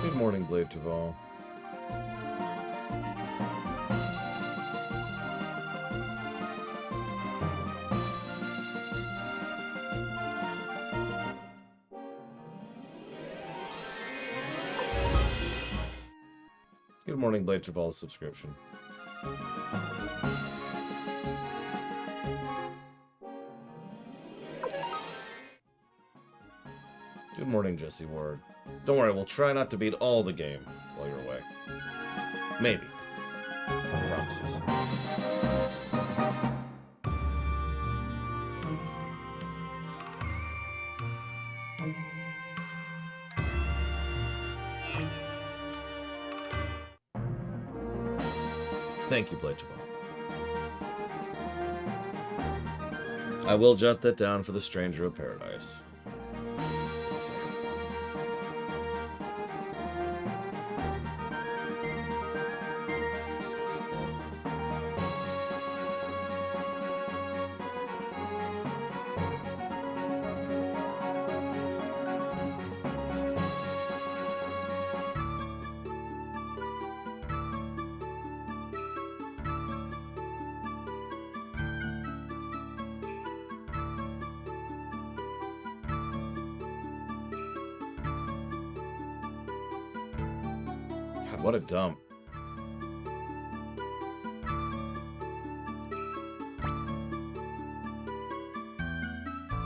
Good morning, Blade Taval. Good morning, Blade Taval's subscription. Good morning, Jesse Ward. Don't worry, we'll try not to beat all the game while you're away. Maybe. No promises. Thank you, Blade Taval. I will jot that down for the Stranger of Paradise. What a dump.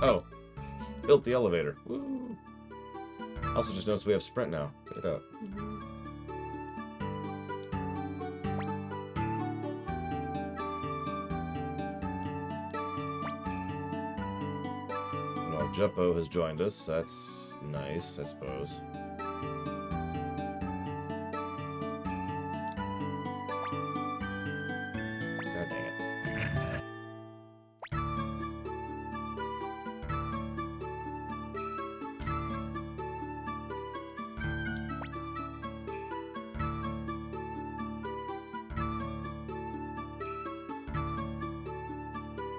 Oh. Built the elevator. Woo. Also just noticed we have sprint now. Pick it up. Well, Jeppo has joined us. That's nice, I suppose.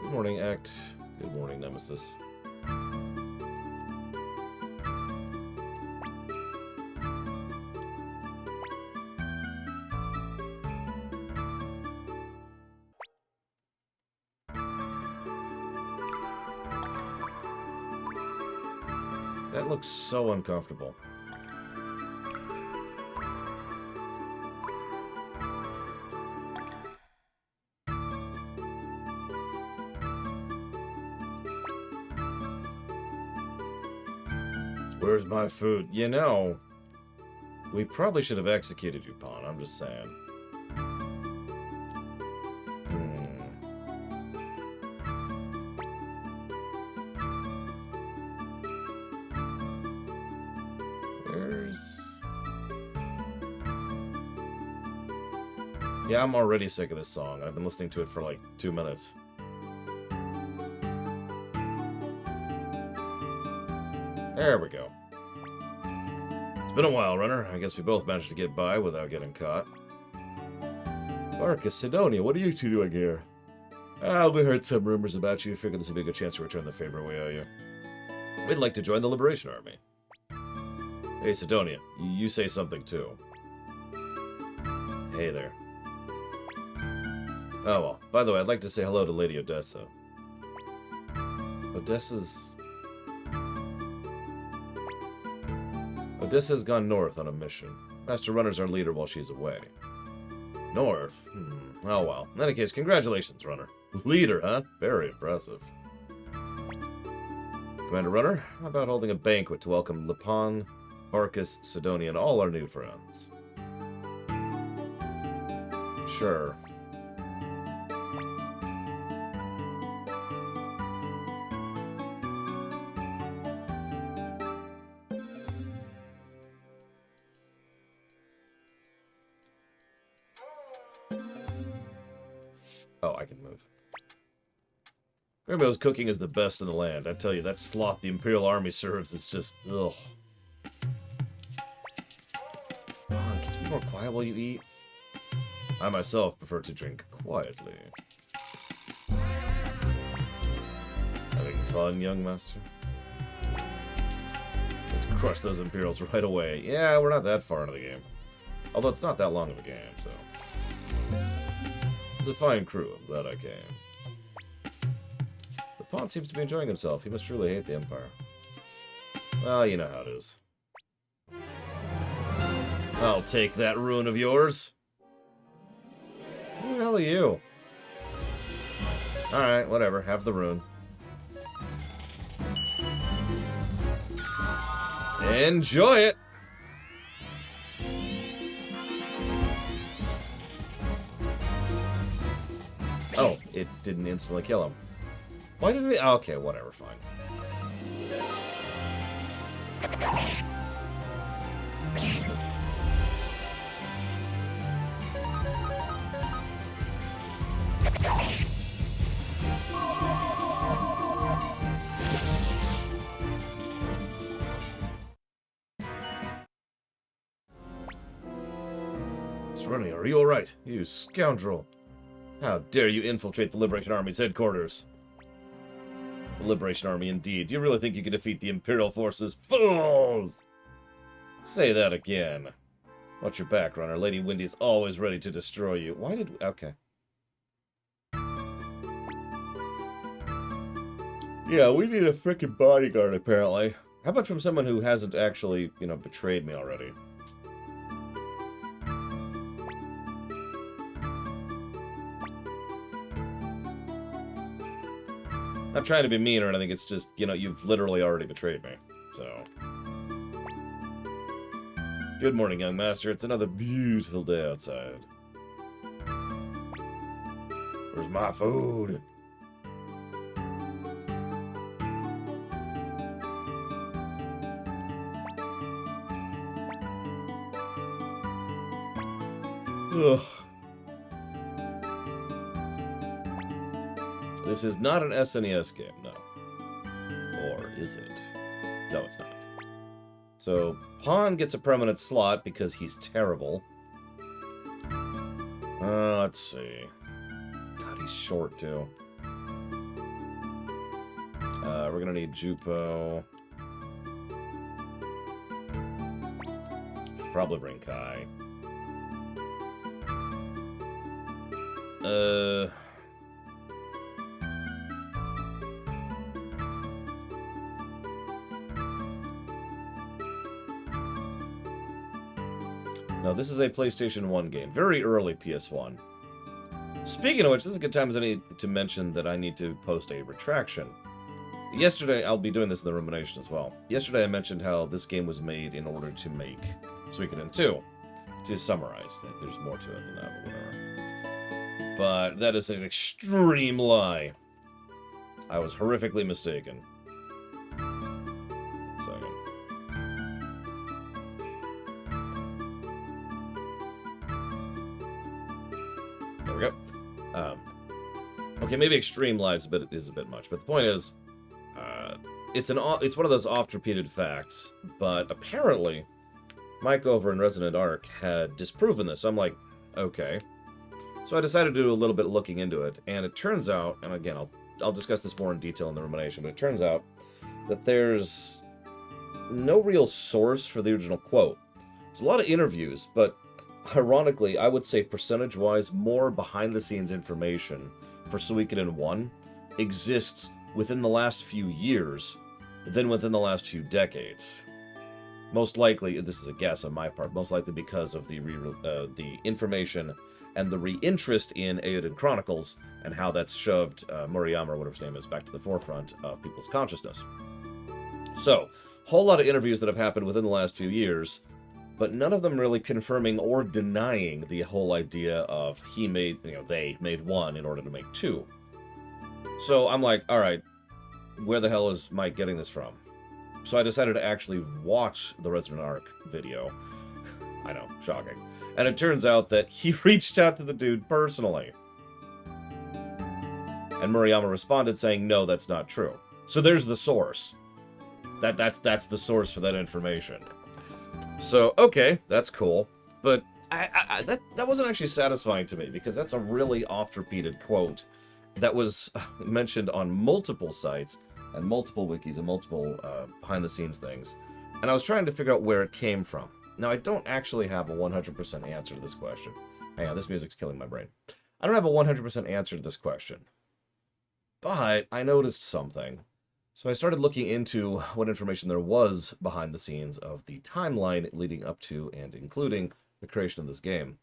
Good morning, Act. Good morning, Nemesis. That looks so uncomfortable. Where's my food? You know, we probably should have executed you, Pawn. I'm just saying. Where's... Yeah, I'm already sick of this song. I've been listening to it for like 2 minutes. There we go. It's been a while, Runner. I guess we both managed to get by without getting caught. Marcus, Sidonia, what are you two doing here? Ah, we heard some rumors about you. Figured this would be a good chance to return the favor we owe you. We'd like to join the Liberation Army. Hey, Sidonia, you say something too. Hey there. Oh well, by the way, I'd like to say hello to Lady Odessa. Odessa's gone north on a mission. Master Runner's our leader while she's away. North? Oh well. In any case, congratulations, Runner. Leader, huh? Very impressive. Commander Runner, how about holding a banquet to welcome Lipon, Barcus, Sidonia, and all our new friends? Sure. Oh, I can move. Grandma's cooking is the best in the land. I tell you, that slop the Imperial Army serves is just, ugh. Come on, can you be more quiet while you eat? I myself prefer to drink quietly. Having fun, young master? Let's crush those Imperials right away. Yeah, we're not that far into the game. Although it's not that long of a game, so... It's a fine crew. I'm glad I came. The pawn seems to be enjoying himself. He must truly hate the Empire. Well, you know how it is. I'll take that ruin of yours. Who the hell are you? Alright, whatever. Have the ruin. Enjoy it! Oh, it didn't instantly kill him. Why didn't it? Okay, whatever, fine. Running, are you alright? You scoundrel! How dare you infiltrate the Liberation Army's headquarters? The Liberation Army, indeed. Do you really think you can defeat the Imperial forces? Fools! Say that again. Watch your back, runner. Lady Wendy's always ready to destroy you. Why did... Okay. Yeah, we need a frickin' bodyguard, apparently. How about from someone who hasn't actually, you know, betrayed me already? Not trying to be mean or anything, it's just, you know, you've literally already betrayed me, so... Good morning, young master. It's another beautiful day outside. Where's my food? Ugh. This is not an SNES game, no. Or is it? No, it's not. So, Pawn gets a permanent slot because he's terrible. Let's see. God, he's short, too. We're gonna need Jupo. Probably bring Kai. Now, this is a PlayStation 1 game. Very early PS1. Speaking of which, this is a good time as any to mention that I need to post a retraction. Yesterday, I'll be doing this in the rumination as well. Yesterday, I mentioned how this game was made in order to make Suikoden 2. To summarize, there's more to it than that, but whatever. But that is an extreme lie. I was horrifically mistaken. There we go. Okay, maybe extreme lies is a bit much, but the point is, it's one of those oft-repeated facts. But apparently, Mike over in Resident Arc had disproven this. So I'm like, okay. So I decided to do a little bit looking into it, and it turns out, and again, I'll discuss this more in detail in the rumination, but it turns out that there's no real source for the original quote. There's a lot of interviews, but ironically, I would say percentage-wise, more behind-the-scenes information for Suikoden 1 exists within the last few years than within the last few decades. Most likely, this is a guess on my part, most likely because of the information and the re-interest in Eiyuden Chronicles and how that's shoved Murayama, or whatever his name is, back to the forefront of people's consciousness. So, whole lot of interviews that have happened within the last few years, but none of them really confirming or denying the whole idea of they made one in order to make two. So I'm like, alright, where the hell is Mike getting this from? So I decided to actually watch the Resident Arc video. I know, shocking. And it turns out that he reached out to the dude personally. And Murayama responded saying, no, that's not true. So there's the source. That's the source for that information. So, okay, that's cool. But that wasn't actually satisfying to me, because that's a really oft-repeated quote that was mentioned on multiple sites and multiple wikis and multiple behind-the-scenes things. And I was trying to figure out where it came from. Now, I don't actually have a 100% answer to this question. Hang on, this music's killing my brain. I don't have a 100% answer to this question. But I noticed something. So I started looking into what information there was behind the scenes of the timeline leading up to and including the creation of this game.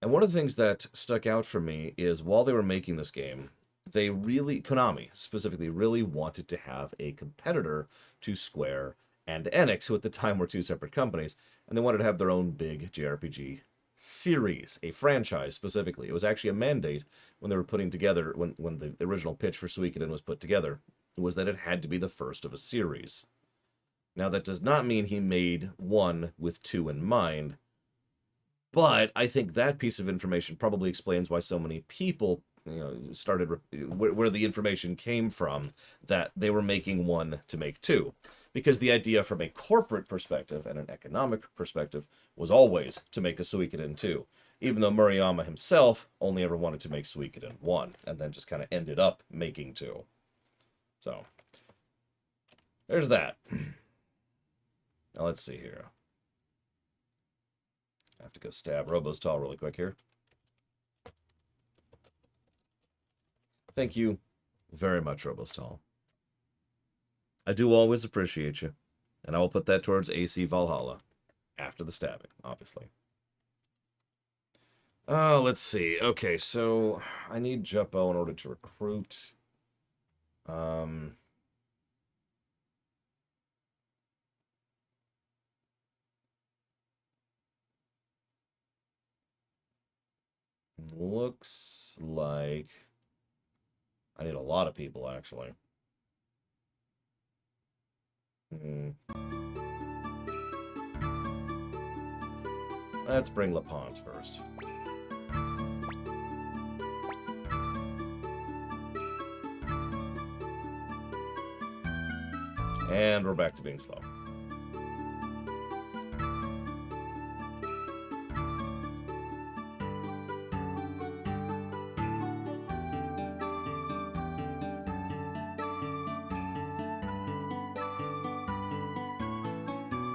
And one of the things that stuck out for me is while they were making this game, they really, Konami specifically, really wanted to have a competitor to Square and Enix, who at the time were two separate companies, and they wanted to have their own big JRPG series, a franchise specifically. It was actually a mandate when they were putting together, when the original pitch for Suikoden was put together, was that it had to be the first of a series. Now, that does not mean he made one with two in mind, but I think that piece of information probably explains why so many people started, where the information came from, that they were making one to make two. Because the idea from a corporate perspective and an economic perspective was always to make a Suikoden 2, even though Murayama himself only ever wanted to make Suikoden 1, and then just kind of ended up making 2. So, there's that. Now let's see here. I have to go stab Robostall really quick here. Thank you very much, Robostall. I do always appreciate you, and I will put that towards AC Valhalla after the stabbing, obviously. Oh, let's see. Okay, so I need Juppo in order to recruit. Looks like I need a lot of people, actually. Let's bring LaPont first. And we're back to being slow.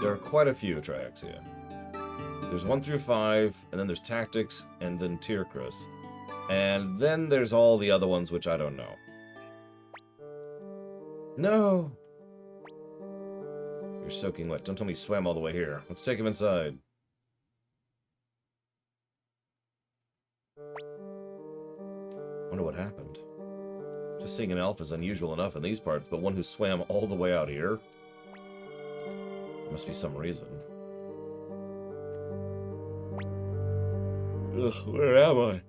There are quite a few tracks here. There's 1 through 5, and then there's Tactics, and then Tierkris. And then there's all the other ones, which I don't know. No! You're soaking wet. Don't tell me you swam all the way here. Let's take him inside. Wonder what happened. Just seeing an elf is unusual enough in these parts, but one who swam all the way out here? There must be some reason. Ugh, where am I?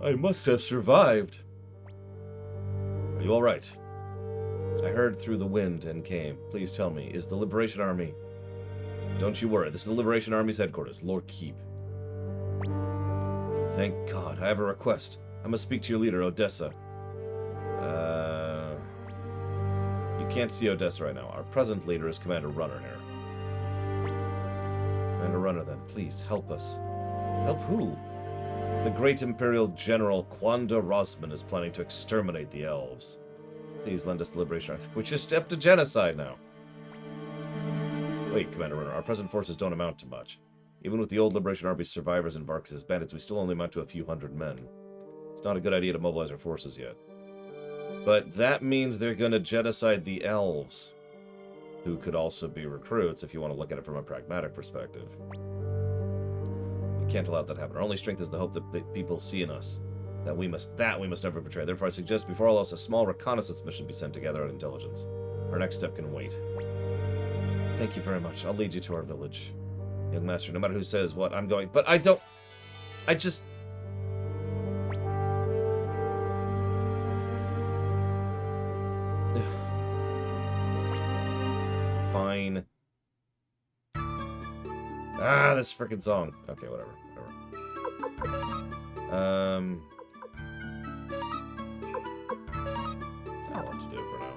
I must have survived. Are you alright? I heard through the wind and came. Please tell me, is the Liberation Army... Don't you worry, this is the Liberation Army's headquarters, Lord Keep. Thank God, I have a request. I must speak to your leader, Odessa. You can't see Odessa right now. Our present leader is Commander Runner here. Commander Runner, then, please, help us. Help who? The great Imperial General Kwanda Rosman is planning to exterminate the elves. Please lend us the Liberation Army. We just stepped to genocide now. Wait, Commander Runner, our present forces don't amount to much. Even with the old Liberation Army survivors and Varkas as bandits, we still only amount to a few hundred men. It's not a good idea to mobilize our forces yet. But that means they're going to genocide the elves, who could also be recruits if you want to look at it from a pragmatic perspective. We can't allow that to happen. Our only strength is the hope that people see in us. That we must never betray. Therefore, I suggest before all else a small reconnaissance mission be sent to gather out intelligence. Our next step can wait. Thank you very much. I'll lead you to our village. Young master, no matter who says what, I'm going. But I don't... I just... Fine. Ah, this frickin' song. Okay, whatever. I'll have to do it for now.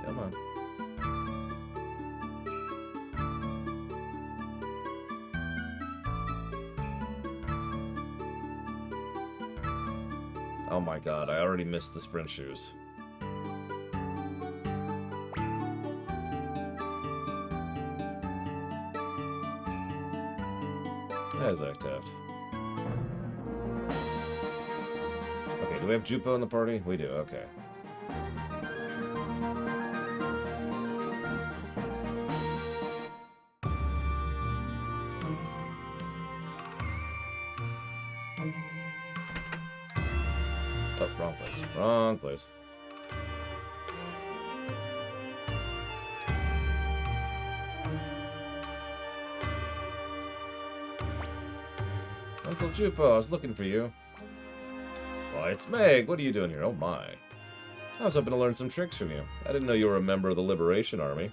Come on. Oh my god, I already missed the sprint shoes. Isaac Taft. Okay, do we have Jupo in the party? We do, okay. Oh, wrong place. Wrong place. Uncle Jupo, I was looking for you. Why, it's Meg. What are you doing here? Oh, my. I was hoping to learn some tricks from you. I didn't know you were a member of the Liberation Army.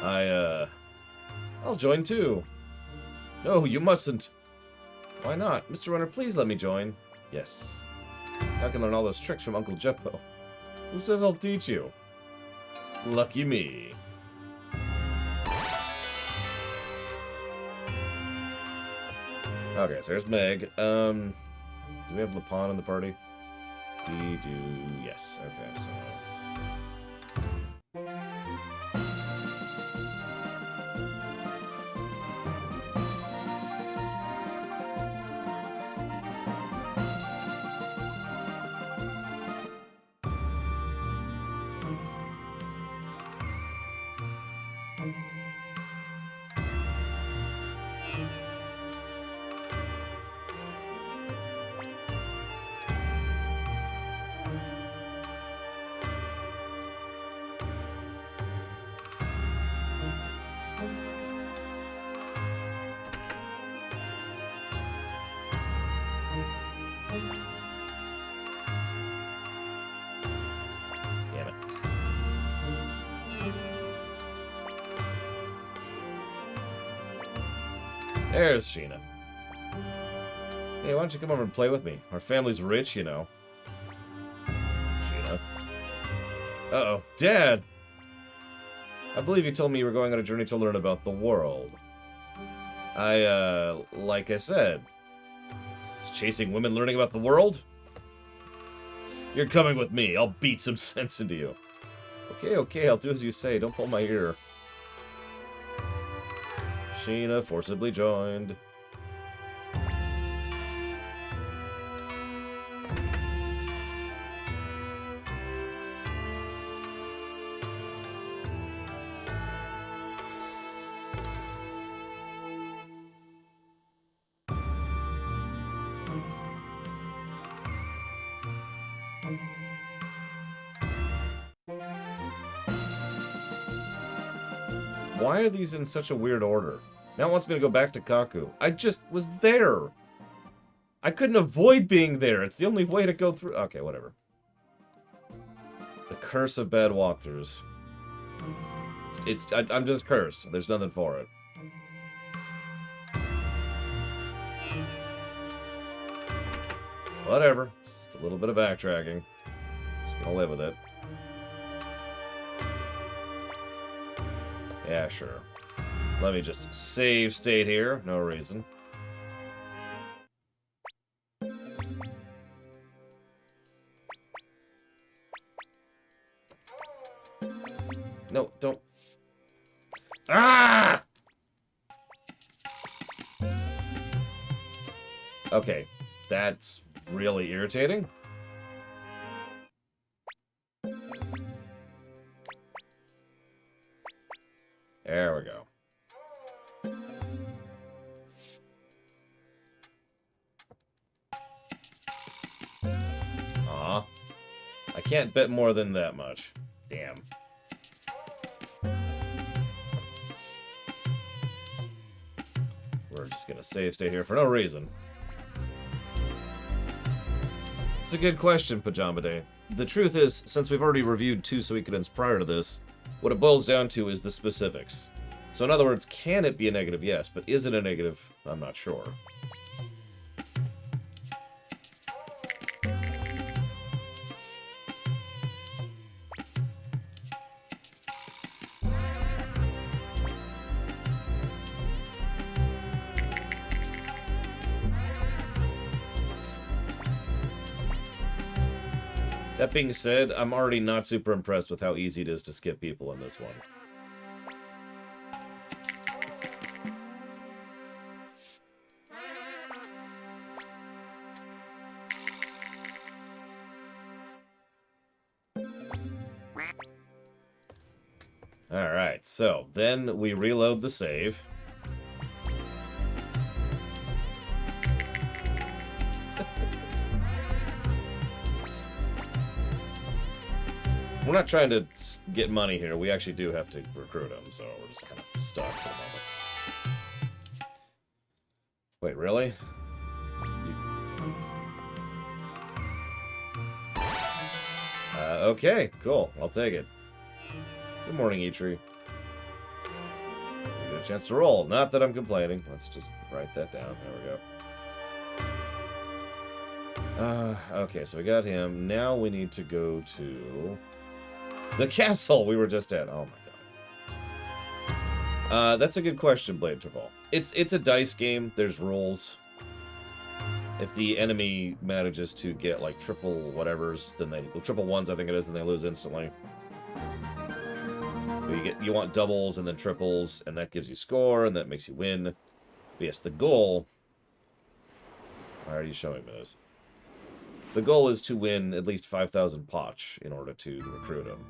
I'll join, too. No, you mustn't. Why not? Mr. Runner, please let me join. Yes. I can learn all those tricks from Uncle Jupo. Who says I'll teach you? Lucky me. Okay, so there's Meg. Do we have Lapon in the party? We do, yes. Okay, so... There's Sheena. Hey, why don't you come over and play with me? Our family's rich, you know. Sheena. Uh-oh. Dad! I believe you told me you were going on a journey to learn about the world. Like I said, is chasing women learning about the world? You're coming with me. I'll beat some sense into you. Okay, okay, I'll do as you say. Don't pull my ear. Sheena forcibly joined. Why are these in such a weird order? Now it wants me to go back to Kaku. I just was there. I couldn't avoid being there. It's the only way to go through. Okay, whatever. The curse of bad walkthroughs. I'm just cursed. There's nothing for it. Whatever. It's just a little bit of backtracking. Just gonna live with it. Yeah, sure. Let me just save state here. No reason. No, don't. Ah! Okay, that's really irritating. There we go. Aw. I can't bet more than that much. Damn. We're just gonna save stay here for no reason. It's a good question, Pajama Day. The truth is, since we've already reviewed 2 Suikodens prior to this, what it boils down to is the specifics. So in other words, can it be a negative? Yes, but is it a negative? I'm not sure. That being said, I'm already not super impressed with how easy it is to skip people in this one. Alright, so then we reload the save. We're not trying to get money here. We actually do have to recruit them, so we're just kind of stuck for the moment. Wait, really? Okay, cool. I'll take it. Good morning, Eitri. We get a chance to roll. Not that I'm complaining. Let's just write that down. There we go. Okay, so we got him. Now we need to go to the castle we were just at. Oh my god. That's a good question, Blade Travel. It's a dice game. There's rules. If the enemy manages to get like triple whatevers, then triple ones I think it is, then they lose instantly. You want doubles and then triples, and that gives you score, and that makes you win. But yes, the goal. Why are you showing me this? The goal is to win at least 5,000 potch in order to recruit him.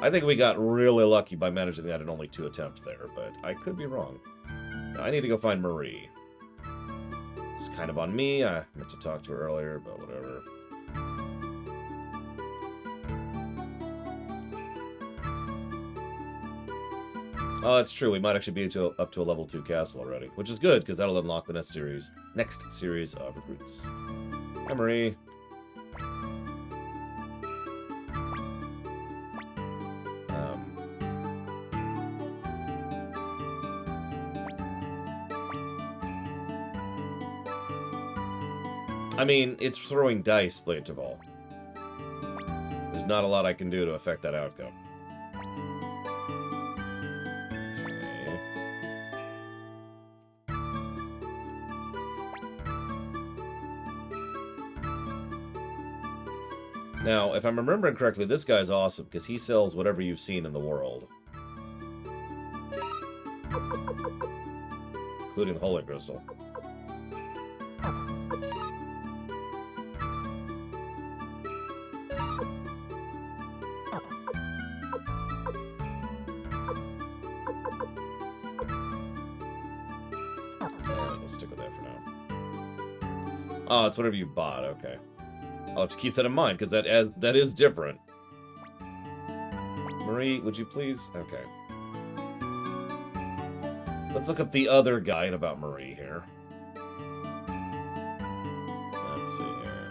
I think we got really lucky by managing that in only 2 attempts there, but I could be wrong. Now, I need to go find Marie. It's kind of on me. I meant to talk to her earlier, but whatever. Oh, that's true. We might actually be up to a level 2 castle already, which is good, because that'll unlock the next series of recruits. Hi, Marie. I mean, it's throwing dice, Blade Travel. There's not a lot I can do to affect that outcome. Now, if I'm remembering correctly, this guy's awesome, because he sells whatever you've seen in the world. Including the Holy Crystal. Yeah, we'll stick with that for now. Oh, it's whatever you bought, okay. I'll have to keep that in mind, because that is different. Marie, would you please? Okay. Let's look up the other guide about Marie here. Let's see here.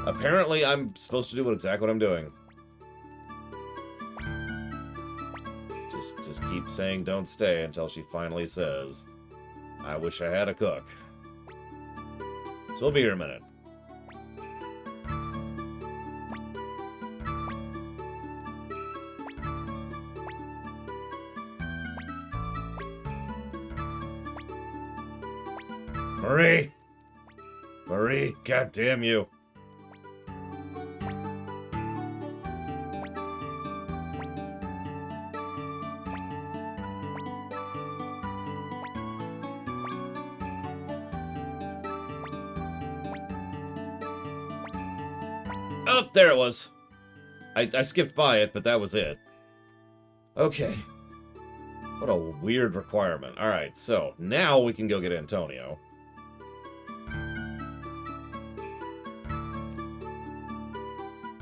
Apparently, I'm supposed to do exactly what I'm doing. Just keep saying don't stay until she finally says, I wish I had a cook. So we'll be here a minute. Marie! Marie, goddamn you. Oh, there it was. I skipped by it, but that was it. Okay. What a weird requirement. Alright, so now we can go get Antonio.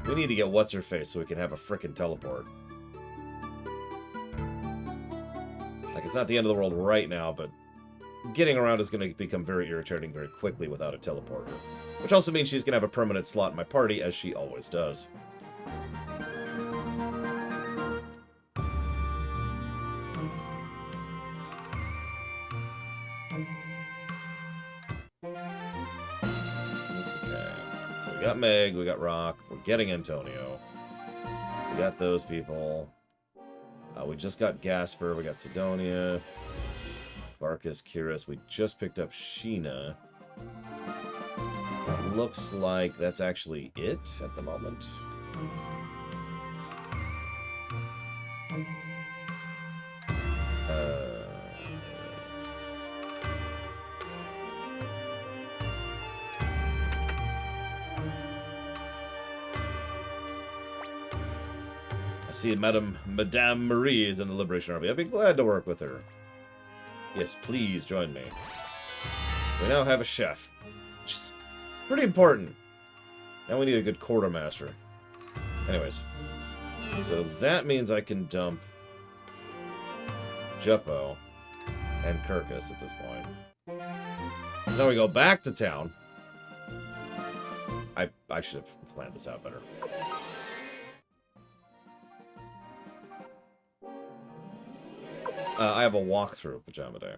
We need to get What's-Her-Face so we can have a frickin' teleport. Like, it's not the end of the world right now, but getting around is going to become very irritating very quickly without a teleporter. Which also means she's going to have a permanent slot in my party, as she always does. Okay, so we got Meg, we got Rock, we're getting Antonio. We got those people. We just got Gasper, we got Sidonia. Barkus, Kiris. We just picked up Sheena. It looks like that's actually it at the moment. I see Madame Marie is in the Liberation Army. I'd be glad to work with her. Yes, please join me. We now have a chef, which is pretty important. Now we need a good quartermaster. Anyways, so that means I can dump Jeppo and Kirkus at this point. So now we go back to town. I should have planned this out better. I have a walkthrough pajama day.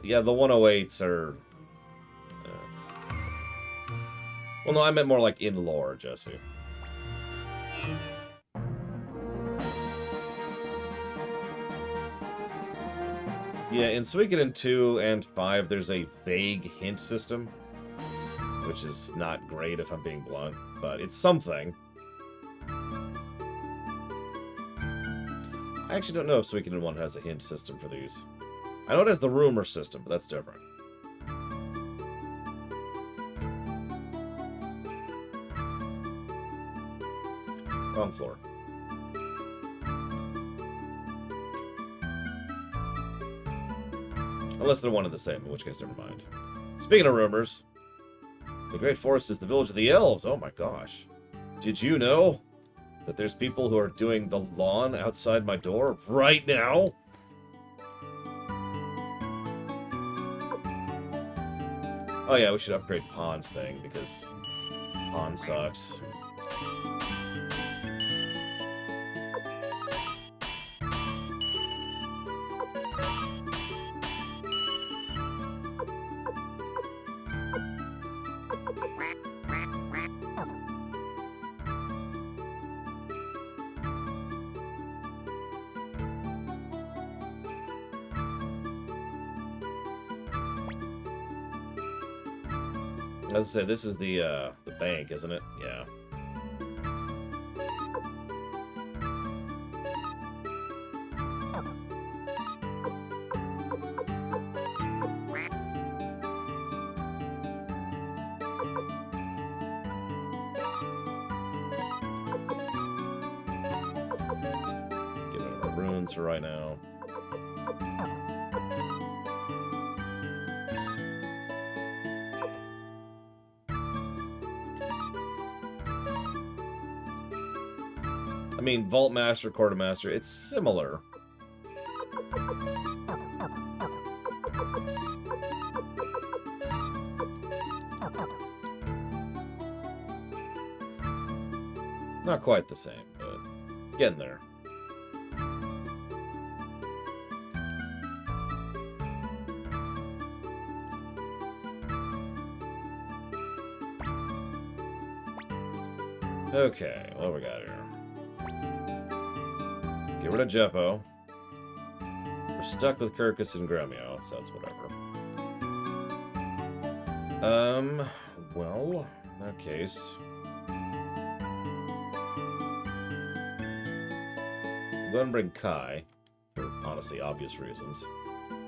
Yeah, the 108s are... Well, no, I meant more like in lore, Jesse. Yeah, in Suikoden 2 and 5, there's a vague hint system, which is not great if I'm being blunt, but it's something. I actually don't know if Suikoden 1 has a hint system for these. I know it has the rumor system, but that's different. Wrong floor. Unless they're one and the same, in which case, never mind. Speaking of rumors, the Great Forest is the village of the elves. Oh my gosh. Did you know that there's people who are doing the lawn outside my door right now? Oh yeah, we should upgrade Pond's thing, because Pond sucks. As I said, this is the bank, isn't it? Yeah. Get rid of our runes for right now. I mean, Vault Master, Quartermaster, it's similar. Not quite the same, but it's getting there. Okay, what do we got here? Get rid of Jeppo. We're stuck with Kirkus and Gremio, so that's whatever. Well, in that case... I'm going to bring Kai, for honestly obvious reasons.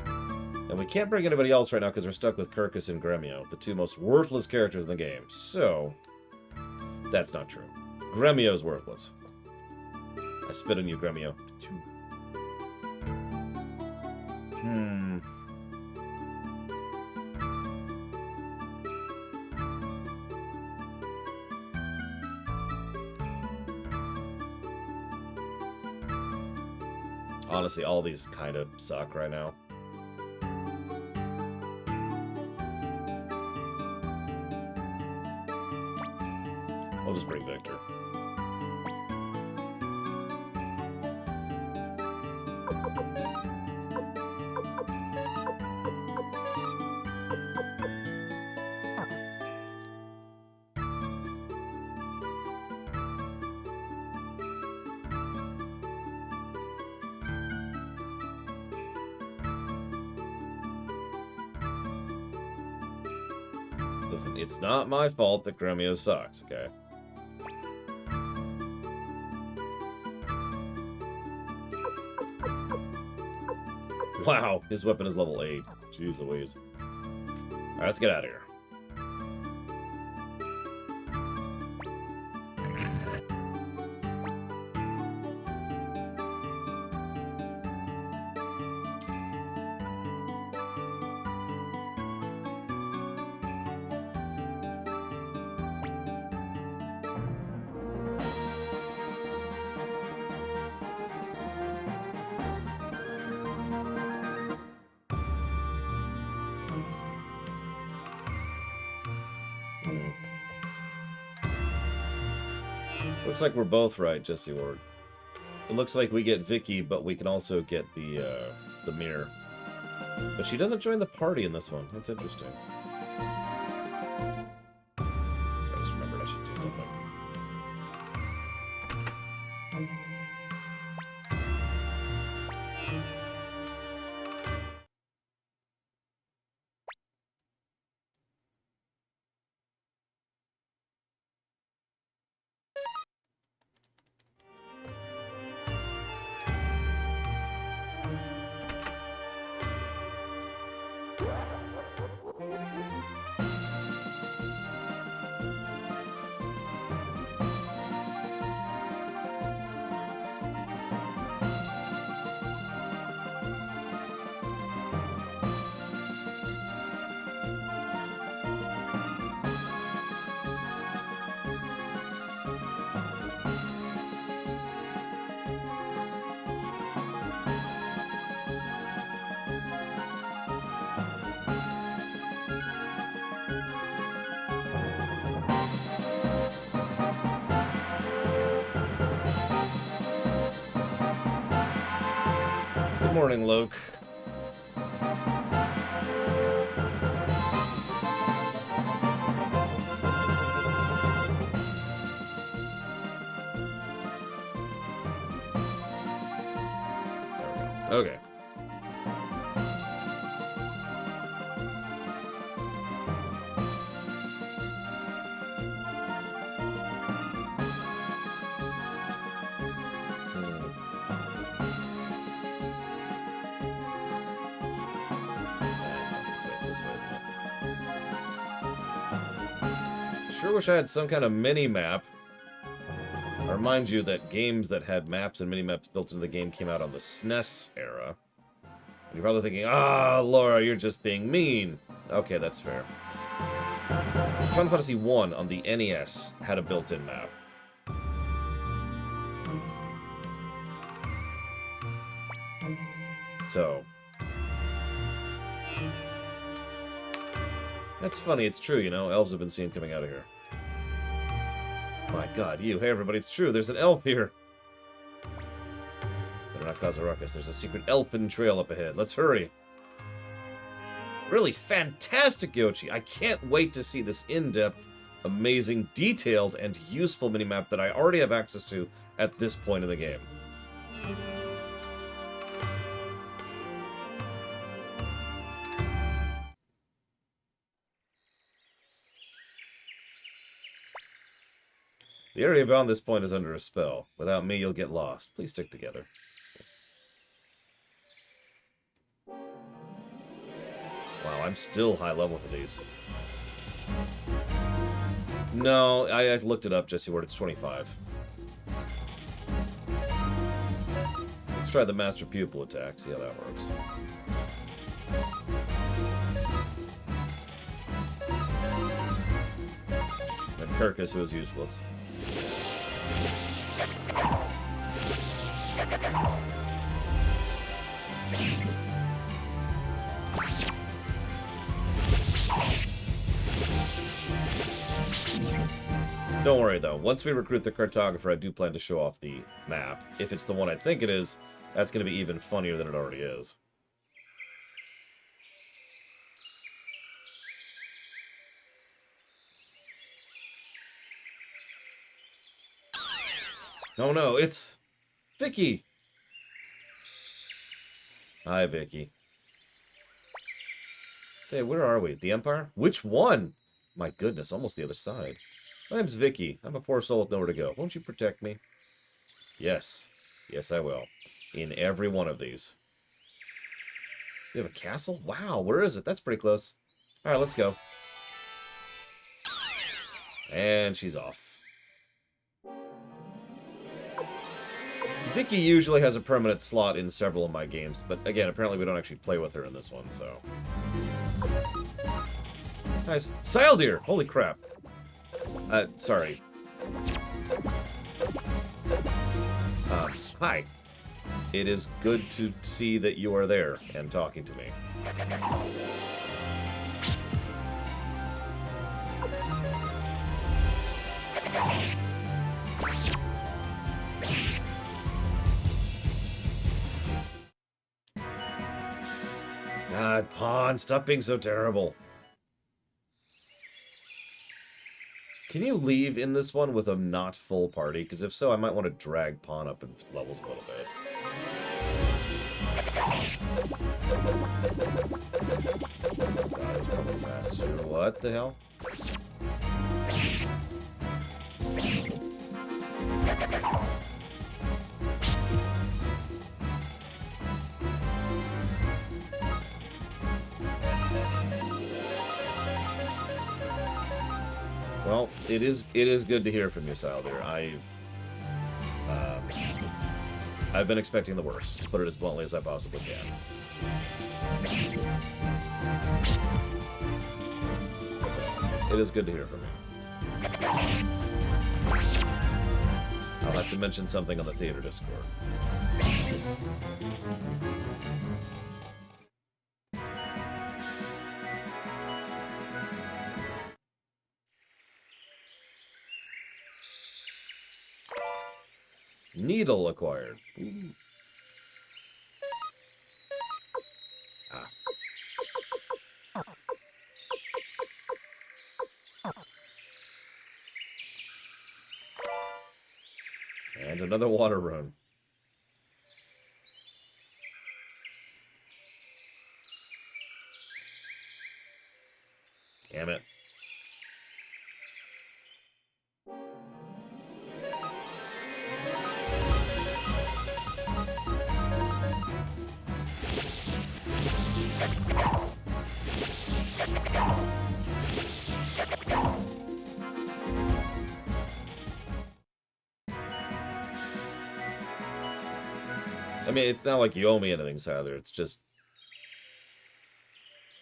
And we can't bring anybody else right now because we're stuck with Kirkus and Gremio, the two most worthless characters in the game. So, that's not true. Gremio's worthless. I spit on you, Gremio. Honestly, all these kind of suck right now. I'll just bring Victor. Listen, it's not my fault that Gremio sucks, okay? Wow, his weapon is level 8. Jeez Louise. Alright, let's get out of here. Looks like we're both right, Jesse Ward. It looks like we get Vicky, but we can also get the mirror. But she doesn't join the party in this one. That's interesting. So I just remembered I should do something. Good morning, Luke. Okay. Sure wish I had some kind of mini-map. I remind you that games that had maps and mini-maps built into the game came out on the SNES era. And you're probably thinking, ah, Laura, you're just being mean. Okay, that's fair. Final Fantasy 1 on the NES had a built-in map. So... that's funny, it's true, you know, elves have been seen coming out of here. My god, you. Hey everybody, it's true, there's an elf here! Better not cause a ruckus, there's a secret elfin trail up ahead. Let's hurry! Really fantastic, Yoshi! I can't wait to see this in-depth, amazing, detailed, and useful minimap that I already have access to at this point in the game. The area beyond this point is under a spell. Without me, you'll get lost. Please stick together. Wow, I'm still high level for these. No, I looked it up, Jesse Ward. It's 25. Let's try the Master Pupil attack. See how that works. And Kirkus, who is useless. Don't worry though, once we recruit the cartographer, I do plan to show off the map. If it's the one I think it is, that's going to be even funnier than it already is. Oh no, it's Vicky! Hi, Vicky. Say, where are we? The Empire? Which one? My goodness, almost the other side. My name's Vicky. I'm a poor soul with nowhere to go. Won't you protect me? Yes. Yes, I will. In every one of these. You have a castle? Wow, where is it? That's pretty close. Alright, let's go. And she's off. Vicky usually has a permanent slot in several of my games, but again, apparently we don't actually play with her in this one, so... Nice. Sail deer! Holy crap. Sorry. Hi. It is good to see that you are there and talking to me. God, Pawn, stop being so terrible. Can you leave in this one with a not full party? Because if so, I might want to drag Pawn up in levels a little bit. God, it's probably faster. What the hell? Well, it is good to hear from you, Saldir. I've been expecting the worst, to put it as bluntly as I possibly can. So, it is good to hear from you. I'll have to mention something on the theater Discord. Needle acquired. Ooh. Ah. And another water rune. Damn it. I mean, it's not like you owe me anything, Tyler. It's just...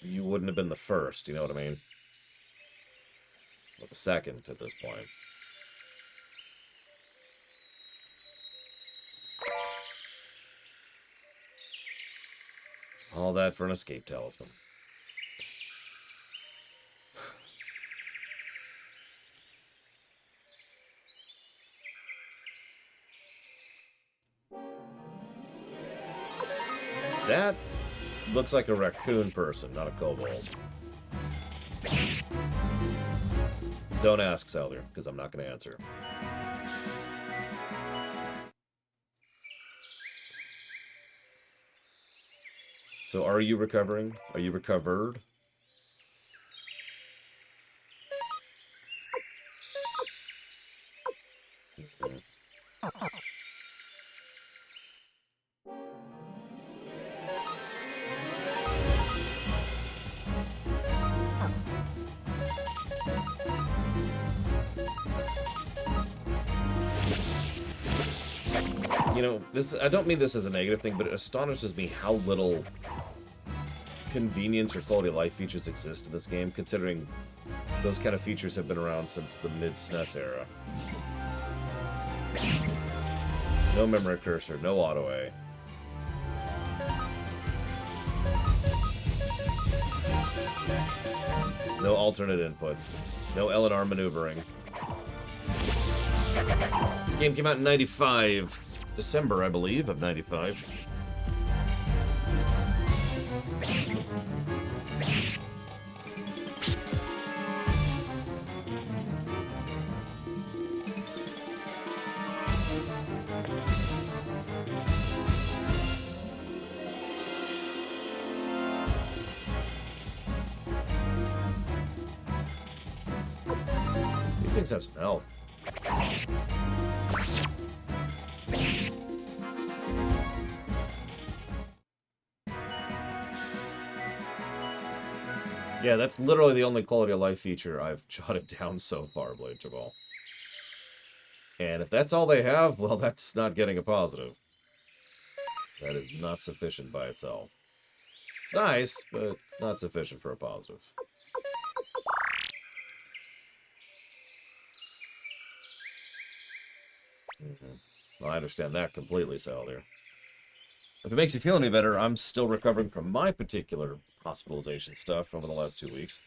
you wouldn't have been the first, you know what I mean? Or the second, at this point. All that for an escape talisman. That looks like a raccoon person, not a kobold. Don't ask, Selder, because I'm not going to answer. So are you recovering? Are you recovered? Okay. You know, this, I don't mean this as a negative thing, but it astonishes me how little convenience or quality of life features exist in this game, considering those kind of features have been around since the mid-SNES era. No memory cursor, no auto-A. No alternate inputs. No L&R maneuvering. This game came out in 95. December, I believe, of 95. things have some health. Yeah, that's literally the only quality of life feature I've jotted down so far, Blade Jabal. And if that's all they have, well, that's not getting a positive. That is not sufficient by itself. It's nice, but it's not sufficient for a positive. Well, I understand that completely, Saldir. If it makes you feel any better, I'm still recovering from my particular hospitalization stuff over the last 2 weeks.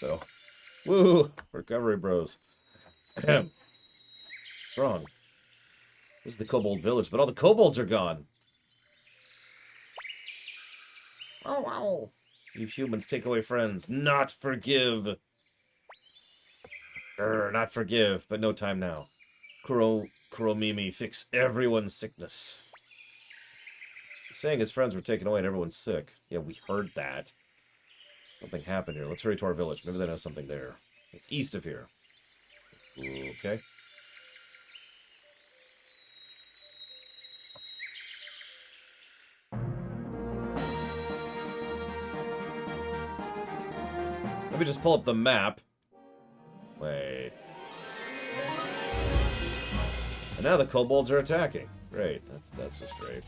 So, woo! Recovery bros. Wrong. This is the Kobold Village, but all the kobolds are gone. Oh, wow. You humans take away friends. Not forgive. Not forgive, but no time now. Kuromimi, fix everyone's sickness. Saying his friends were taken away and everyone's sick. Yeah, we heard that. Something happened here. Let's hurry to our village. Maybe they know something there. It's east of here. Okay. Let me just pull up the map. Wait. And now the kobolds are attacking. Great. That's just great.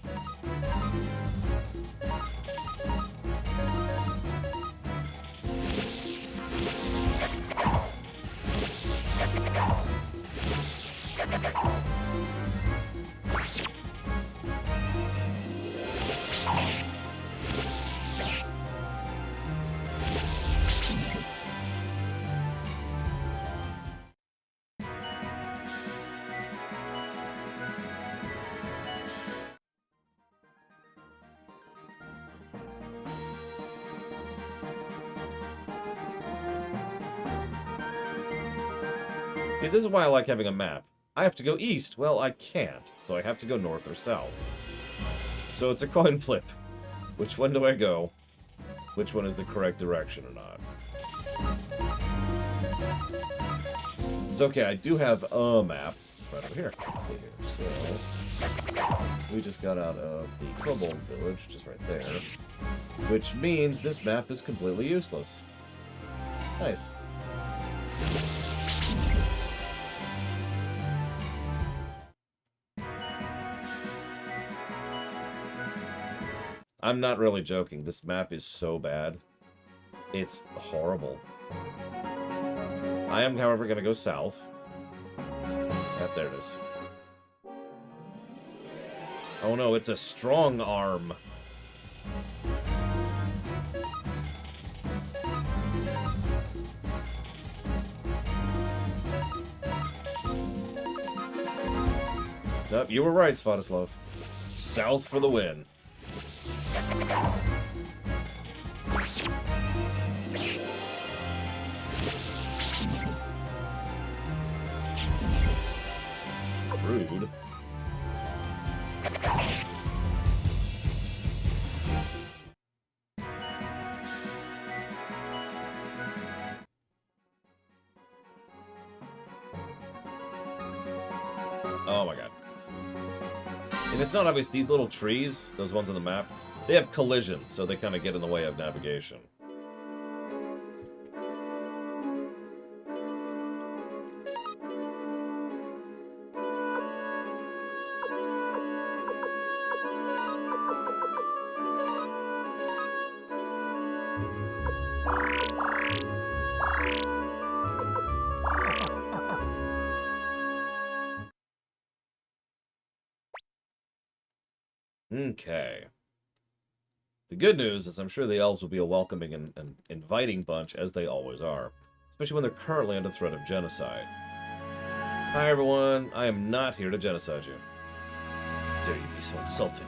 Okay, this is why I like having a map. I have to go east. Well, I can't, so I have to go north or south. So it's a coin flip. Which one do I go? Which one is the correct direction or not? It's okay, I do have a map right over here. Let's see here. So, we just got out of the Kobold Village, which is right there. Which means this map is completely useless. Nice. I'm not really joking. This map is so bad. It's horrible. I am, however, going to go south. Yep, there it is. Oh no, it's a strong arm. Nope, you were right, Svatoslav. South for the win. Rude. Oh my god. And it's not obvious, these little trees, those ones on the map, they have collision, so they kind of get in the way of navigation. Okay. The good news is I'm sure the elves will be a welcoming and inviting bunch, as they always are. Especially when they're currently under threat of genocide. Hi everyone, I am not here to genocide you. Dare you be so insulting.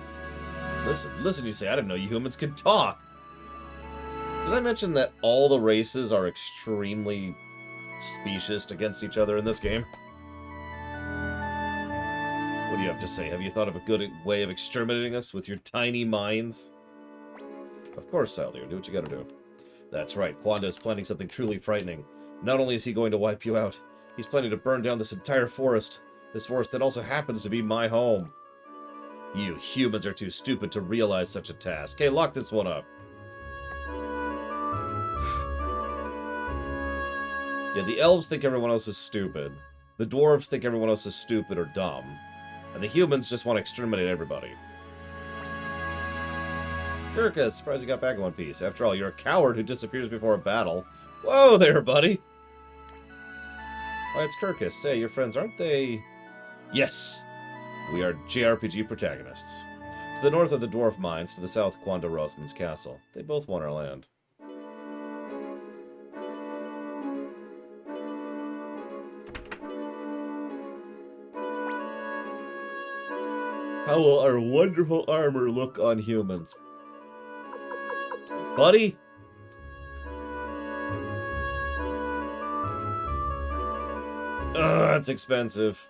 Listen, you say, I didn't know you humans could talk. Did I mention that all the races are extremely specious against each other in this game? What do you have to say? Have you thought of a good way of exterminating us with your tiny minds? Of course, Saldir. Do what you gotta do. That's right, Quanda is planning something truly frightening. Not only is he going to wipe you out, he's planning to burn down this entire forest. This forest that also happens to be my home. You humans are too stupid to realize such a task. Hey, lock this one up. Yeah, the elves think everyone else is stupid. The dwarves think everyone else is stupid or dumb. And the humans just want to exterminate everybody. Kirkus, surprised you got back in one piece. After all, you're a coward who disappears before a battle. Whoa there, buddy! Why, it's Kirkus. Hey, your friends, aren't they... Yes! We are JRPG protagonists. To the north of the Dwarf Mines, to the south, Quanda Rosman's castle. They both want our land. How will our wonderful armor look on humans? Buddy? Ugh, it's expensive.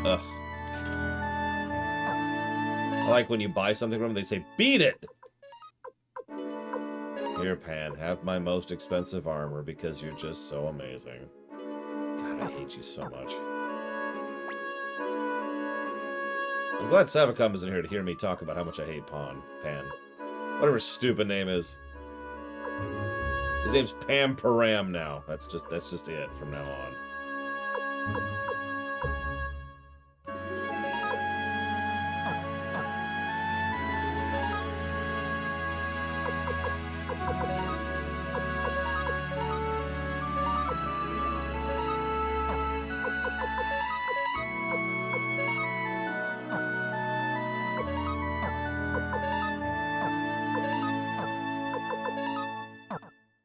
Ugh. I like when you buy something from them, they say, beat it! Here, Pan, have my most expensive armor because you're just so amazing. God, I hate you so much. I'm glad Savacom isn't here to hear me talk about how much I hate Pan. Whatever his stupid name is. His name's Pam Param now. That's just it from now on.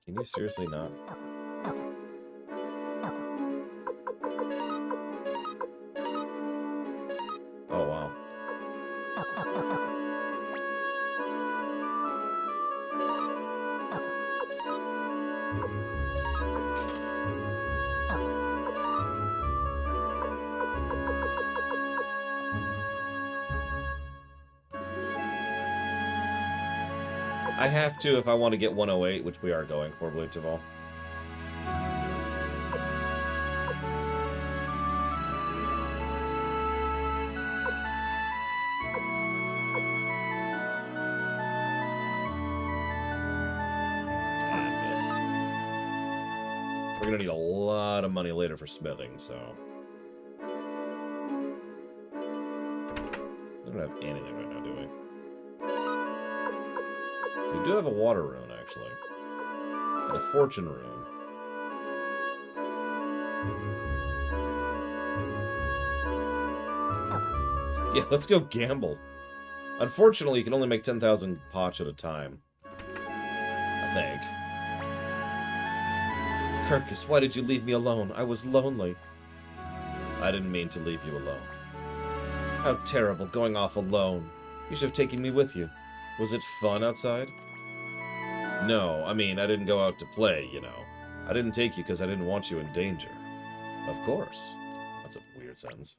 Can you seriously not? Oh, wow. I have to if I want to get 108, which we are going for, Blue Taval. We're gonna need a lot of money later for smithing, so... We don't have anything right now, do we? We do have a water rune, actually. And a fortune rune. Yeah, let's go gamble. Unfortunately, you can only make 10,000 potch at a time. I think. Kirkus, why did you leave me alone? I was lonely. I didn't mean to leave you alone. How terrible, going off alone. You should have taken me with you. Was it fun outside? No, I mean, I didn't go out to play, you know. I didn't take you because I didn't want you in danger. Of course. That's a weird sentence.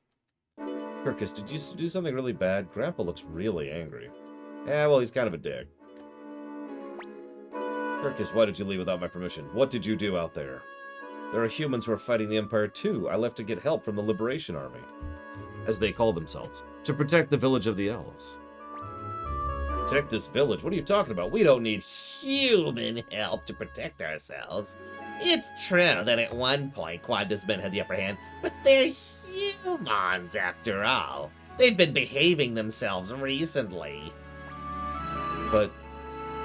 Kirkus, did you do something really bad? Grandpa looks really angry. Yeah, well, he's kind of a dick. Kirkus, why did you leave without my permission? What did you do out there? There are humans who are fighting the Empire too. I left to get help from the Liberation Army, as they call themselves, to protect the village of the elves. Protect this village? What are you talking about? We don't need human help to protect ourselves. It's true that at one point Quanda's men had the upper hand, but they're humans after all. They've been behaving themselves recently. But...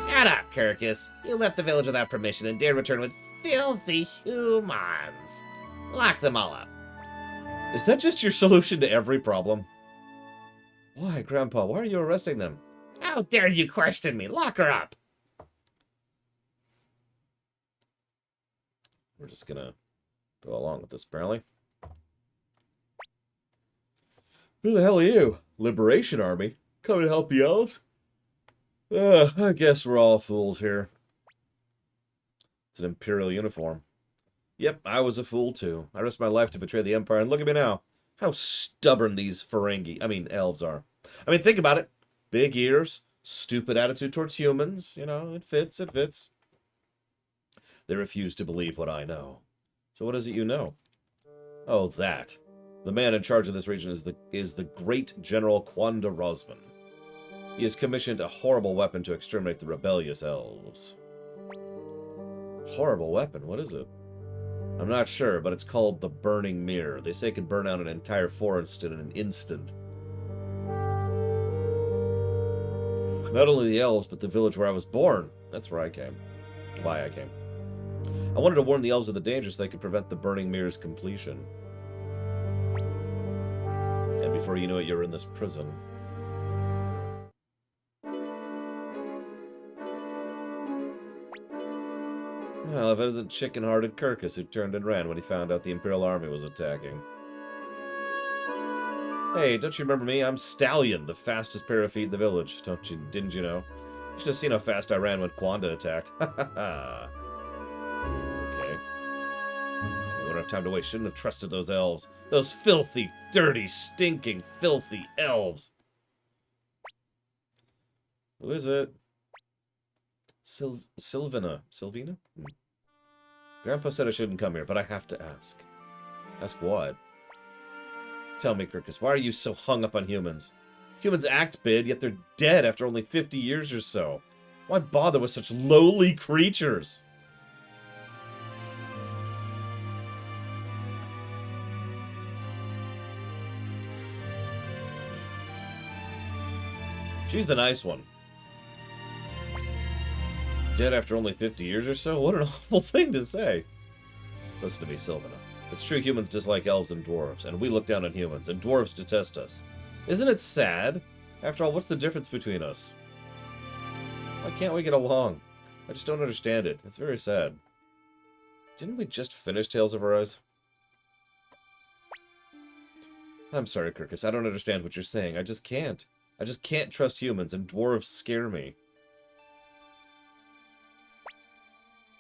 Shut up, Kirkus. You left the village without permission and dared return with filthy humans. Lock them all up. is that just your solution to every problem? Why, Grandpa? Why are you arresting them? How dare you question me? Lock her up. We're just gonna go along with this, apparently. Who the hell are you? Liberation Army? Come to help the elves? I guess we're all fools here. It's an Imperial uniform. Yep, I was a fool too. I risked my life to betray the Empire, and look at me now. How stubborn these elves are. I mean, think about it. Big ears, stupid attitude towards humans. You know, it fits, it fits. They refuse to believe what I know. So what is it you know? Oh, that. The man in charge of this region is the great General Quanda Rosman. He has commissioned a horrible weapon to exterminate the rebellious elves. Horrible weapon? What is it? I'm not sure, but it's called the Burning Mirror. They say it can burn out an entire forest in an instant. Not only the elves, but the village where I was born. That's where I came. Why I came. I wanted to warn the elves of the danger so they could prevent the Burning Mirror's completion. And before you know it, you're in this prison. Well, if it isn't chicken-hearted Kirkus who turned and ran when he found out the Imperial army was attacking. Hey, don't you remember me? I'm Stallion, the fastest pair of feet in the village. Didn't you know? You should have seen how fast I ran when Quanda attacked. Ha ha ha. Okay. We won't have time to wait. Shouldn't have trusted those elves. Those filthy, dirty, stinking, filthy elves. Who is it? Sylvina. Sylvina? Grandpa said I shouldn't come here, but I have to ask. Ask what? Tell me, Kirkus, why are you so hung up on humans? Humans act big, yet they're dead after only 50 years or so. Why bother with such lowly creatures? She's the nice one. Dead after only 50 years or so? What an awful thing to say. Listen to me, Sylvina. It's true humans dislike elves and dwarves, and we look down on humans, and dwarves detest us. Isn't it sad? After all, what's the difference between us? Why can't we get along? I just don't understand it. It's very sad. Didn't we just finish Tales of Arise? I'm sorry, Kirkus. I don't understand what you're saying. I just can't. I just can't trust humans, and dwarves scare me.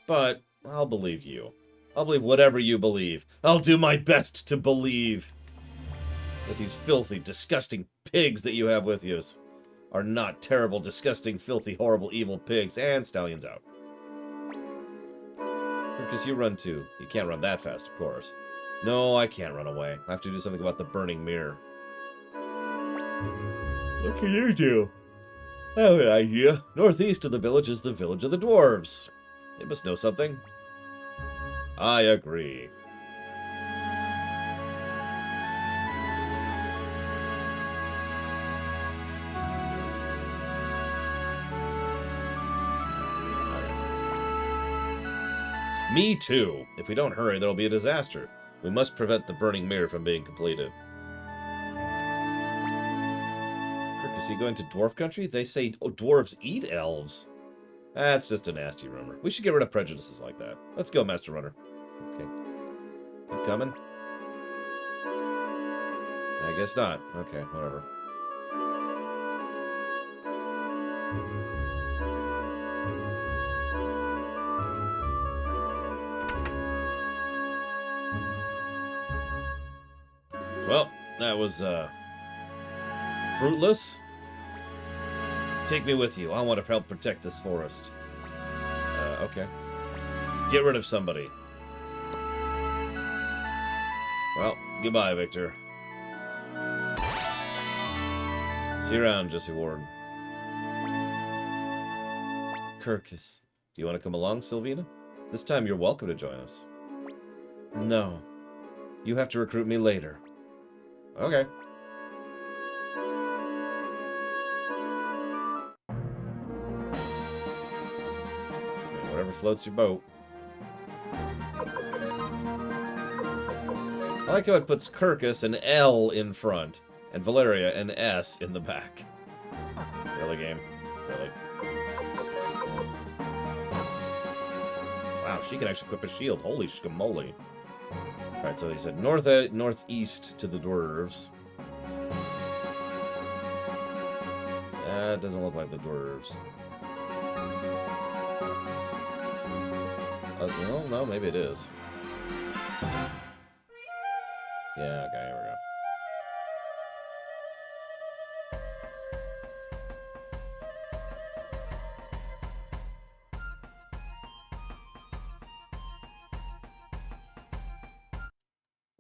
But I'll believe you. I'll believe whatever you believe. I'll do my best to believe that these filthy, disgusting pigs that you have with you are not terrible, disgusting, filthy, horrible, evil pigs. And Stallion's out. Kirkus, you run too. You can't run that fast, of course. No, I can't run away. I have to do something about the burning mirror. What can you do? I have an idea. Northeast of the village is the village of the dwarves. They must know something. I agree. Me too. If we don't hurry, there'll be a disaster. We must prevent the burning mirror from being completed. Kirk, is he going to dwarf country? They say dwarves eat elves. That's just a nasty rumor. We should get rid of prejudices like that. Let's go, Master Runner. Okay. You coming? I guess not. Okay, whatever. Well, that was, fruitless. Take me with you. I want to help protect this forest. Okay. Get rid of somebody. Well, goodbye, Victor. See you around, Jesse Ward. Kirkus, do you want to come along, Sylvina? This time you're welcome to join us. No. You have to recruit me later. Okay. Whatever floats your boat. I like how it puts Kirkus an L in front, and Valeria an S in the back. Really, game? Really? Wow, she can actually equip a shield. Holy schmoly. Alright, so he said northeast to the dwarves. It doesn't look like the dwarves. Well, no, maybe it is. Yeah, okay, here we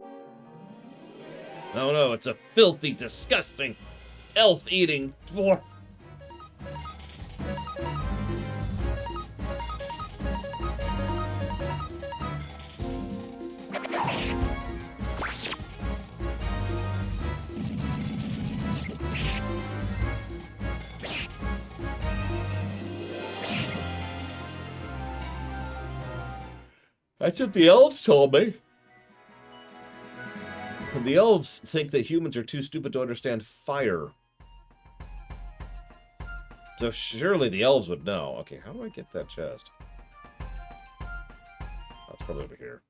go. No, no, it's a filthy, disgusting, elf-eating dwarf. That's what the elves told me. And the elves think that humans are too stupid to understand fire. So surely the elves would know. Okay, how do I get that chest? Oh, it's probably over here.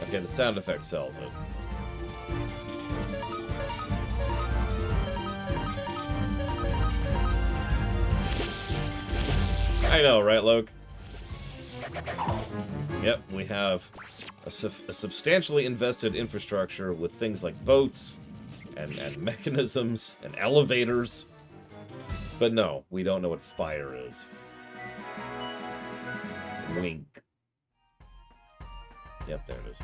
Okay, the sound effect sells it. I know, right, Loke? Yep, we have a substantially invested infrastructure with things like boats and mechanisms and elevators. But no, we don't know what fire is. Wink. Yep, there it is.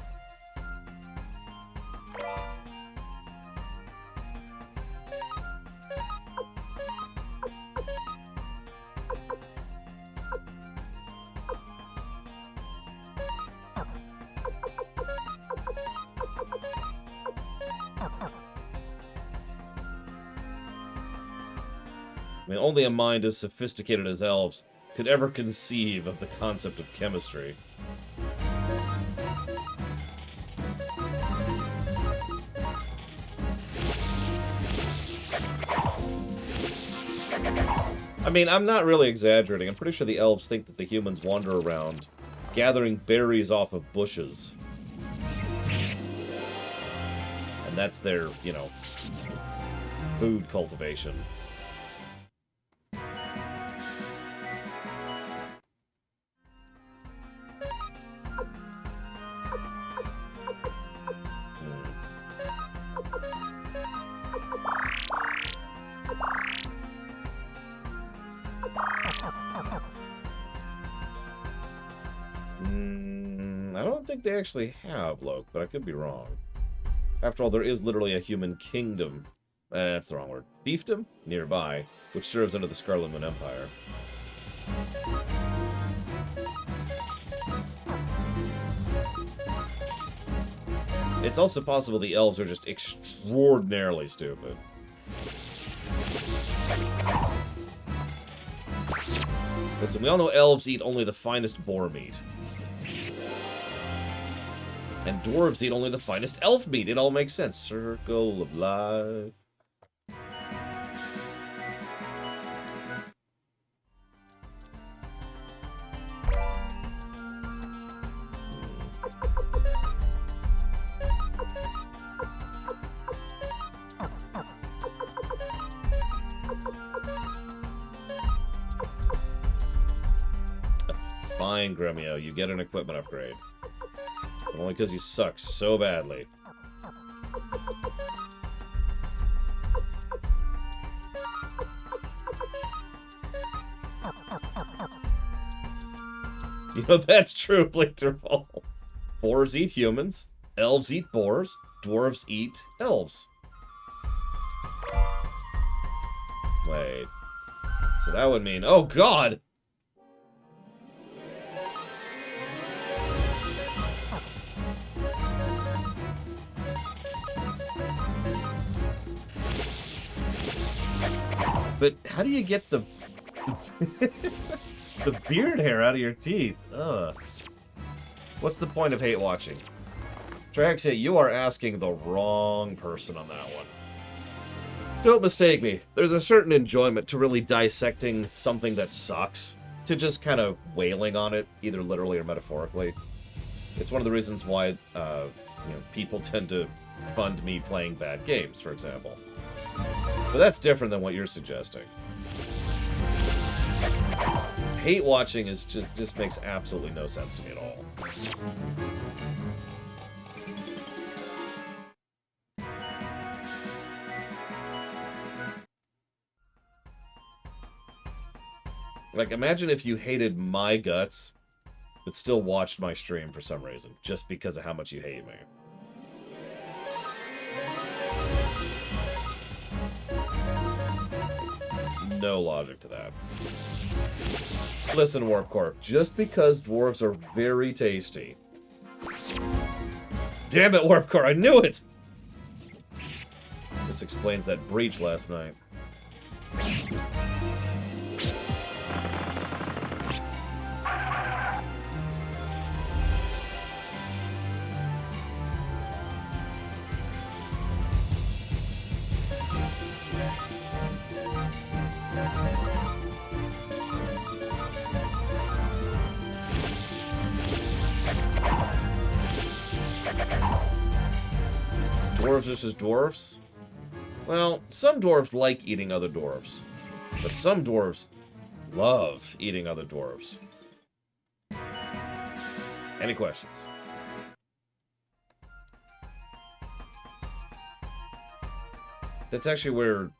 I mean, only a mind as sophisticated as elves could ever conceive of the concept of chemistry. I mean, I'm not really exaggerating. I'm pretty sure the elves think that the humans wander around gathering berries off of bushes. And that's their, you know, food cultivation. I don't think they actually have, Loke, but I could be wrong. After all, there is literally a human kingdom, that's the wrong word, fiefdom, nearby, which serves under the Scarlet Moon Empire. It's also possible the elves are just extraordinarily stupid. Listen, we all know elves eat only the finest boar meat. And dwarves eat only the finest elf meat. It all makes sense. Circle of life. Fine, Gremio, you get an equipment upgrade. But only because you suck so badly. You know, that's true, Blinterfall. Boars eat humans, elves eat boars, dwarves eat elves. Wait. So that would mean... Oh, God! but how do you get the the beard hair out of your teeth? Ugh. What's the point of hate watching? Traxia, you are asking the wrong person on that one. Don't mistake me. There's a certain enjoyment to really dissecting something that sucks, to just kind of wailing on it, either literally or metaphorically. It's one of the reasons why, people tend to fund me playing bad games, for example. But that's different than what you're suggesting. Hate watching is just makes absolutely no sense to me at all. Like, imagine if you hated my guts, but still watched my stream for some reason, just because of how much you hate me. No logic to that. Listen, Warp Corp, just because dwarves are very tasty. Damn it, Warp Corp, I knew it! This explains that breach last night. Dwarves versus dwarves? Well, some dwarves like eating other dwarves, but some dwarves love eating other dwarves. Any questions? That's actually where...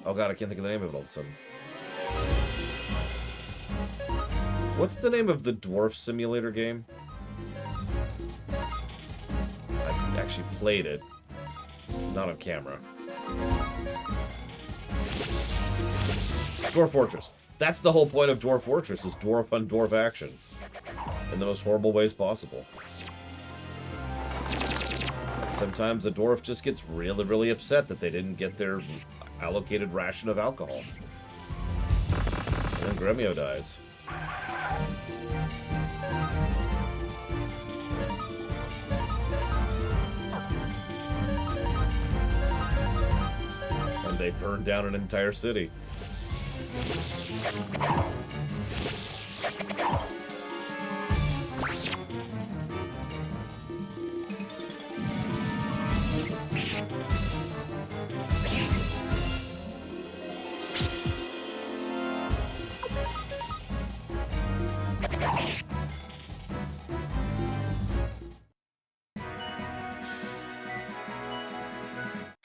Oh god, I can't think of the name of it all of a sudden. What's the name of the dwarf simulator game? I actually played it. Not on camera. Dwarf Fortress. That's the whole point of Dwarf Fortress, is dwarf on dwarf action. In the most horrible ways possible. Sometimes a dwarf just gets really, really upset that they didn't get their allocated ration of alcohol. And then Gremio dies. And they burned down an entire city.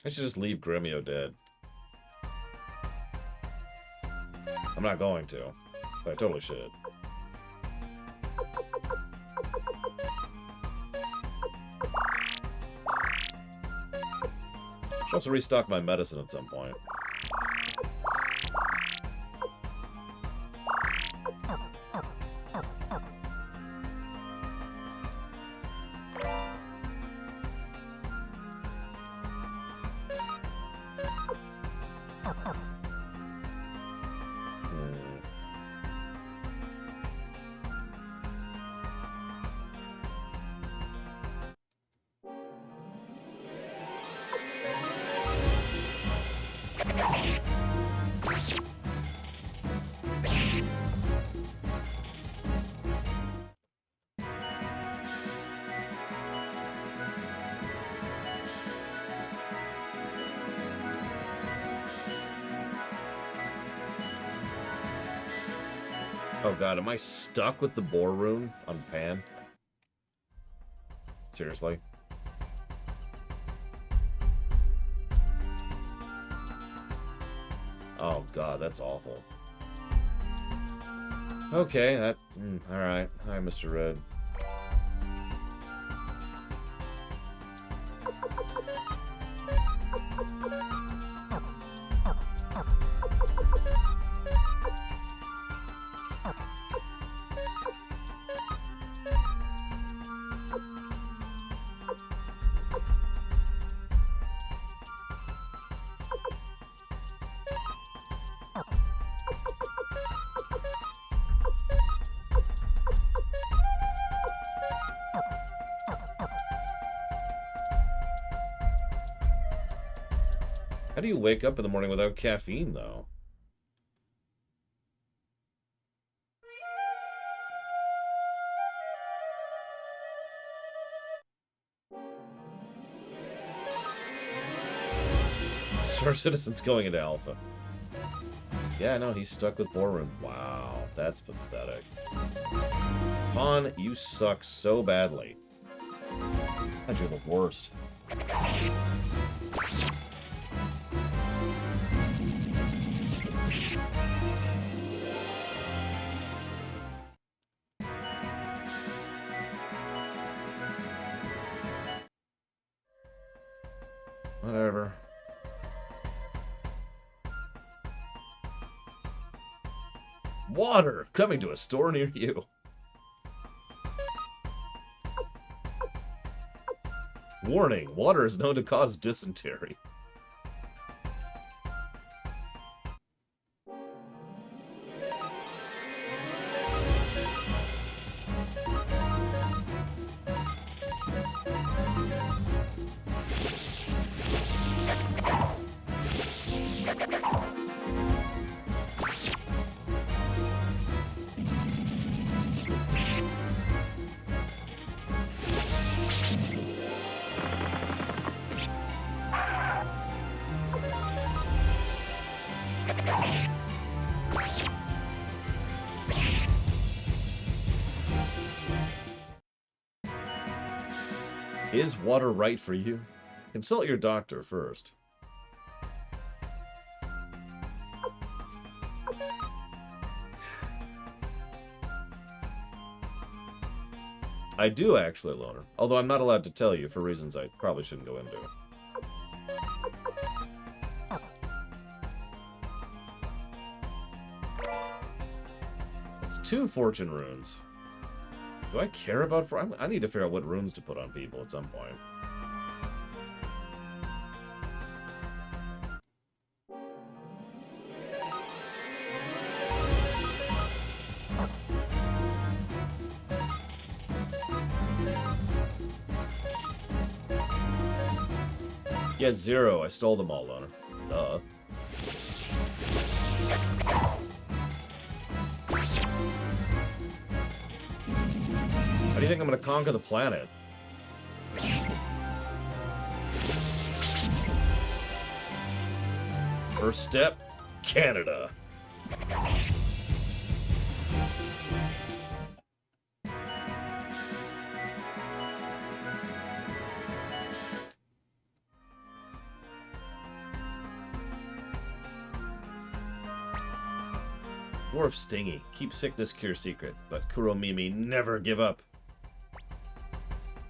I should just leave Gremio dead. I'm not going to, but I totally should. Should also restock my medicine at some point. Oh god, am I stuck with the boar rune on Pan? Seriously? Oh god, that's awful. Okay, that... alright. Hi, Mr. Red. How do you wake up in the morning without caffeine, though? Star Citizen's going into Alpha. Yeah, no, he's stuck with Boreroom. Wow, that's pathetic. Han, you suck so badly. God, you're the worst. Whatever. Water coming to a store near you. Warning, water is known to cause dysentery. Is water right for you? Consult your doctor first. I do actually, Loner. Although I'm not allowed to tell you for reasons I probably shouldn't go into. It's 2 fortune runes. Do I care about... I need to figure out what runes to put on people at some point. Yeah, 0. I stole them all, Loner. Duh. How do you think I'm going to conquer the planet? First step, Canada. Dwarf stingy. Keep sickness cure secret, but Kuromimi never give up.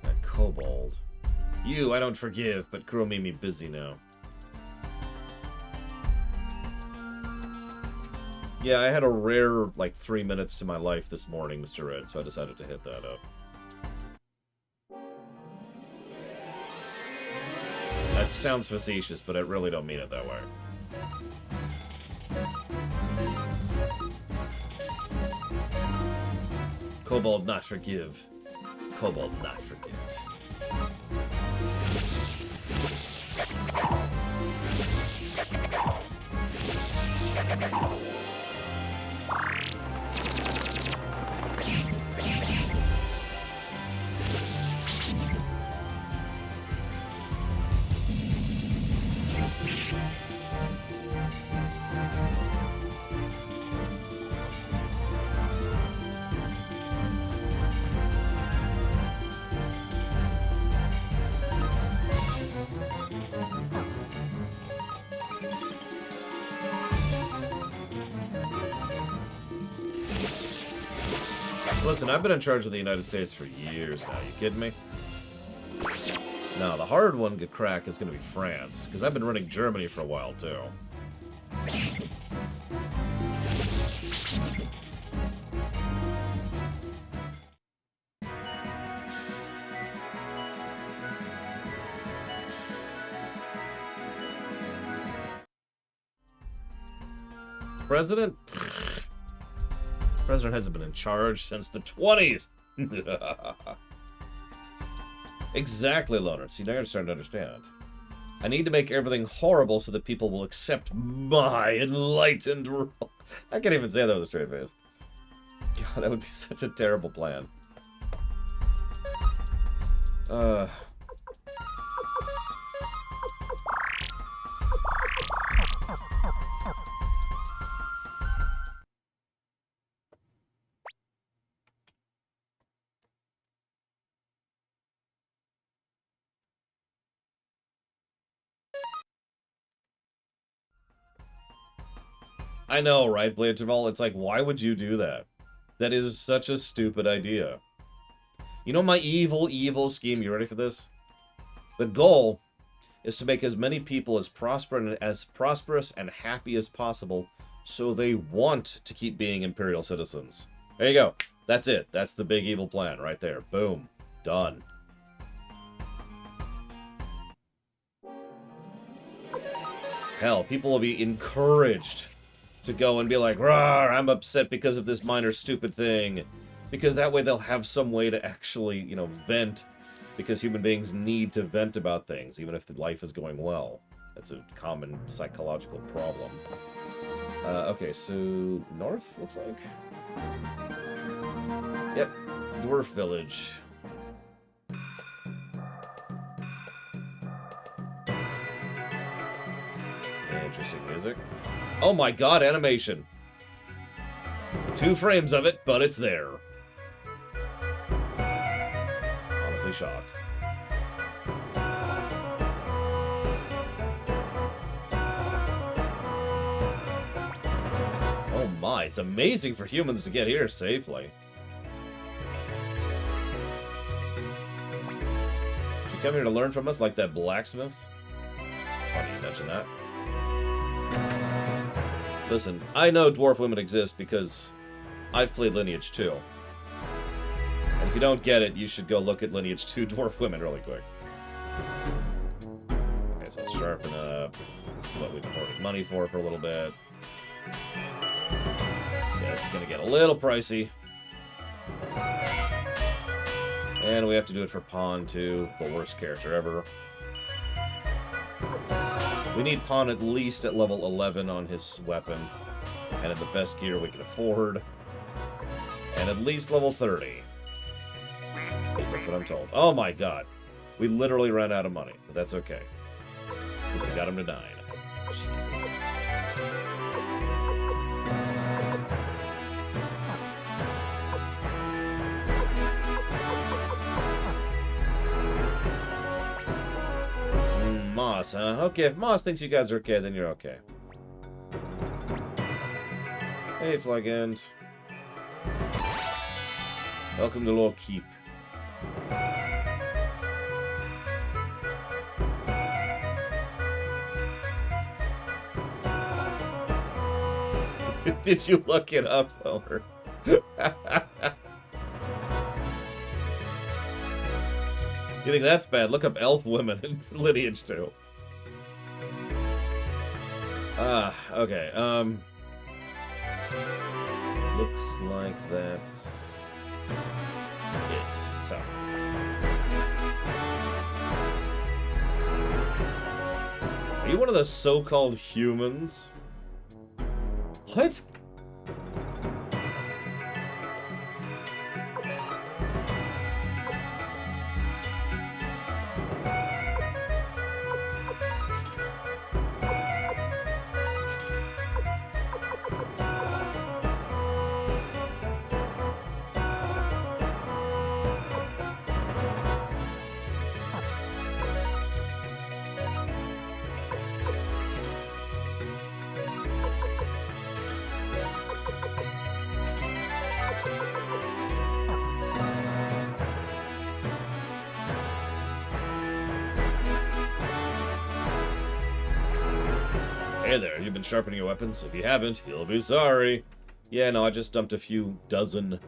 That kobold. You, I don't forgive, but Kuromimi busy now. Yeah, I had a rare, like, 3 minutes to my life this morning, Mr. Red, so I decided to hit that up. That sounds facetious, but I really don't mean it that way. Kobold not forgive. Kobold not forget. Listen, I've been in charge of the United States for years now. You kidding me? No, the hard one to crack is going to be France, because I've been running Germany for a while, too. President? President hasn't been in charge since the 20s. Exactly, Loner. See, now you're starting to understand. I need to make everything horrible so that people will accept my enlightened rule. I can't even say that with a straight face. God, that would be such a terrible plan. I know, right, Bladerval? It's like, why would you do that? That is such a stupid idea. You know my evil, evil scheme? You ready for this? The goal is to make as many people as prosperous and happy as possible so they want to keep being Imperial citizens. There you go. That's it. That's the big evil plan right there. Boom. Done. Hell, people will be encouraged to go and be like, "Rawr, I'm upset because of this minor stupid thing." Because that way they'll have some way to actually, you know, vent. Because human beings need to vent about things, even if life is going well. That's a common psychological problem. Okay, so north, looks like? Yep, Dwarf Village. Interesting music. Oh my god, animation! 2 frames of it, but it's there. Honestly shocked. Oh my, it's amazing for humans to get here safely. Did you come here to learn from us like that blacksmith? Funny you mention that. Listen, I know dwarf women exist because I've played Lineage 2. And if you don't get it, you should go look at Lineage 2 dwarf women really quick. Okay, so let's sharpen up. This is what we've been hoarding money for a little bit. Yeah, this is going to get a little pricey. And we have to do it for Pawn, too. The worst character ever. We need Pawn at least at level 11 on his weapon. And in the best gear we can afford. And at least level 30. At least that's what I'm told. Oh my god. We literally ran out of money. But that's okay. Because we got him to 9. Jesus. Moss, huh? Okay, if Moss thinks you guys are okay, then you're okay. Hey, Flag End. Welcome to Little Keep. Did you look it up, Elmer? You think that's bad? Look up elf women in Lineage 2. Okay, looks like that's it. So. Are you one of the so-called humans? What? Hey there, you've been sharpening your weapons? If you haven't, you'll be sorry. Yeah, no, I just dumped a few thousand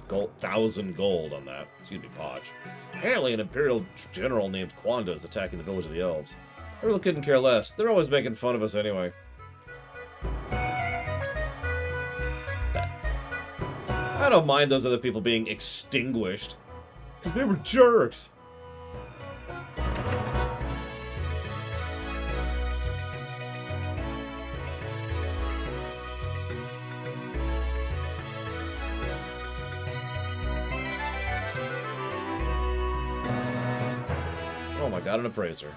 gold on that. Excuse me, Podge. Apparently an Imperial general named Quanda is attacking the village of the elves. I really couldn't care less. They're always making fun of us anyway. I don't mind those other people being extinguished. Because they were jerks. got an appraiser.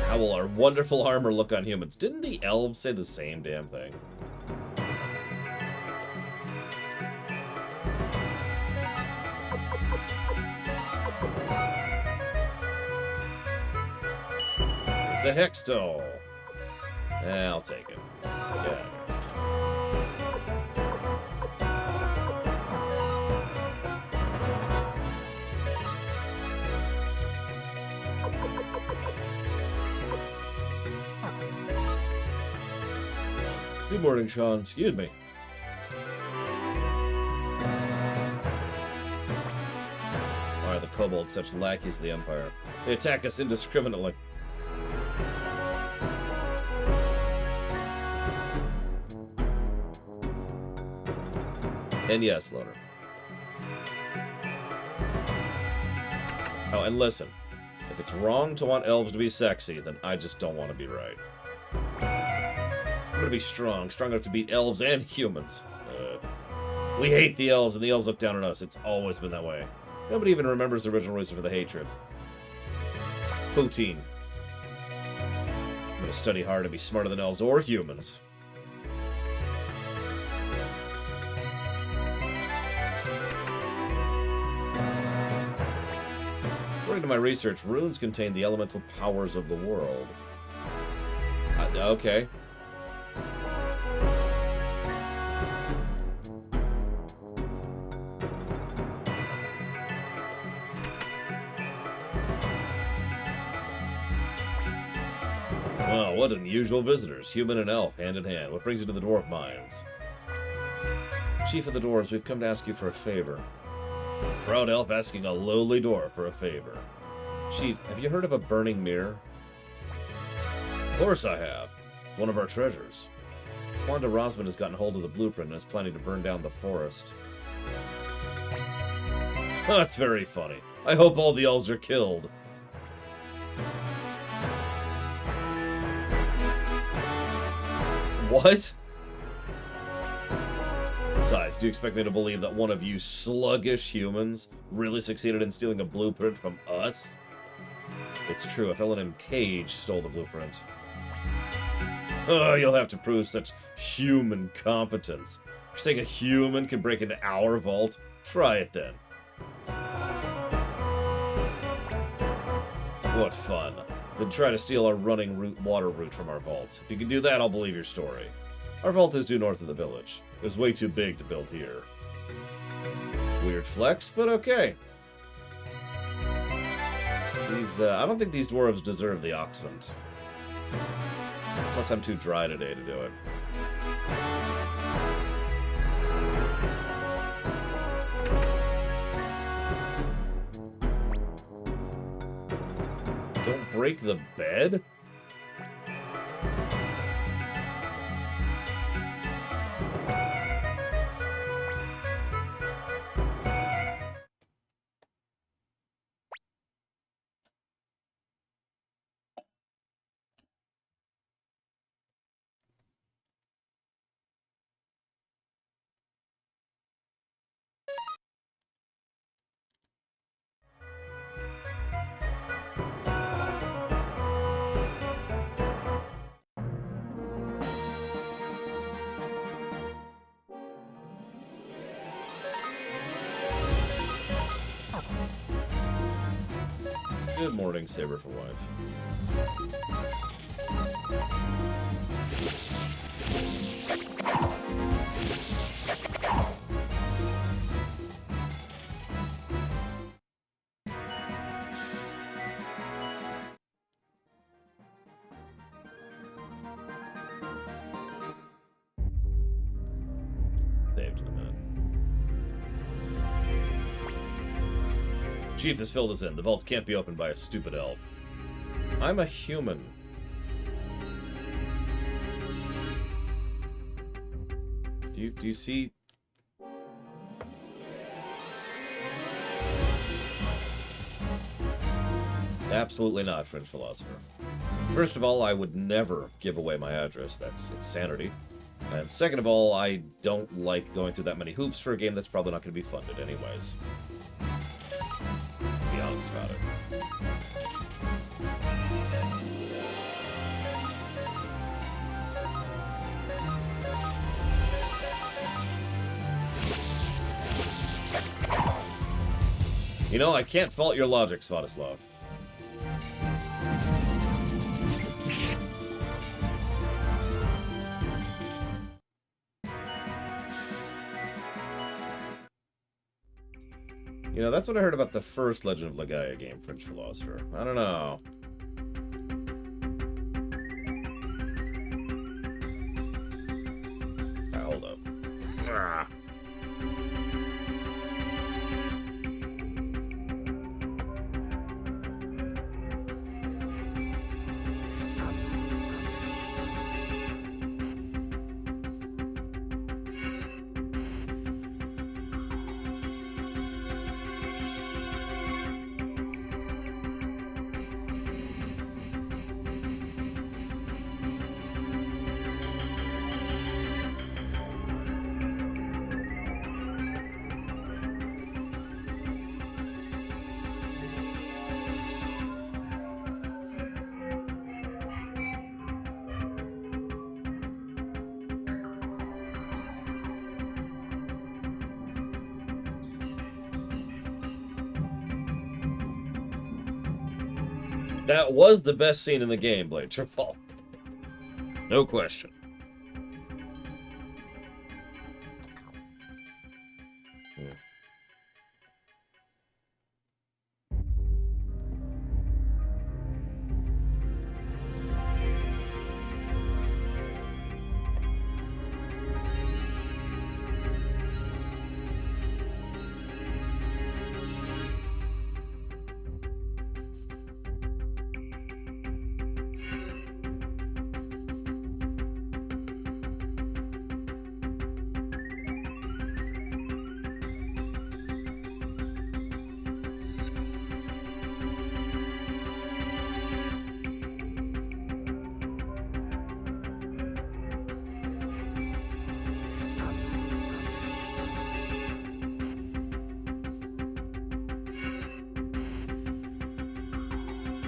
How will our wonderful armor look on humans? Didn't the elves say the same damn thing? It's a Hextol. I'll take it. Yeah. Good morning, Sean. Excuse me. Why are the kobolds such lackeys of the Empire? They attack us indiscriminately. And yes, Loner. Oh, and listen. If it's wrong to want elves to be sexy, then I just don't want to be right. I'm gonna be strong enough to beat elves and humans. We hate the elves, and the elves look down on us. It's always been that way. Nobody even remembers the original reason for the hatred. Poutine. I'm gonna study hard and be smarter than elves or humans. According to my research, runes contain the elemental powers of the world. Okay. Wow, what unusual visitors. Human and elf, hand in hand. What brings you to the Dwarf mines? Chief of the Dwarves, we've come to ask you for a favor. Proud elf asking a lowly dwarf for a favor. Chief, have you heard of a burning mirror? Of course I have. It's one of our treasures. Wanda Rosman has gotten hold of the blueprint and is planning to burn down the forest. Oh, that's very funny. I hope all the elves are killed. What? Besides, do you expect me to believe that one of you sluggish humans really succeeded in stealing a blueprint from us? It's true, a fellow named Cage stole the blueprint. Oh, you'll have to prove such human competence. You're saying a human can break into our vault? Try it then. What fun. Then try to steal our running water route from our vault. If you can do that, I'll believe your story. Our vault is due north of the village. It was way too big to build here. Weird flex, but okay. I don't think these dwarves deserve the accent. Plus, I'm too dry today to do it. Don't break the bed? Good morning, Saber for Wife. Saved in a minute. Chief has filled us in. The vault can't be opened by a stupid elf. I'm a human. Do you see? Absolutely not, French philosopher. First of all, I would never give away my address. That's insanity. And second of all, I don't like going through that many hoops for a game that's probably not going to be funded anyways. To be honest about it. You know, I can't fault your logic, Svatoslav. You know, that's what I heard about the first Legend of Legaia game, French Philosopher. I don't know. Ah, hold up. Ah. That was the best scene in the game, Blade Triple. No question.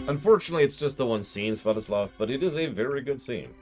Unfortunately, it's just the one scene, Svatoslav, but it is a very good scene.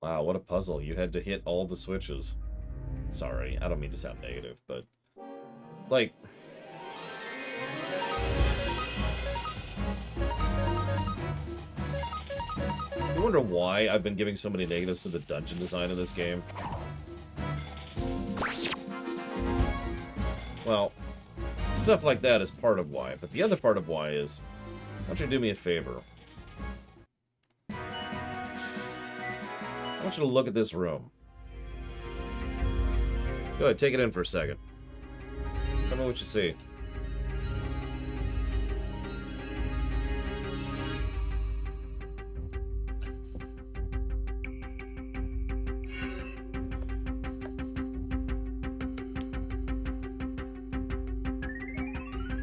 Wow, what a puzzle. You had to hit all the switches. Sorry, I don't mean to sound negative, but... like... you wonder why I've been giving so many negatives to the dungeon design in this game? Well, stuff like that is part of why, but the other part of why is... why don't you do me a favor? I want you to look at this room. Go ahead, take it in for a second. Tell me what you see.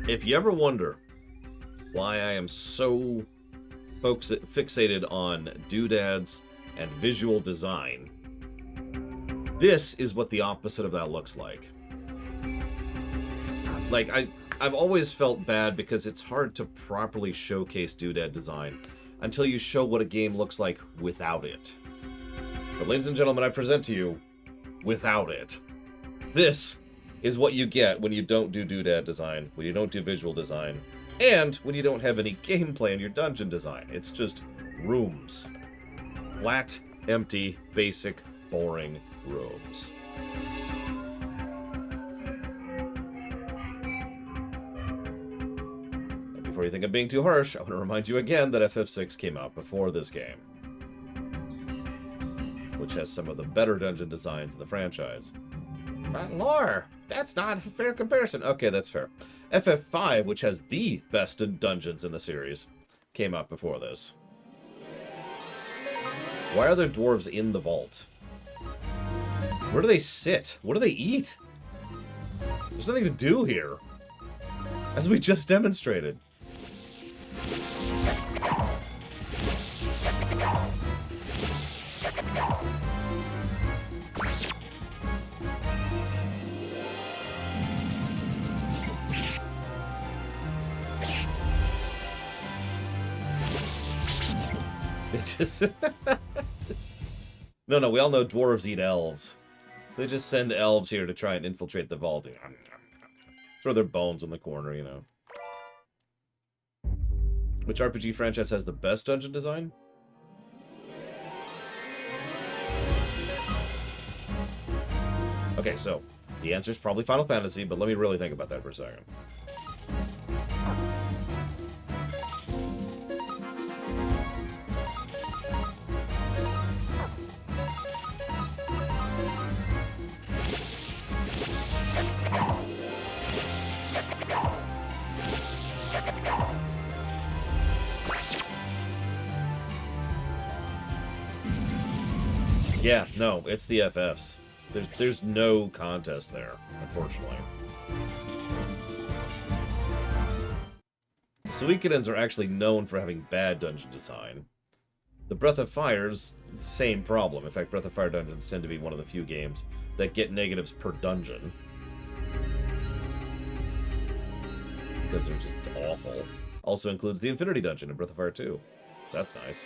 If you ever wonder why I am so fixated on doodads and visual design, this is what the opposite of that looks like. Like, I've always felt bad because it's hard to properly showcase doodad design until you show what a game looks like without it. But ladies and gentlemen, I present to you without it. This is what you get when you don't do doodad design, when you don't do visual design, and when you don't have any gameplay in your dungeon design. It's just rooms. Flat, empty, basic, boring rooms. before you think I'm being too harsh, I want to remind you again that FF6 came out before this game, which has some of the better dungeon designs in the franchise. But lore, that's not a fair comparison. Okay, that's fair. FF5, which has the best dungeons in the series, came out before this. Why are there dwarves in the vault? Where do they sit? What do they eat? There's nothing to do here. As we just demonstrated. They just... No, we all know dwarves eat elves. They just send elves here to try and infiltrate the vault. Throw their bones in the corner, you know. Which RPG franchise has the best dungeon design? Okay, so the answer is probably Final Fantasy, but let me really think about that for a second. Yeah, no, it's the FFs. There's no contest there, unfortunately. Suikodens are actually known for having bad dungeon design. The Breath of Fire's same problem. In fact, Breath of Fire dungeons tend to be one of the few games that get negatives per dungeon. Because they're just awful. Also includes the Infinity Dungeon in Breath of Fire 2. So that's nice.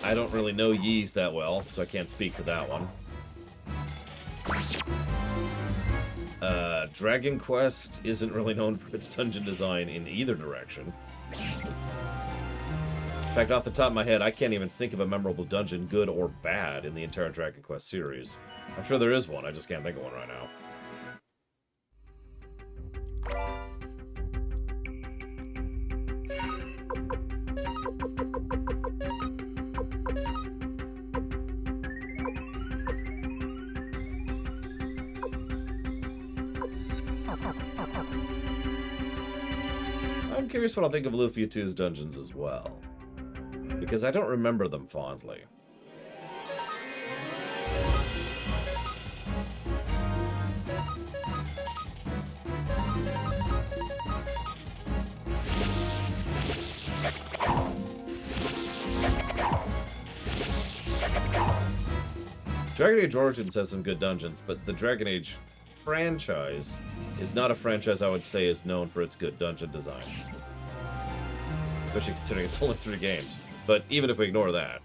I don't really know Ys that well, so I can't speak to that one. Dragon Quest isn't really known for its dungeon design in either direction. In fact, off the top of my head, I can't even think of a memorable dungeon, good or bad, in the entire Dragon Quest series. I'm sure there is one, I just can't think of one right now. I'm curious what I'll think of Lufia 2's dungeons as well, because I don't remember them fondly. Dragon Age Origins has some good dungeons, but the Dragon Age franchise is not a franchise I would say is known for its good dungeon design. Especially considering it's only 3 games. But even if we ignore that.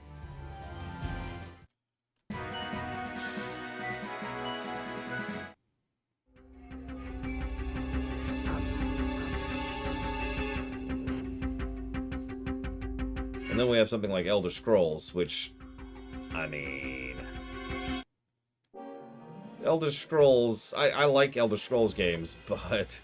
And then we have something like Elder Scrolls, which, I mean... Elder Scrolls, I like Elder Scrolls games, but...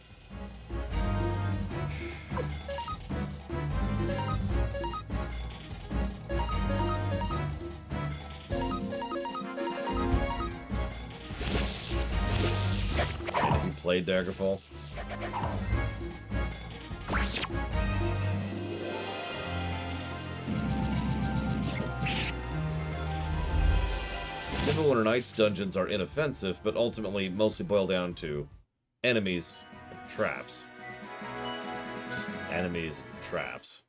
Have you played Daggerfall? Neverwinter Nights dungeons are inoffensive, but ultimately mostly boil down to enemies and traps. Just enemies and traps.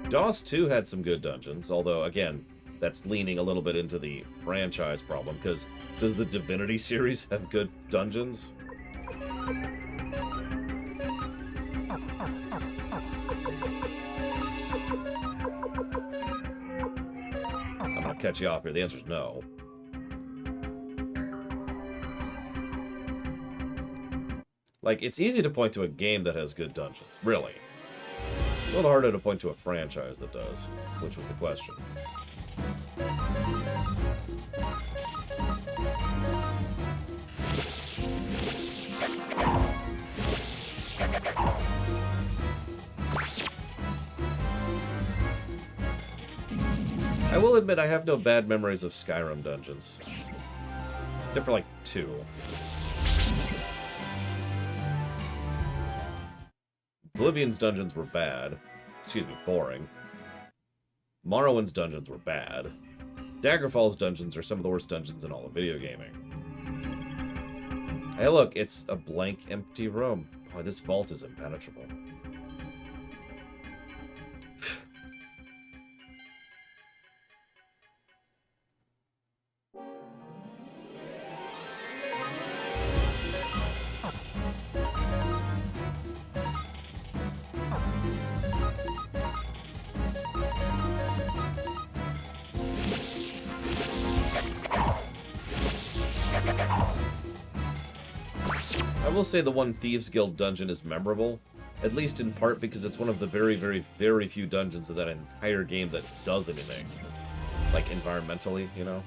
DOS 2 had some good dungeons, although, again, that's leaning a little bit into the franchise problem, because does the Divinity series have good dungeons? I'm gonna cut you off here. The answer is no. Like, it's easy to point to a game that has good dungeons. Really. It's a little harder to point to a franchise that does, which was the question. I will admit I have no bad memories of Skyrim dungeons. Except for like 2. Oblivion's dungeons were bad. Excuse me, boring. Morrowind's dungeons were bad. Daggerfall's dungeons are some of the worst dungeons in all of video gaming. Hey look, it's a blank, empty room. Oh, this vault is impenetrable. I will say the one Thieves Guild dungeon is memorable, at least in part because it's one of the very, very, very few dungeons of that entire game that does anything. Like, environmentally, you know?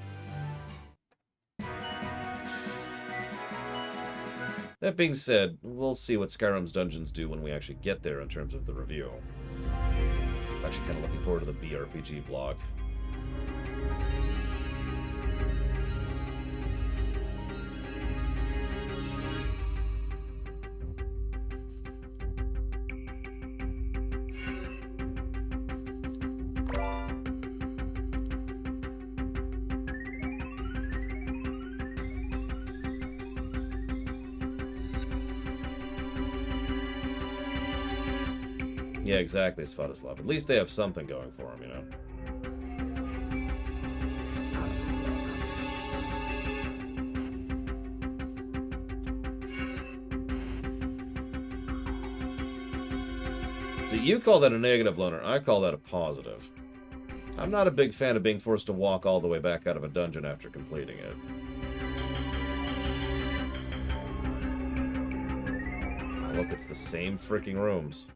That being said, we'll see what Skyrim's dungeons do when we actually get there in terms of the review. I'm actually kind of looking forward to the BRPG blog. Yeah, exactly, Svatoslav. At least they have something going for them, you know? See, you call that a negative, Loner. I call that a positive. I'm not a big fan of being forced to walk all the way back out of a dungeon after completing it. Oh, look, it's the same freaking rooms.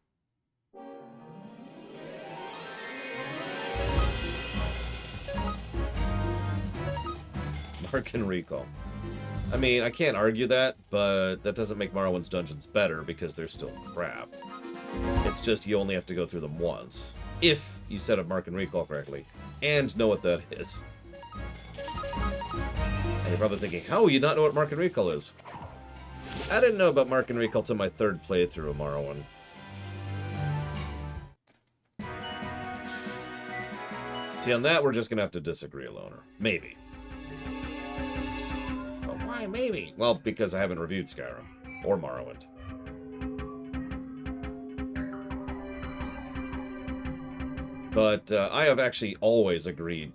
Mark and Recall. I mean, I can't argue that, but that doesn't make Morrowind's dungeons better because they're still crap. It's just you only have to go through them once, if you set up Mark and Recall correctly, and know what that is. And you're probably thinking, how will you not know what Mark and Recall is? I didn't know about Mark and Recall till my 3rd playthrough of Morrowind. See, on that, we're just gonna have to disagree, Loner. Maybe. Why, maybe? Well, because I haven't reviewed Skyrim. Or Morrowind. But I have actually always agreed.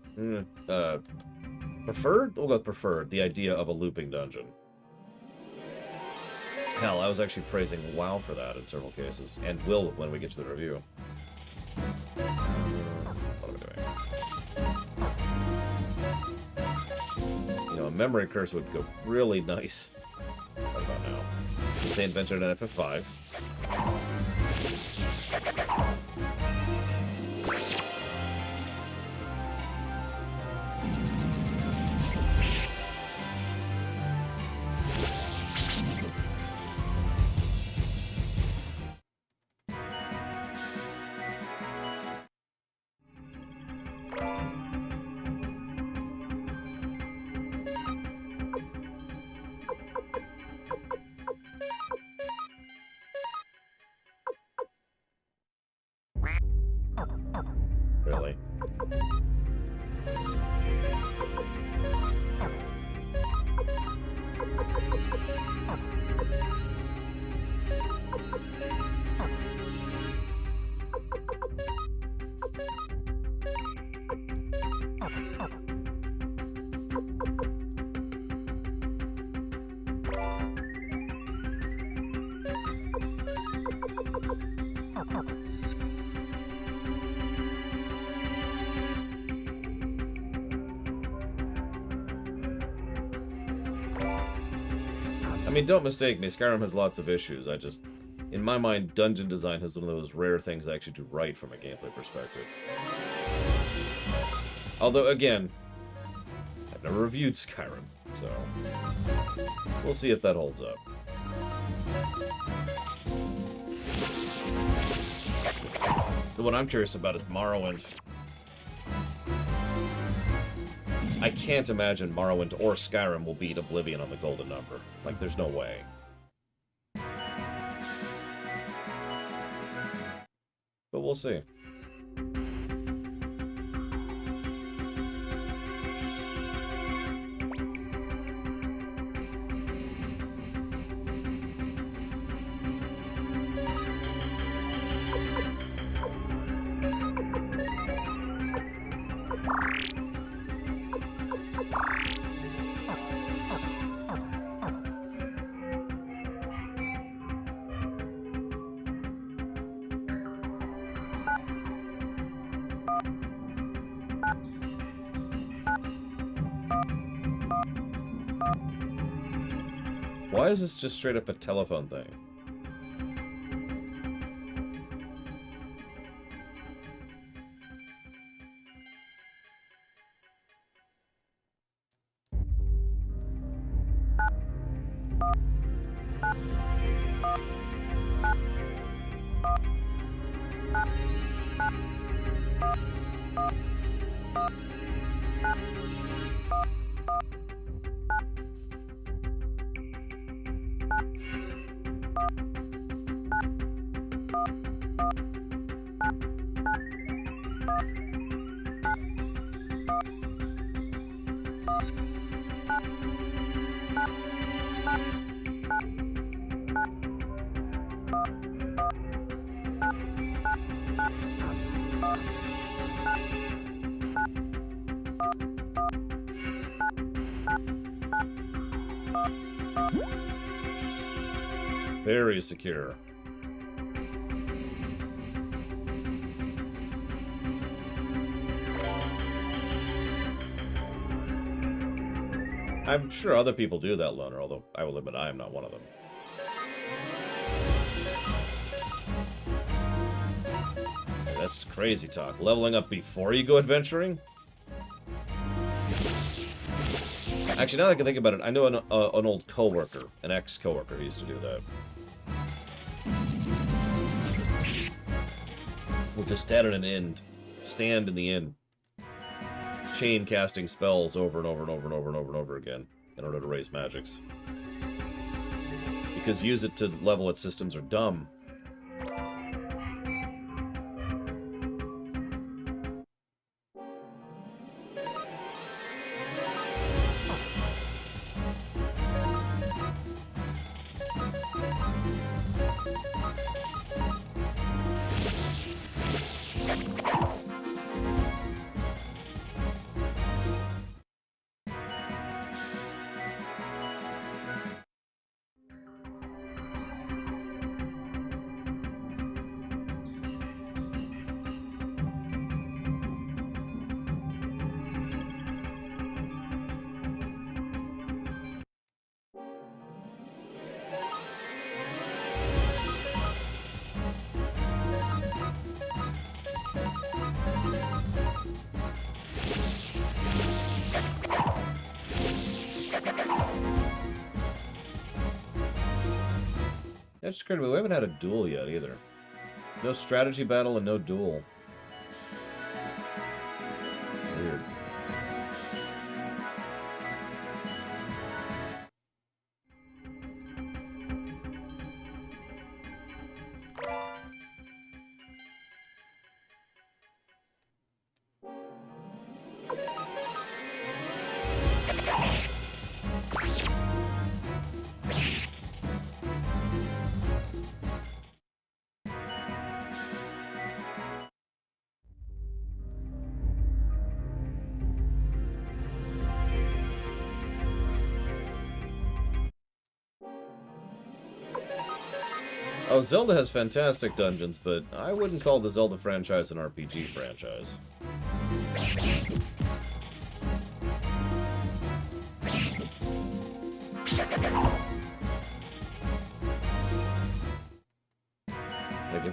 Preferred? We'll go with preferred. The idea of a looping dungeon. Hell, I was actually praising WoW for that in several cases. And will when we get to the review. What am I doing? You know, a memory curse would go really nice. What about now? They invented an FF5. Really? I mean, don't mistake me, Skyrim has lots of issues. I just, in my mind, dungeon design is one of those rare things I actually do right from a gameplay perspective. Although, again, I've never reviewed Skyrim, so we'll see if that holds up. The one I'm curious about is Morrowind. I can't imagine Morrowind or Skyrim will beat Oblivion on the golden number. Like, there's no way. But we'll see. Why is this just straight up a telephone thing? Very secure. I'm sure other people do that, Loner, although I will admit I am not one of them. That's crazy talk. Leveling up before you go adventuring? Actually, now that I can think about it, I know an old coworker, an ex-coworker, who used to do that. We'll just stand in the inn, chain casting spells over and over and over and over and over and over again in order to raise magics. Because use it to level its systems are dumb. That's just crazy, but we haven't had a duel yet either. No strategy battle and no duel. Weird. Oh, Zelda has fantastic dungeons, but I wouldn't call the Zelda franchise an RPG franchise.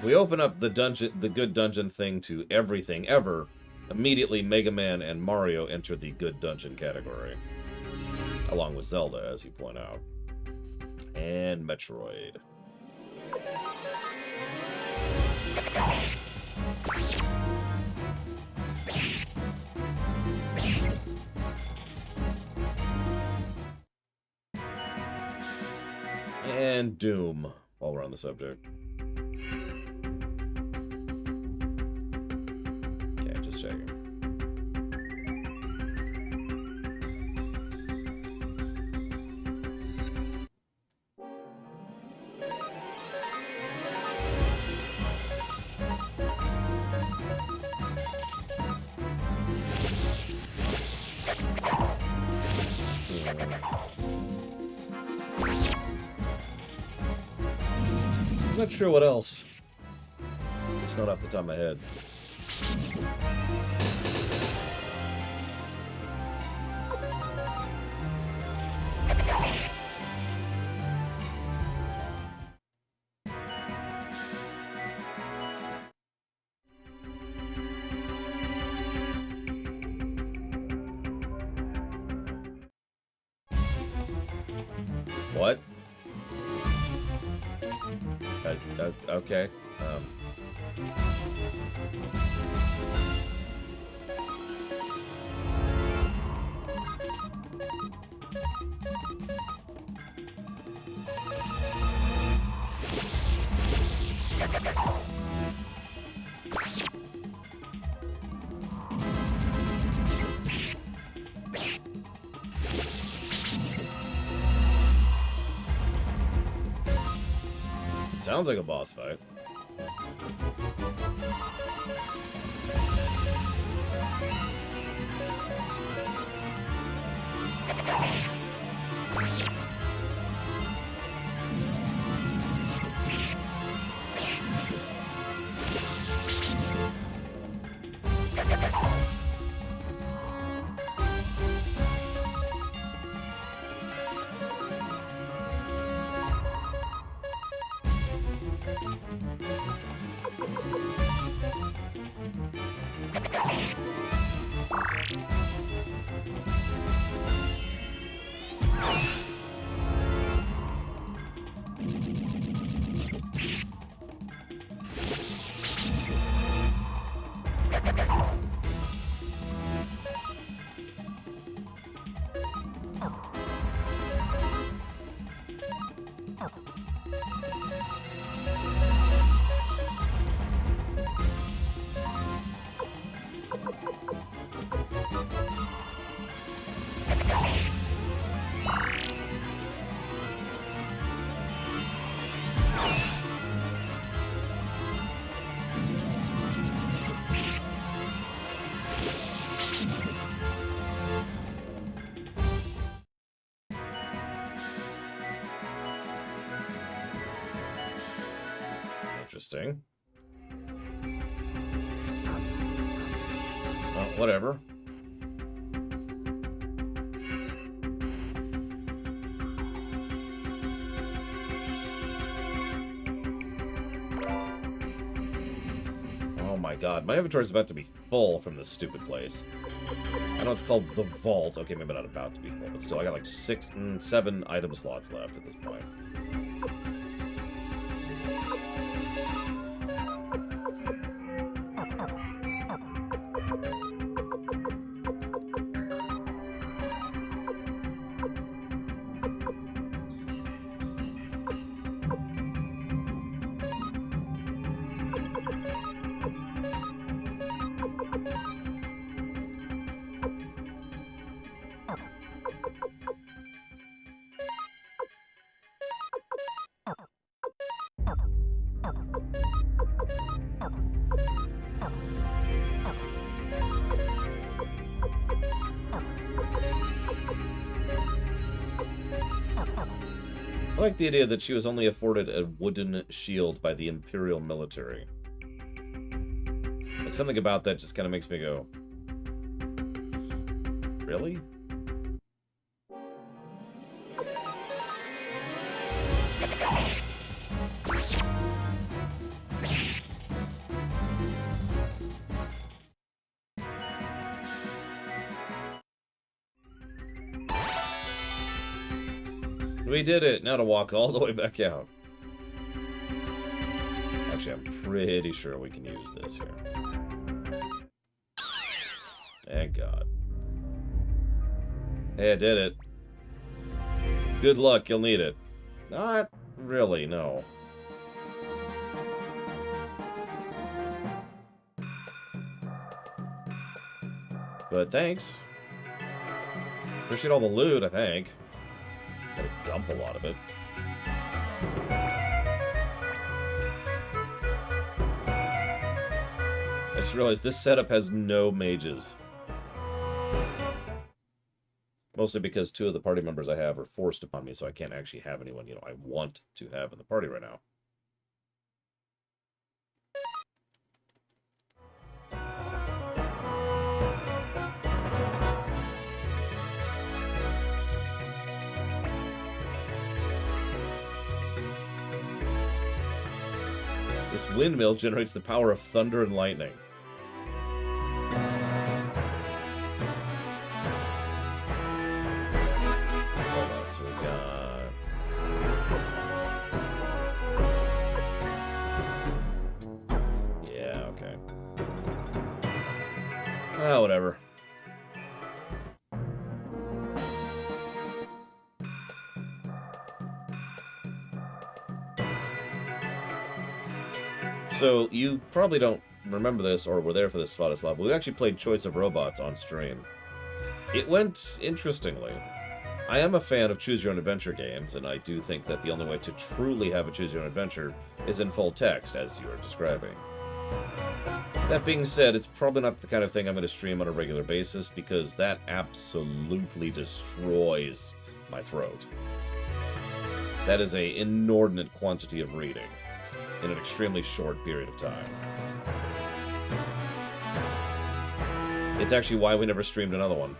If we open up the good dungeon thing to everything ever, immediately Mega Man and Mario enter the good dungeon category. Along with Zelda, as you point out. And Metroid. And Doom, while we're on the subject. Okay, just checking. I'm not sure what else. It's not off the top of my head. What? Okay. Sounds like a boss fight. Interesting. Well, whatever. Oh my god, my inventory is about to be full from this stupid place. I know it's called the Vault. Okay, maybe not about to be full, but still, I got like 7 item slots left at this point. I like the idea that she was only afforded a wooden shield by the Imperial military. Like, something about that just kind of makes me go, really? We did it! Now to walk all the way back out. Actually, I'm pretty sure we can use this here. Thank God. Hey, I did it. Good luck, you'll need it. Not really, no. But thanks. Appreciate all the loot, I think. Gotta dump a lot of it. I just realized this setup has no mages. Mostly because 2 of the party members I have are forced upon me, so I can't actually have anyone, you know, I want to have in the party right now. This windmill generates the power of thunder and lightning. Hold on, so we got... Yeah, okay. Ah, whatever. So, you probably don't remember this or were there for this Svatoslav, but we actually played Choice of Robots on stream. It went interestingly. I am a fan of choose-your-own-adventure games, and I do think that the only way to truly have a choose-your-own-adventure is in full text, as you are describing. That being said, it's probably not the kind of thing I'm going to stream on a regular basis, because that absolutely destroys my throat. That is an inordinate quantity of reading in an extremely short period of time. It's actually why we never streamed another one.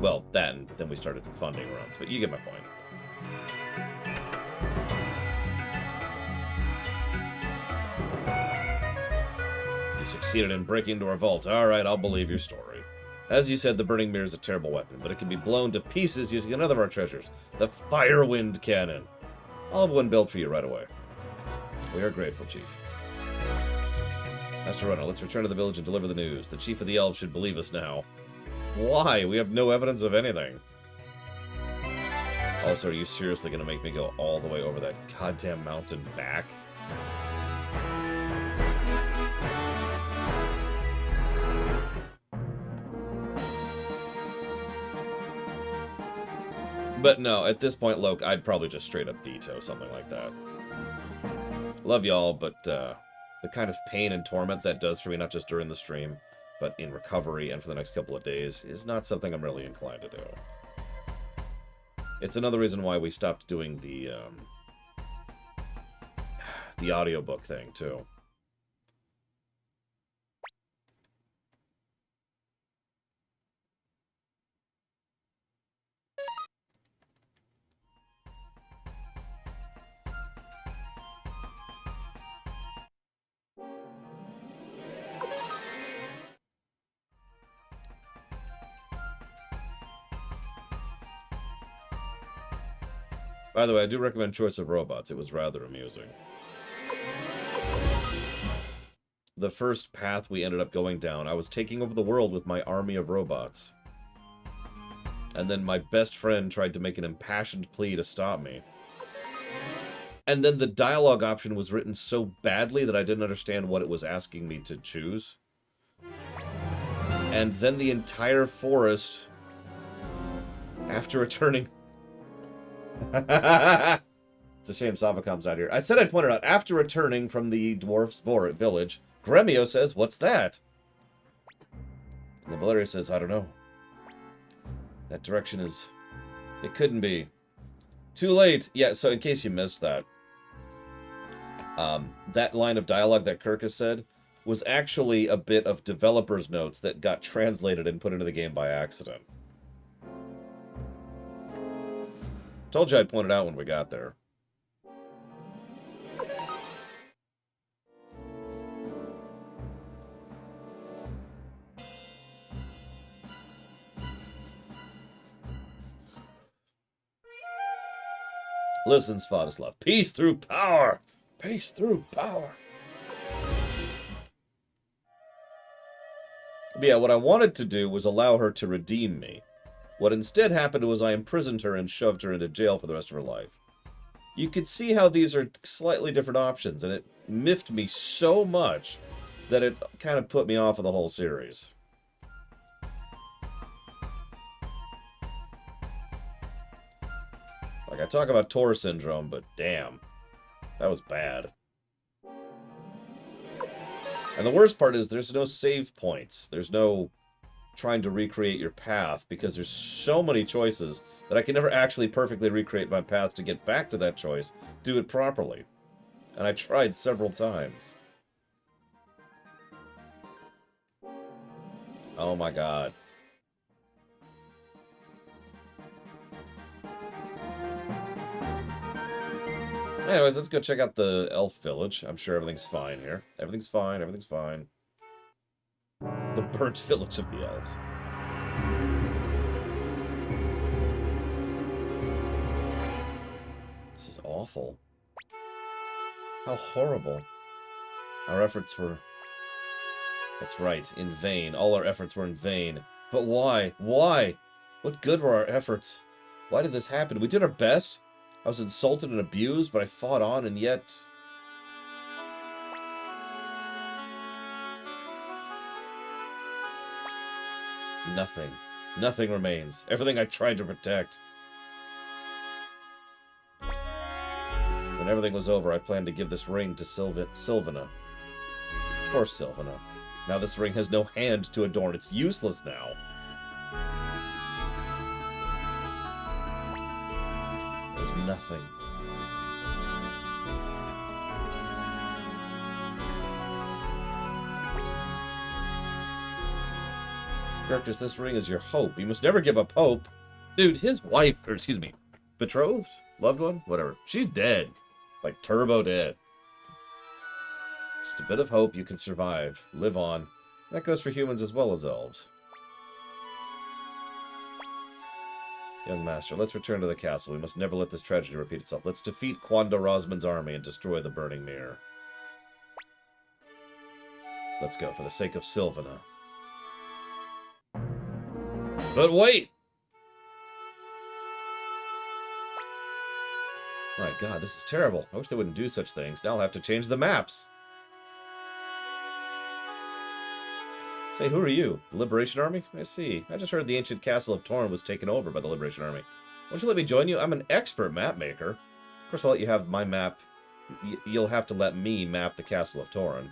Well, that, and then we started funding runs, but you get my point. You succeeded in breaking into our vault. Alright, I'll believe your story. As you said, the Burning Mirror is a terrible weapon, but it can be blown to pieces using another of our treasures, the Firewind Cannon. I'll have one built for you right away. We are grateful, Chief. Master Runner, let's return to the village and deliver the news. The Chief of the Elves should believe us now. Why? We have no evidence of anything. Also, are you seriously going to make me go all the way over that goddamn mountain back? But no, at this point, Loke, I'd probably just straight up veto something like that. Love y'all, but the kind of pain and torment that does for me, not just during the stream, but in recovery and for the next couple of days, is not something I'm really inclined to do. It's another reason why we stopped doing the audiobook thing, too. By the way, I do recommend Choice of Robots. It was rather amusing. The first path we ended up going down, I was taking over the world with my army of robots. And then my best friend tried to make an impassioned plea to stop me. And then the dialogue option was written so badly that I didn't understand what it was asking me to choose. And then the entire forest, after returning... It's a shame Savacom's out here. I said I'd point it out. After returning from the Dwarf's village, Gremio says, "What's that?" And the Valeria says, "I don't know. That direction is... It couldn't be. Too late." Yeah, so in case you missed that, that line of dialogue that Kirk has said was actually a bit of developer's notes that got translated and put into the game by accident. Told you I'd point it out when we got there. Listen, Svatoslav. Peace through power! Peace through power! But yeah, what I wanted to do was allow her to redeem me. What instead happened was I imprisoned her and shoved her into jail for the rest of her life. You could see how these are slightly different options, and it miffed me so much that it kind of put me off of the whole series. Like, I talk about Tor syndrome, but damn, that was bad. And the worst part is there's no save points. There's no trying to recreate your path, because there's so many choices that I can never actually perfectly recreate my path to get back to that choice, do it properly. And I tried several times. Oh my god. Anyways, let's go check out the elf village. I'm sure everything's fine here. Everything's fine, everything's fine. The burnt village of the elves. This is awful. How horrible. Our efforts were... That's right, in vain. All our efforts were in vain. But why? Why? What good were our efforts? Why did this happen? We did our best. I was insulted and abused, but I fought on, and yet... Nothing. Nothing remains. Everything I tried to protect. When everything was over, I planned to give this ring to Sylvana. Poor Sylvana. Now this ring has no hand to adorn. It's useless now. There's nothing. Characters, this ring is your hope. You must never give up hope. Dude, his wife, or excuse me, betrothed? Loved one? Whatever. She's dead. Like, turbo dead. Just a bit of hope, you can survive. Live on. That goes for humans as well as elves. Young master, let's return to the castle. We must never let this tragedy repeat itself. Let's defeat Quando Rosman's army and destroy the Burning Mirror. Let's go, for the sake of Sylvana. But wait! My god, this is terrible. I wish they wouldn't do such things. Now I'll have to change the maps. Say, who are you? The Liberation Army? I see. I just heard the ancient castle of Torn was taken over by the Liberation Army. Won't you let me join you? I'm an expert map maker. Of course, I'll let you have my map. You'll have to let me map the castle of Torn.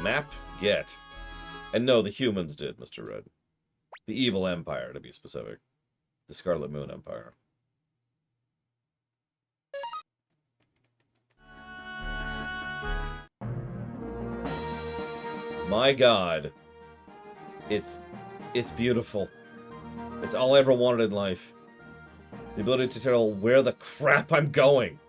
Map get. And no, the humans did, Mr. Red. The evil empire, to be specific. The Scarlet Moon Empire. My god. It's beautiful. It's all I ever wanted in life. The ability to tell where the crap I'm going.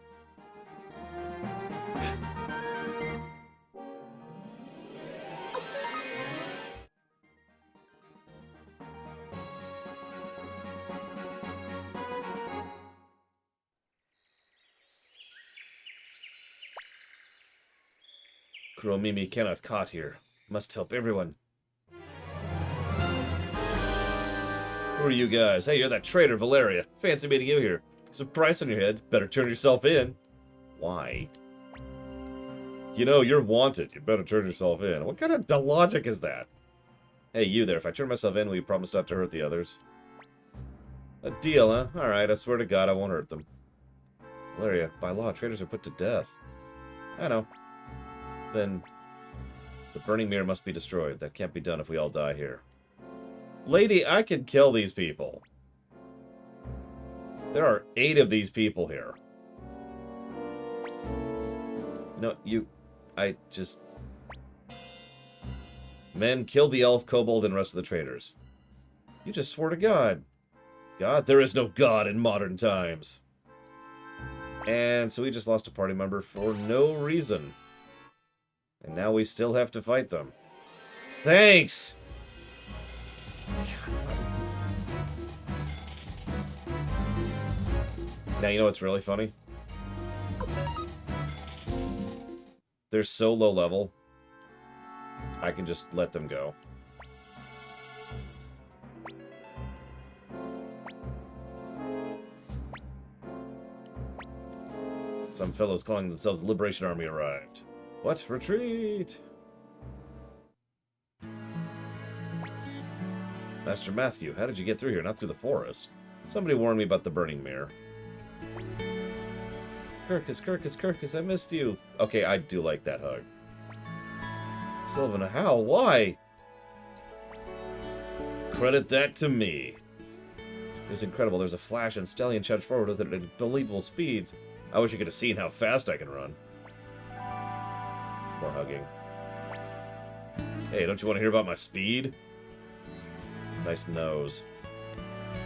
Kuromimi cannot caught here. Must help everyone. Who are you guys? Hey, you're that traitor, Valeria. Fancy meeting you here. There's a price on your head. Better turn yourself in. Why? You know, you're wanted. You better turn yourself in. What kind of logic is that? Hey, you there. If I turn myself in, will you promise not to hurt the others? A deal, huh? Alright, I swear to God I won't hurt them. Valeria, by law, traitors are put to death. I know. Then the Burning Mirror must be destroyed. That can't be done if we all die here. Lady, I can kill these people. There are 8 of these people here. No, I just... Men, kill the elf, kobold, and rest of the traitors. You just swore to God. God? There is no God in modern times. And so we just lost a party member for no reason. And now we still have to fight them. Thanks! Now, you know what's really funny? They're so low level, I can just let them go. Some fellows calling themselves Liberation Army arrived. What? Retreat! Master Matthew, how did you get through here? Not through the forest. Somebody warned me about the burning mirror. Kirkus, I missed you. Okay, I do like that hug. Sylvan, how? Why? Credit that to me. It was incredible. There's a flash and Stallion charged forward with unbelievable speeds. I wish you could have seen how fast I can run. More hugging. Hey, don't you want to hear about my speed? Nice nose.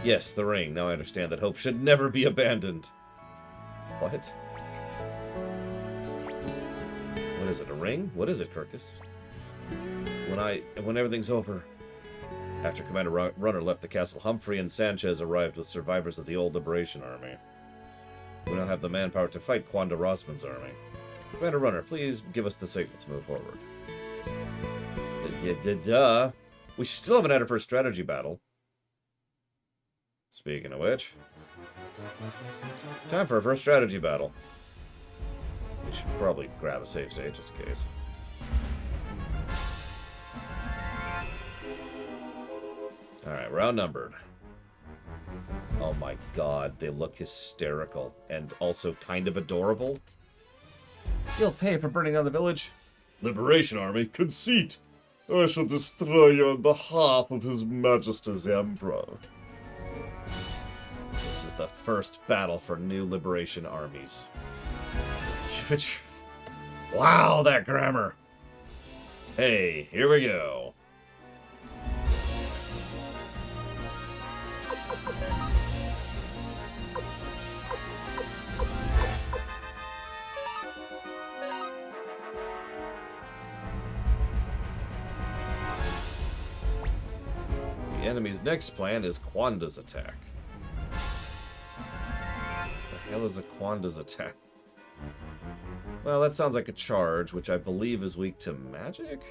Yes, the ring. Now I understand that hope should never be abandoned. What? What is it, a ring? What is it, Kirkus? When everything's over. After Commander Runner left the castle, Humphrey and Sanchez arrived with survivors of the old Liberation Army. We now have the manpower to fight Quanda Rossman's army. Commander Runner, please give us the signal to move forward. Duh. We still haven't had our first strategy battle. Speaking of which, time for our first strategy battle. We should probably grab a save state just in case. Alright, we're outnumbered. Oh my god, they look hysterical and also kind of adorable. You'll pay for burning down the village. Liberation Army, conceit! I shall destroy you on behalf of His Majesty's Emperor. This is the first battle for new Liberation Armies. Wow, that grammar! Hey, here we go. The enemy's next plan is Quanda's attack. The hell is a Quanda's attack? Well, that sounds like a charge, which I believe is weak to magic?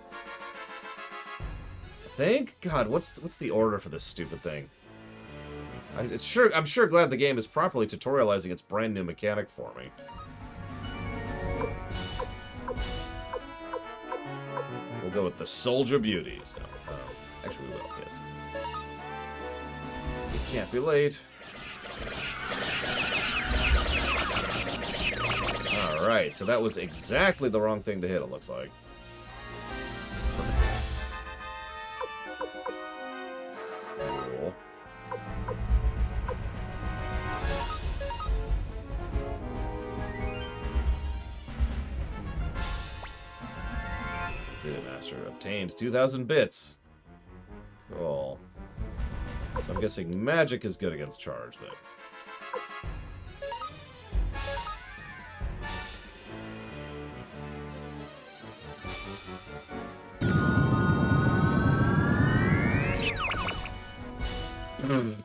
I think? God, what's the order for this stupid thing? I'm sure glad the game is properly tutorializing its brand new mechanic for me. We'll go with the Soldier Beauties. No, actually we will, yes. We can't be late. Alright, so that was exactly the wrong thing to hit, it looks like. Cool. Data Master obtained 2,000 bits. Cool. So I'm guessing magic is good against charge, then.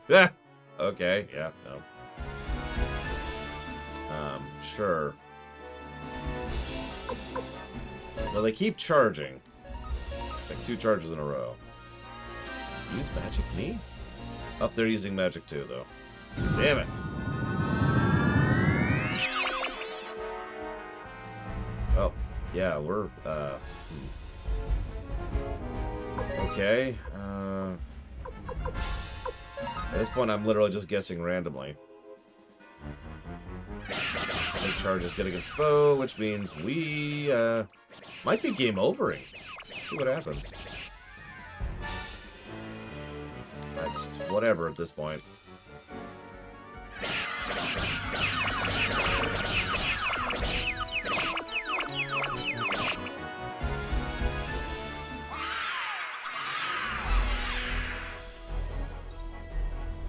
Yeah. Okay, yeah, no. Sure. Well, they keep charging. Like 2 charges in a row. Use magic me? Oh, they're using magic too, though. Damn it. Oh, yeah, we're, Okay, at this point, I'm literally just guessing randomly. Big charge is good against bow, which means we, might be game overing. See what happens. Just whatever at this point.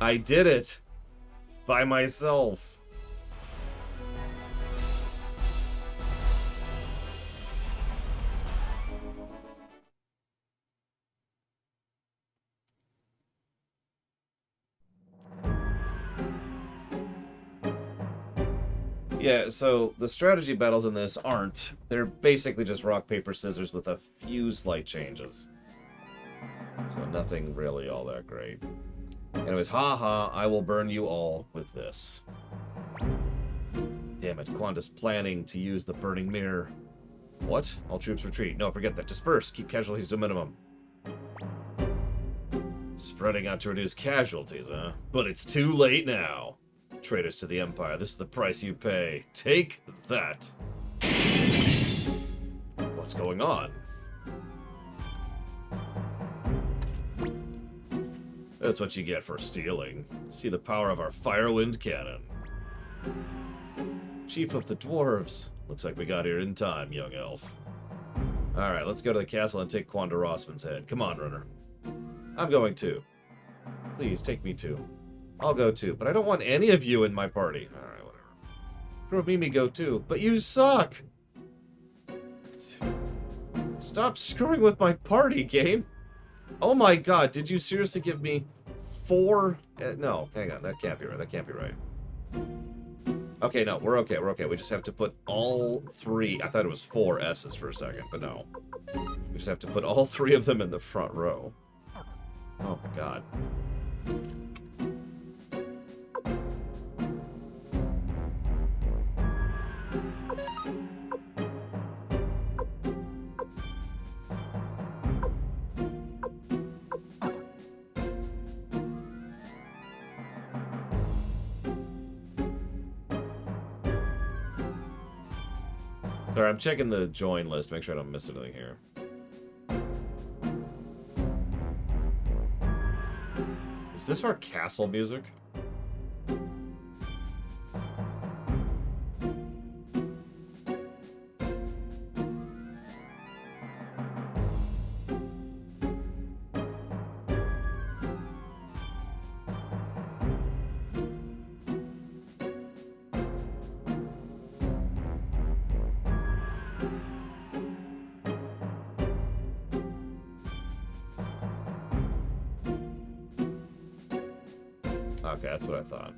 I did it! By myself. Yeah, so the strategy battles in this aren't. They're basically just rock, paper, scissors with a few slight changes. So nothing really all that great. Anyways, haha, I will burn you all with this. Damn it, Quanda's planning to use the burning mirror. What? All troops retreat. No, forget that. Disperse. Keep casualties to a minimum. Spreading out to reduce casualties, huh? But it's too late now. Traitors to the Empire, this is the price you pay. Take that. What's going on? That's what you get for stealing. See the power of our Firewind cannon. Chief of the Dwarves. Looks like we got here in time, young elf. Alright, let's go to the castle and take Quanda Rossman's head. Come on, runner. I'm going too. Please, take me too. I'll go too, but I don't want any of you in my party. Alright, whatever. Girl Mimi go too, but you suck! Stop screwing with my party, game! Oh my god, did you seriously give me 4... no, hang on, that can't be right, that can't be right. Okay, no, we're okay, we're okay. We just have to put all 3... I thought it was 4 S's for a second, but no. We just have to put all 3 of them in the front row. Oh my god. Sorry, I'm checking the join list, make sure I don't miss anything here. Is this our castle music? Okay, that's what I thought.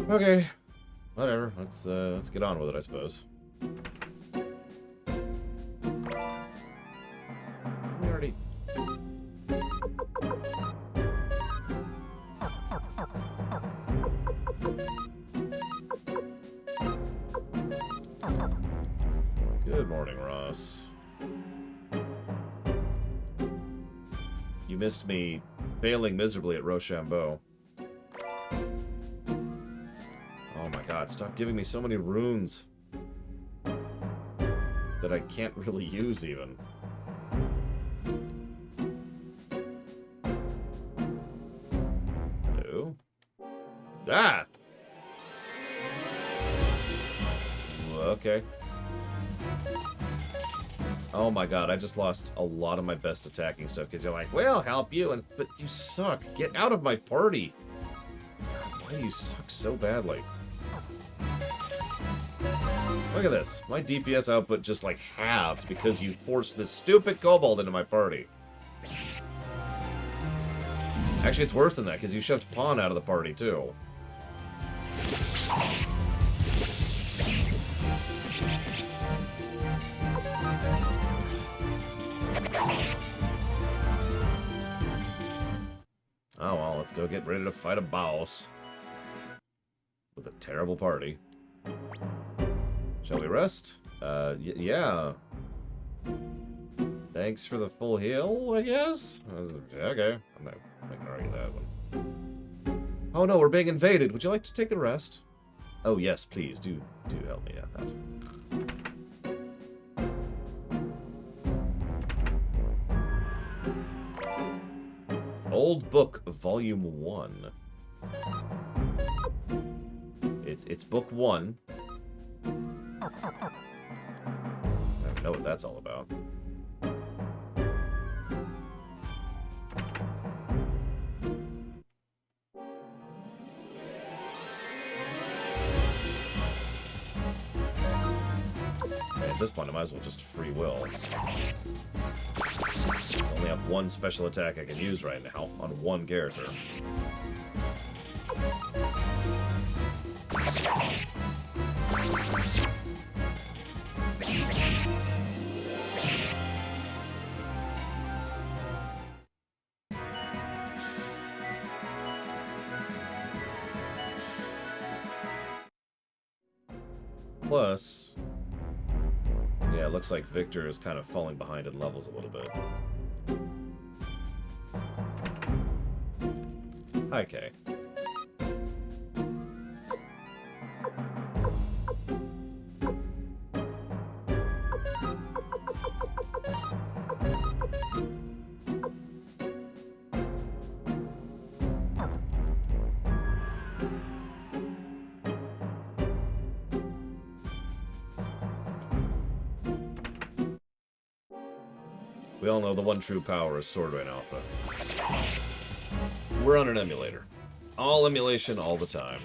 Okay, whatever. Let's get on with it, I suppose. We already. Good morning, Ross. You missed me failing miserably at Rochambeau. Oh my god, stop giving me so many runes that I can't really use even. Hello? Ah! Okay. Oh my god, I just lost a lot of my best attacking stuff because you're like, well, help you, but you suck. Get out of my party. Why do you suck so badly? Look at this. My DPS output just like halved because you forced this stupid kobold into my party. Actually, it's worse than that because you shoved Pawn out of the party too. Oh well, let's go get ready to fight a boss. With a terrible party. Shall we rest? Yeah. Thanks for the full heal, I guess? Okay, I'm not ignoring that one. Oh no, we're being invaded. Would you like to take a rest? Oh yes, please, do help me at that. Old Book, Volume 1. It's Book 1. I don't know what that's all about. At this point, I might as well just free will. I only have one special attack I can use right now on one character. Plus, yeah, it looks like Victor is kind of falling behind in levels a little bit. Hi, Kay. We all know the one true power is Sword Rain Alpha. We're on an emulator. All emulation, all the time.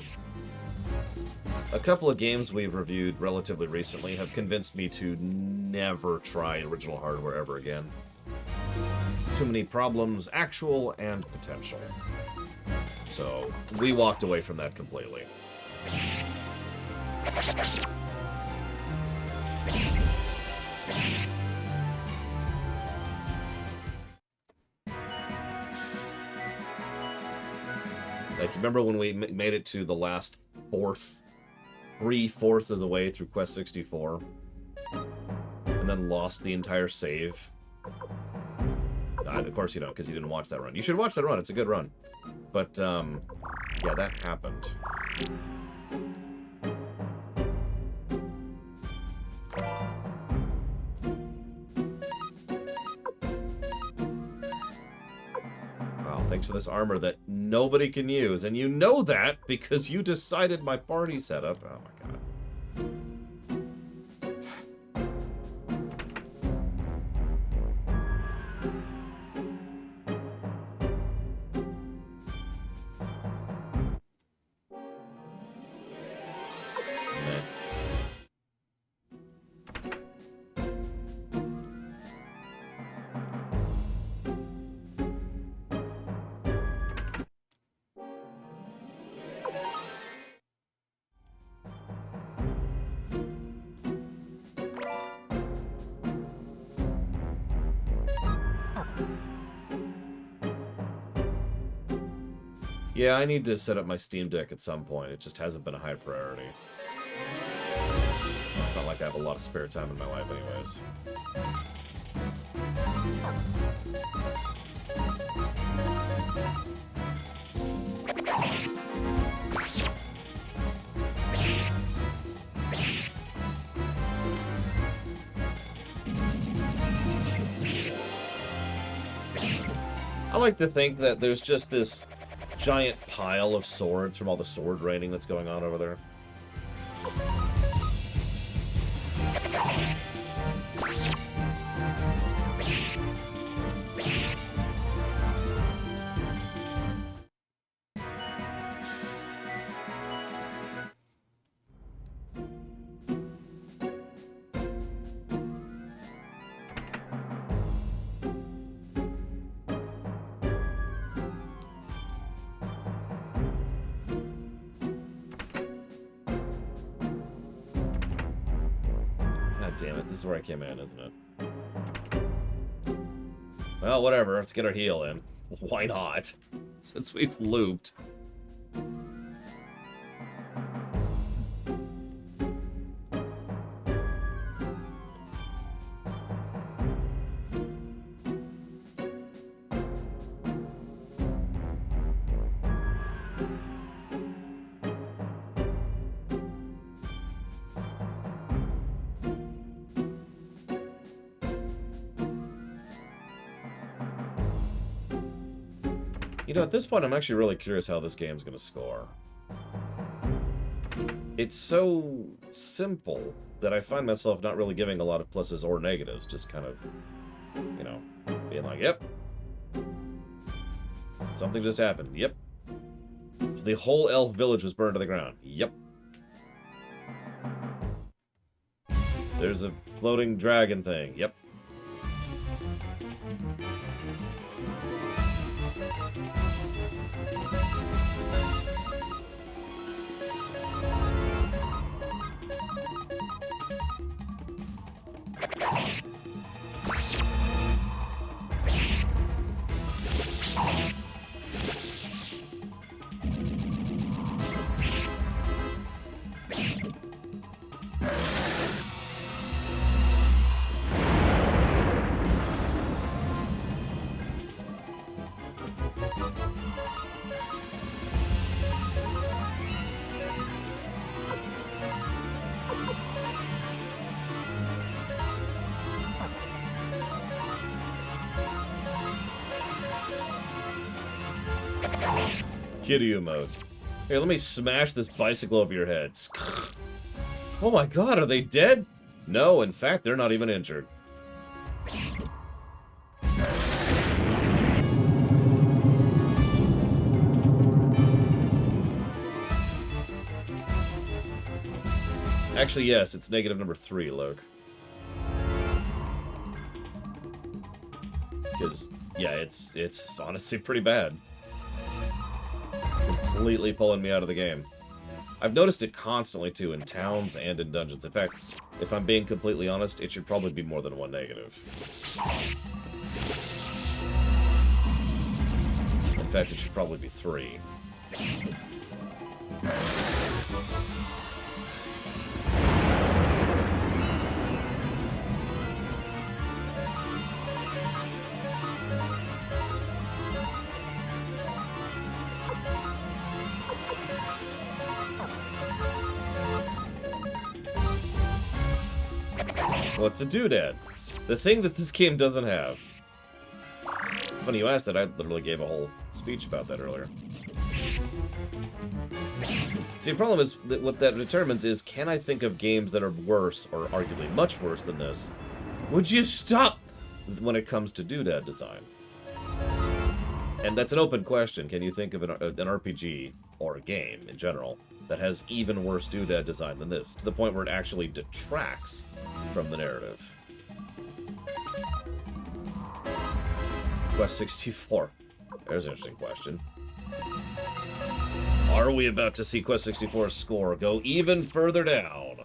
A couple of games we've reviewed relatively recently have convinced me to never try original hardware ever again. Too many problems, actual and potential. So, we walked away from that completely. Like, you remember when we made it to the last three-fourths of the way through Quest 64? And then lost the entire save? Of course you don't, because you didn't watch that run. You should watch that run, it's a good run. But, yeah, that happened. Thanks for this armor that nobody can use. And you know that because you decided my party setup. Oh my god. Yeah, I need to set up my Steam Deck at some point. It just hasn't been a high priority. It's not like I have a lot of spare time in my life anyways. I like to think that there's just this giant pile of swords from all the sword raining that's going on over there. Damn it, this is where I came in, isn't it? Well, whatever, let's get our heal in. Why not? Since we've looped. You know, at this point, I'm actually really curious how this game's going to score. It's so simple that I find myself not really giving a lot of pluses or negatives, just kind of, you know, being like, yep. Something just happened. Yep. The whole elf village was burned to the ground. Yep. There's a floating dragon thing. Yep. Kiryu mode. Here, let me smash this bicycle over your head. Oh my god, are they dead? No, in fact, they're not even injured. Actually, yes, it's negative number 3, Loke. Because, yeah, it's honestly pretty bad. Completely pulling me out of the game. I've noticed it constantly, too, in towns and in dungeons. In fact, if I'm being completely honest, it should probably be more than 1 negative. In fact, it should probably be 3. What's a doodad? The thing that this game doesn't have. It's funny you asked that. I literally gave a whole speech about that earlier. See, the problem is that what that determines is, can I think of games that are worse, or arguably much worse than this? Would you stop when it comes to doodad design? And that's an open question. Can you think of an RPG, or a game in general, that has even worse doodad design than this, to the point where it actually detracts from the narrative? Quest 64. There's an interesting question. Are we about to see Quest 64's score go even further down?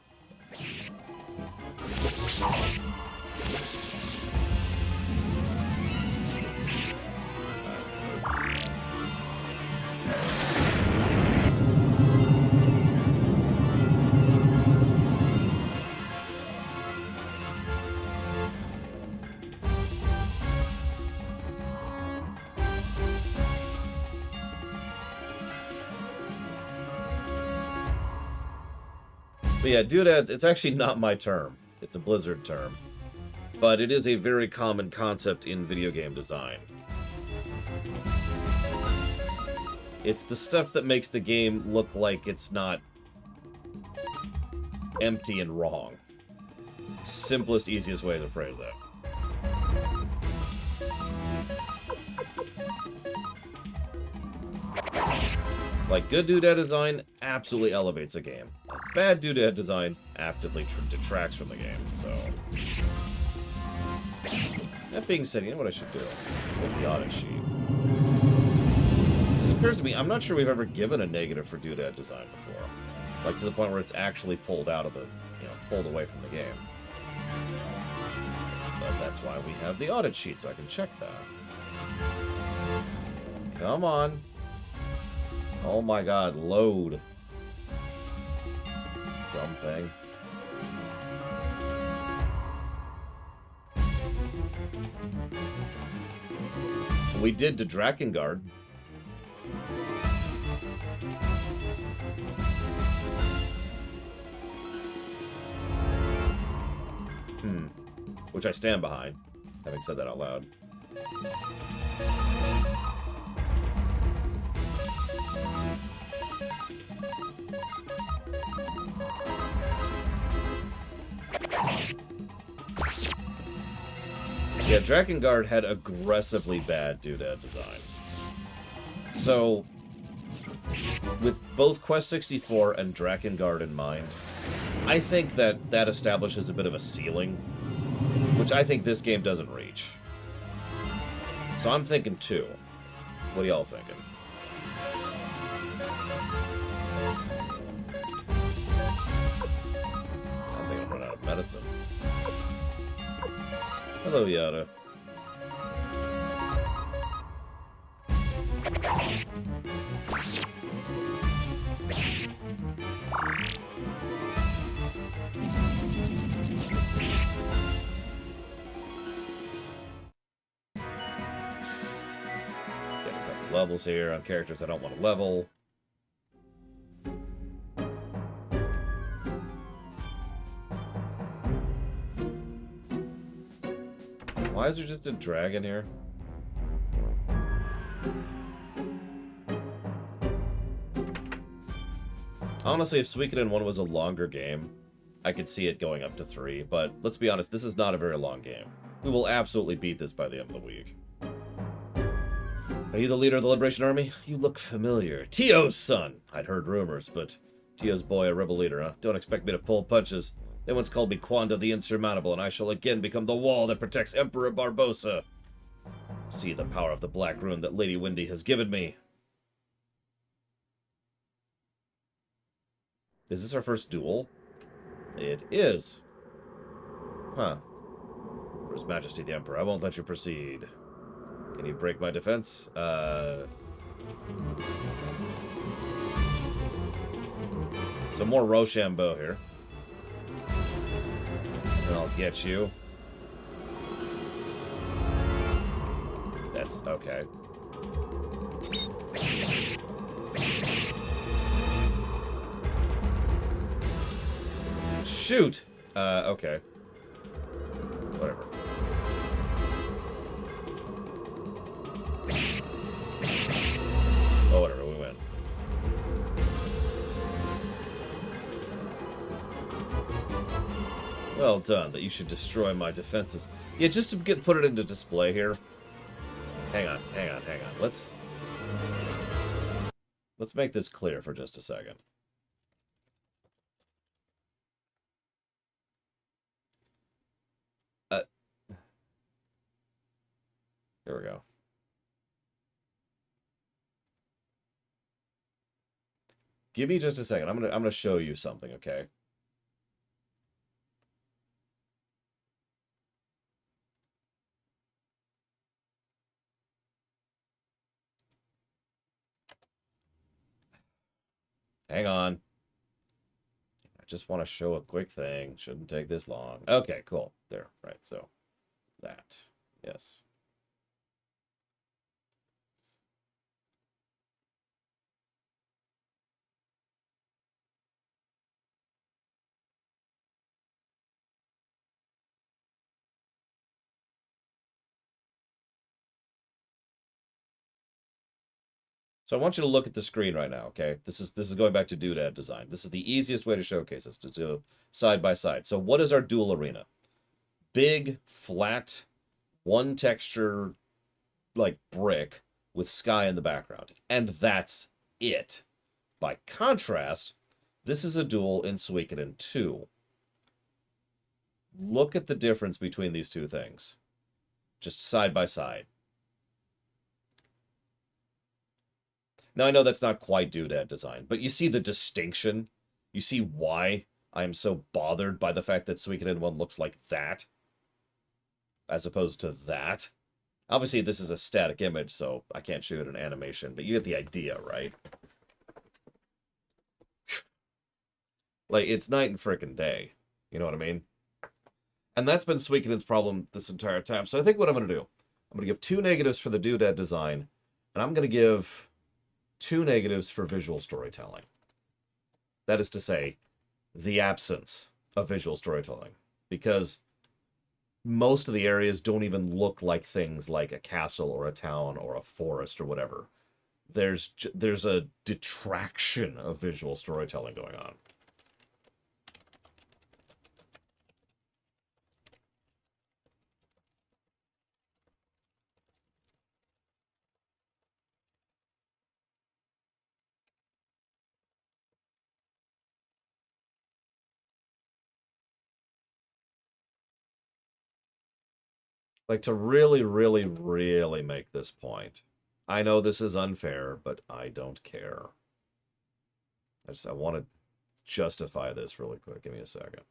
But yeah, doodads, it's actually not my term. It's a Blizzard term. But it is a very common concept in video game design. It's the stuff that makes the game look like it's not empty and wrong. Simplest, easiest way to phrase that. Like, good doodad design absolutely elevates a game. Bad doodad design actively detracts from the game, so... That being said, you know what I should do? Let's look at the audit sheet. This occurs to me, I'm not sure we've ever given a negative for doodad design before. Like, to the point where it's actually pulled out of the... pulled away from the game. But that's why we have the audit sheet, so I can check that. Come on. Oh my god, load. Dumb thing. We did to Drakengard. Which I stand behind, having said that out loud. Yeah, Drakengard had aggressively bad doodad design. So, with both Quest 64 and Drakengard in mind, I think that that establishes a bit of a ceiling, which I think this game doesn't reach. So I'm thinking 2. What are y'all thinking? I think I'm running out of medicine. Hello, Yada. Get a couple levels here on characters I don't want to level. Why is there just a dragon here? Honestly, if Suikoden 1 was a longer game, I could see it going up to 3, but let's be honest, this is not a very long game. We will absolutely beat this by the end of the week. Are you the leader of the Liberation Army? You look familiar. Tio's son! I'd heard rumors, but Tio's boy, a rebel leader, huh? Don't expect me to pull punches. They once called me Quanda the Insurmountable, and I shall again become the wall that protects Emperor Barbossa. See the power of the Black Rune that Lady Windy has given me. Is this our first duel? It is. Huh. For His Majesty the Emperor, I won't let you proceed. Can you break my defense? Some more Rochambeau here. And I'll get you. That's okay. Shoot! Okay. Whatever. Oh, whatever, we win. Well done, that you should destroy my defenses. Yeah, just to put it into display here. Hang on. Let's make this clear for just a second. Here we go. Give me just a second. I'm gonna show you something, okay? Hang on. I just want to show a quick thing. Shouldn't take this long. Okay, cool. There, right. So that. Yes. So I want you to look at the screen right now, okay? This is going back to doodad design. This is the easiest way to showcase this, to do side by side. So what is our duel arena? Big, flat, one texture, like brick with sky in the background. And that's it. By contrast, this is a duel in Suikoden 2. Look at the difference between these two things. Just side by side. Now, I know that's not quite doodad design, but you see the distinction. You see why I am so bothered by the fact that Suikoden 1 looks like that, as opposed to that. Obviously, this is a static image, so I can't show it an animation, but you get the idea, right? Like, it's night and frickin' day. You know what I mean? And that's been Suikoden's problem this entire time. So I think what I'm going to do, I'm going to give 2 negatives for the doodad design, and I'm going to give 2 negatives for visual storytelling. That is to say, the absence of visual storytelling. Because most of the areas don't even look like things like a castle or a town or a forest or whatever. There's a detraction of visual storytelling going on. Like, to really, really, really make this point. I know this is unfair, but I don't care. I want to justify this really quick. Give me a second.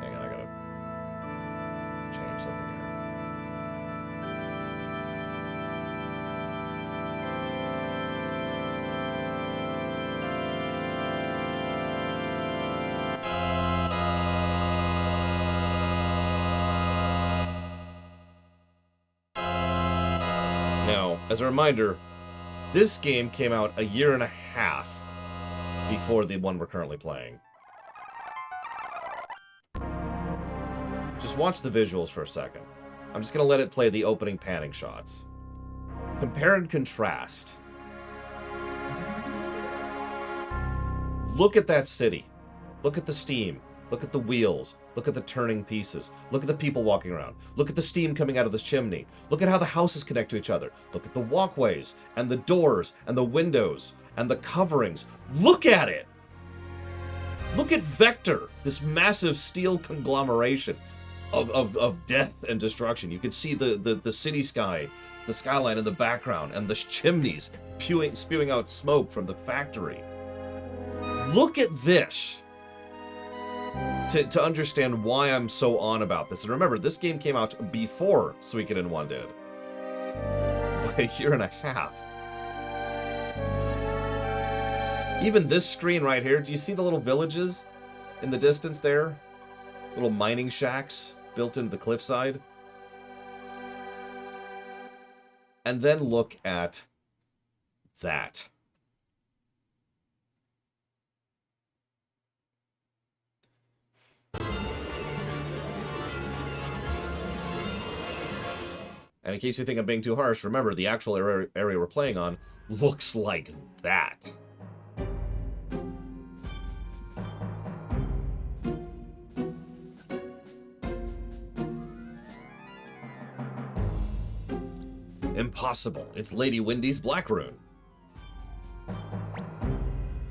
Hang on, I gotta change something here. Now, as a reminder, this game came out a year and a half before the one we're currently playing. Just watch the visuals for a second. I'm just going to let it play the opening panning shots. Compare and contrast. Look at that city. Look at the steam. Look at the wheels. Look at the turning pieces. Look at the people walking around. Look at the steam coming out of this chimney. Look at how the houses connect to each other. Look at the walkways and the doors and the windows and the coverings. Look at it! Look at Vector, this massive steel conglomeration of death and destruction. You can see the city sky, the skyline in the background, and the chimneys spewing out smoke from the factory. Look at this to understand why I'm so on about this. And remember, this game came out before Suikoden 1 did. By a year and a half. Even this screen right here, do you see the little villages in the distance there? Little mining shacks built into the cliffside. And then look at that. And in case you think I'm being too harsh, remember, the actual area we're playing on looks like that. Impossible. It's Lady Windy's Black Rune.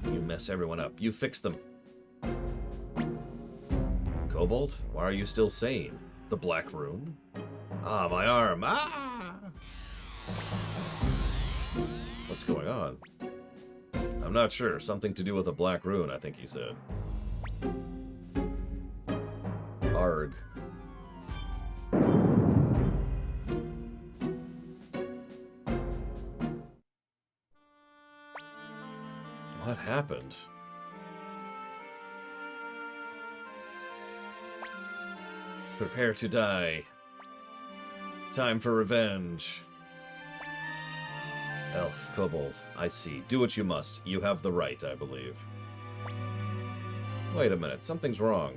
You mess everyone up. You fix them. Kobold, why are you still sane? The Black Rune? Ah, my arm. Ah! What's going on? I'm not sure. Something to do with a Black Rune, I think he said. Arg. What happened? Prepare to die. Time for revenge. Elf, kobold, I see. Do what you must. You have the right, I believe. Wait a minute, something's wrong.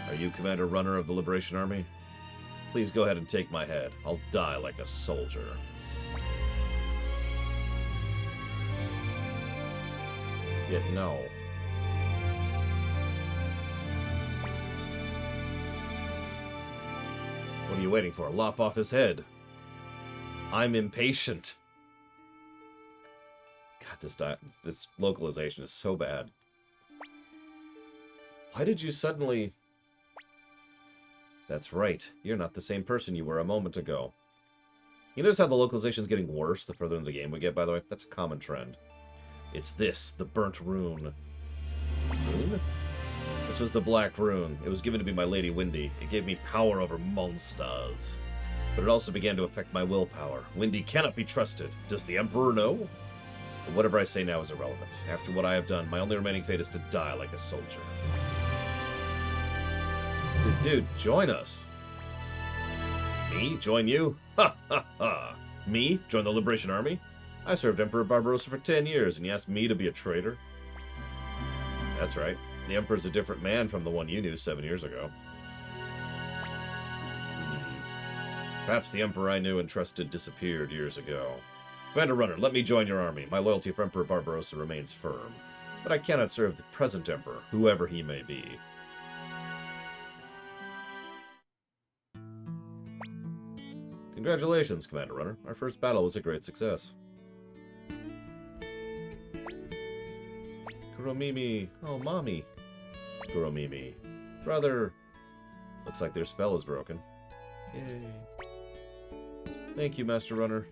Are you Commander Runner of the Liberation Army? Please go ahead and take my head. I'll die like a soldier. Yet no. What are you waiting for? Lop off his head. I'm impatient. God, this localization is so bad. Why did you suddenly... That's right. You're not the same person you were a moment ago. You notice how the localization is getting worse the further into the game we get, by the way? That's a common trend. It's this, the burnt rune. Rune? This was the Black Rune. It was given to me by Lady Windy. It gave me power over monsters. But it also began to affect my willpower. Windy cannot be trusted. Does the Emperor know? But whatever I say now is irrelevant. After what I have done, my only remaining fate is to die like a soldier. Dude, join us. Me? Join you? Ha ha ha! Me? Join the Liberation Army? I served Emperor Barbarossa for 10 years, and you asked me to be a traitor? That's right. The Emperor's a different man from the one you knew 7 years ago. Perhaps the Emperor I knew and trusted disappeared years ago. Commander Runner, let me join your army. My loyalty for Emperor Barbarossa remains firm. but I cannot serve the present Emperor, whoever he may be. Congratulations, Commander Runner. Our first battle was a great success. Kuromimi. Oh, Mommy. Kuromimi. Brother. Looks like their spell is broken. Yay. Thank you, Master Runner.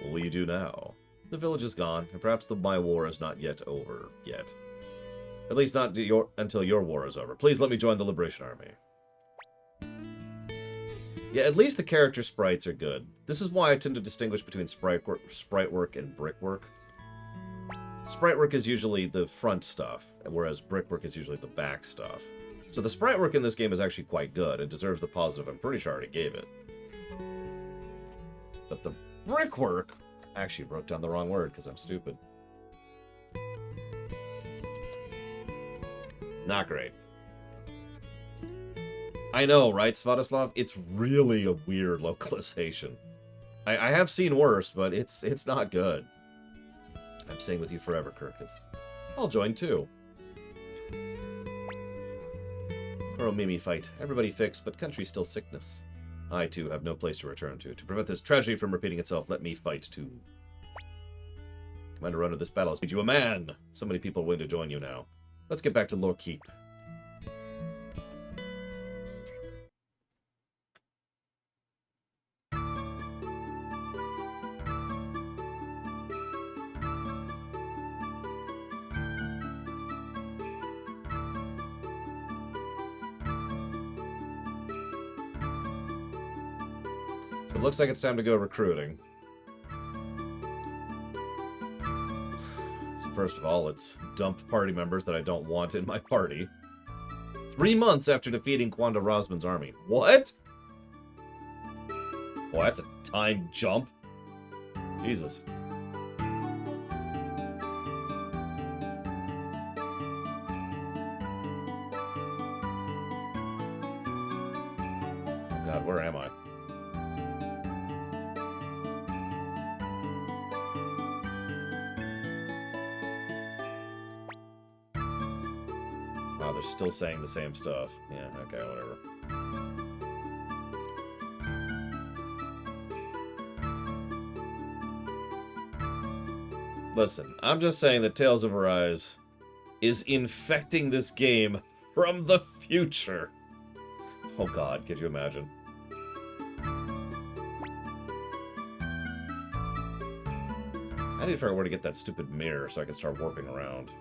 What will you do now? The village is gone, and perhaps my war is not yet over yet. At least not until your war is over. Please let me join the Liberation Army. Yeah, at least the character sprites are good. This is why I tend to distinguish between sprite work and brickwork. Sprite work is usually the front stuff, whereas brickwork is usually the back stuff. So the sprite work in this game is actually quite good. It deserves the positive. I'm pretty sure I already gave it. But the brickwork... I actually wrote down the wrong word because I'm stupid. Not great. I know, right, Svatoslav? It's really a weird localization. I have seen worse, but it's not good. I'm staying with you forever, Kirkus. I'll join too. Kuromimi fight. Everybody fixed, but country still sickness. I, too, have no place to return to. To prevent this tragedy from repeating itself, let me fight, too. Commander Runner, this battle has made you a man! So many people are willing to join you now. Let's get back to Lore Keep. It looks like it's time to go recruiting. So first of all, let's dump party members that I don't want in my party. 3 months after defeating Kwanda Rosman's army. What? Well, that's a time jump. Jesus. Oh God, where am I? Wow, they're still saying the same stuff. Yeah, okay, whatever. Listen, I'm just saying that Tales of Arise is infecting this game from the future. Oh God, could you imagine? I need to figure out where to get that stupid mirror so I can start warping around.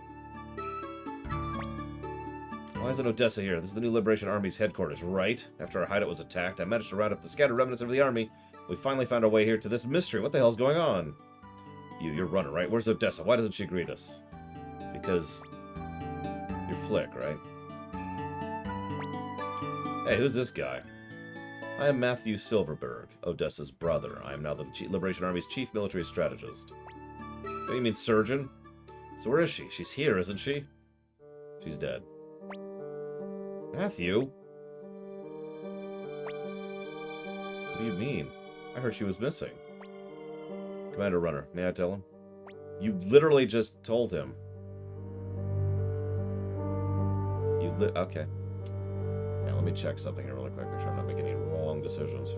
Why isn't Odessa here? This is the new Liberation Army's headquarters, right? After our hideout was attacked, I managed to round up the scattered remnants of the army. We finally found our way here to this mystery. What the hell's going on? You're Runner, right? Where's Odessa? Why doesn't she greet us? Because you're Flick, right? Hey, who's this guy? I am Matthew Silverberg, Odessa's brother. I am now the Liberation Army's chief military strategist. What do you mean, surgeon? So where is she? She's here, isn't she? She's dead. Matthew? What do you mean? I heard she was missing. Commander Runner, may I tell him? You literally just told him. Okay. Now let me check something here really quick. Make sure I'm not making any wrong decisions.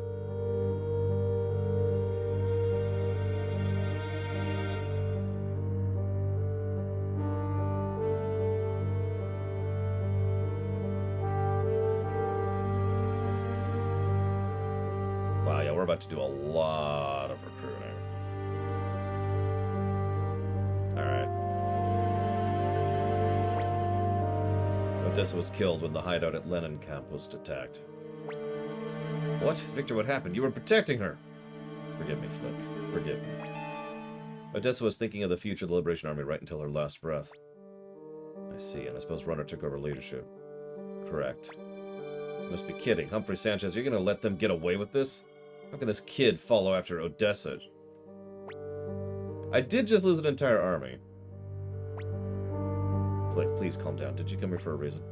Wow, yeah, we're about to do a lot of recruiting. Alright. Odessa was killed when the hideout at Lenin camp was attacked. What? Victor, what happened? You were protecting her! Forgive me, Flick. Forgive me. Odessa was thinking of the future of the Liberation Army right until her last breath. I see, and I suppose Runner took over leadership. Correct. You must be kidding. Humphrey Sanchez, you're gonna let them get away with this? How can this kid follow after Odessa? I did just lose an entire army. Flick, please calm down. Did you come here for a reason?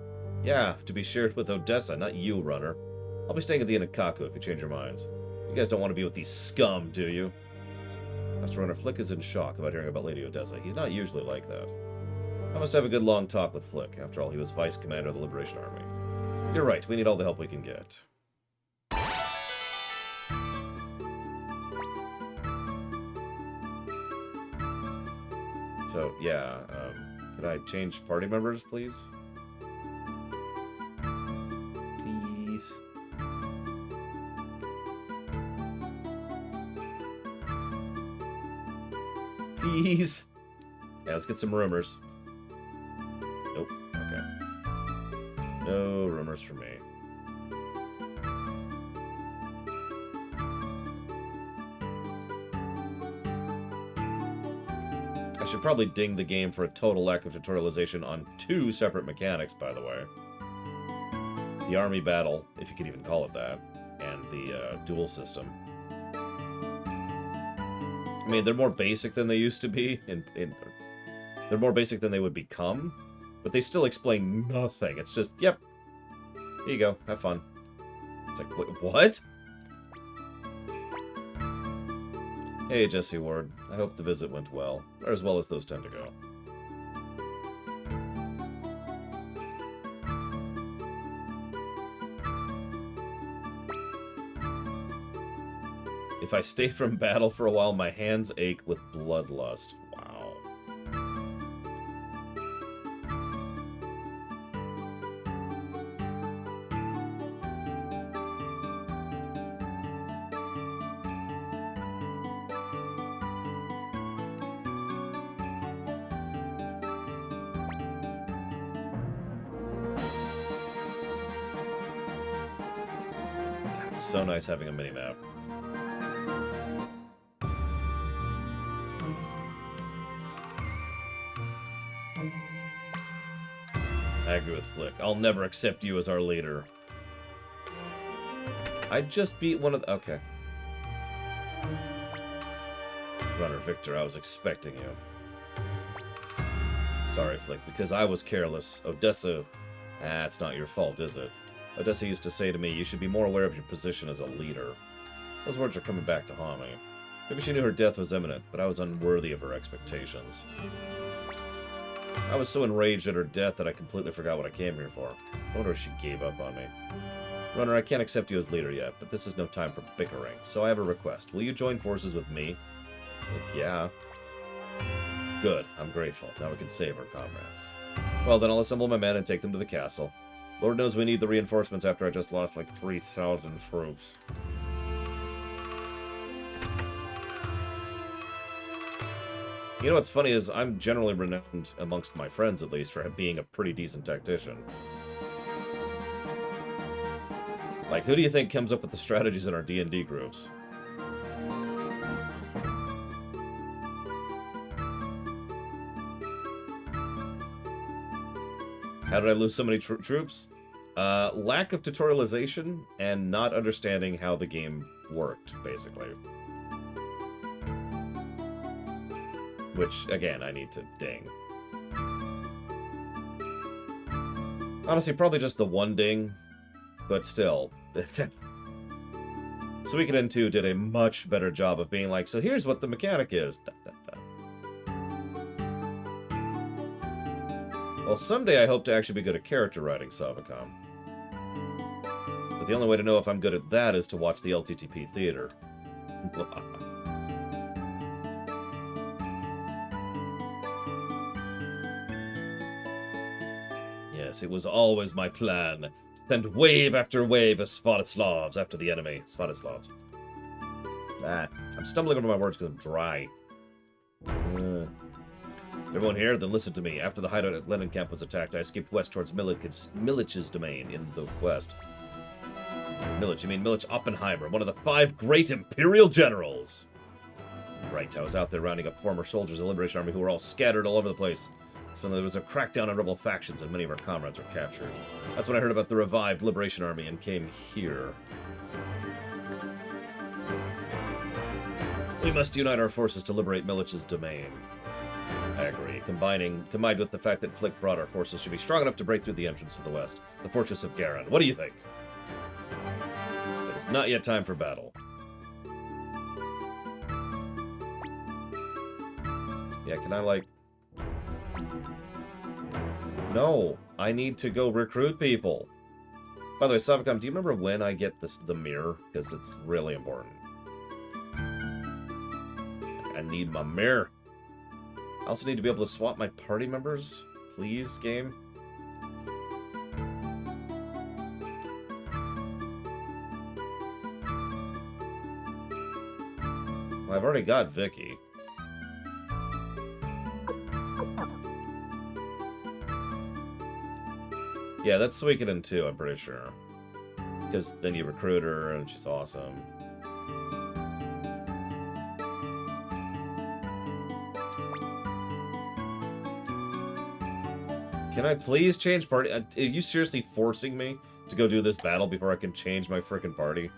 Yeah, to be shared with Odessa, not you, Runner. I'll be staying at the Inakaku if you change your minds. You guys don't want to be with these scum, do you? Master Runner, Flick is in shock about hearing about Lady Odessa. He's not usually like that. I must have a good long talk with Flick. After all, he was vice commander of the Liberation Army. You're right, we need all the help we can get. So, yeah, could I change party members, please? Please. Please. Yeah, let's get some rumors. Nope. Okay. No rumors for me. I should probably ding the game for a total lack of tutorialization on 2 separate mechanics, by the way. The army battle, if you could even call it that, and the duel system. I mean, they're more basic than they used to be. They're more basic than they would become, but they still explain nothing. It's just, yep, here you go, have fun. It's like, what? Hey, Jesse Ward. I hope the visit went well, or as well as those tend to go. If I stay from battle for a while, my hands ache with bloodlust. Wow. It's so nice having a mini-map. I agree with Flick. I'll never accept you as our leader. I just beat one of the... Okay. Runner Victor, I was expecting you. Sorry, Flick, because I was careless. Odessa... Ah, it's not your fault, is it? Odessa used to say to me, you should be more aware of your position as a leader. Those words are coming back to haunt me. Maybe she knew her death was imminent, but I was unworthy of her expectations. I was so enraged at her death that I completely forgot what I came here for. I wonder if she gave up on me. Runner, I can't accept you as leader yet, but this is no time for bickering, so I have a request. Will you join forces with me? Yeah. Good, I'm grateful. Now we can save our comrades. Well, then I'll assemble my men and take them to the castle. Lord knows we need the reinforcements after I just lost like 3,000 troops. You know what's funny is I'm generally renowned, amongst my friends at least, for being a pretty decent tactician. Like, who do you think comes up with the strategies in our D&D groups? How did I lose so many troops? Lack of tutorialization and not understanding how the game worked, basically. Which, again, I need to ding. Honestly, probably just the one ding, but still. Suikoden 2 did a much better job of being like, so here's what the mechanic is. Da, da, da. Well, someday I hope to actually be good at character writing, Savacom. But the only way to know if I'm good at that is to watch the LTTP theater. Yes, it was always my plan to send wave after wave of Svatislavs after the enemy. Svatislavs. Ah, I'm stumbling over my words because I'm dry. Everyone here? Then listen to me. After the hideout at Lenin camp was attacked, I escaped west towards Milich's domain in the west. Milich, you mean Milich Oppenheimer, one of the 5 great Imperial generals. Right, I was out there rounding up former soldiers of the Liberation Army who were all scattered all over the place. So there was a crackdown on rebel factions and many of our comrades were captured. That's when I heard about the revived Liberation Army and came here. We must unite our forces to liberate Milich's domain. I agree. Combined with the fact that Flick brought our forces should be strong enough to break through the entrance to the west, the fortress of Garan. What do you think? It is not yet time for battle. Yeah, can I, like... No, I need to go recruit people. By the way, Savicom, do you remember when I get the mirror? Because it's really important. I need my mirror. I also need to be able to swap my party members. Please, game. Well, I've already got Vicky. Yeah, that's Suikoden too, I'm pretty sure. Because then you recruit her, and she's awesome. Can I please change party? Are you seriously forcing me to go do this battle before I can change my frickin' party?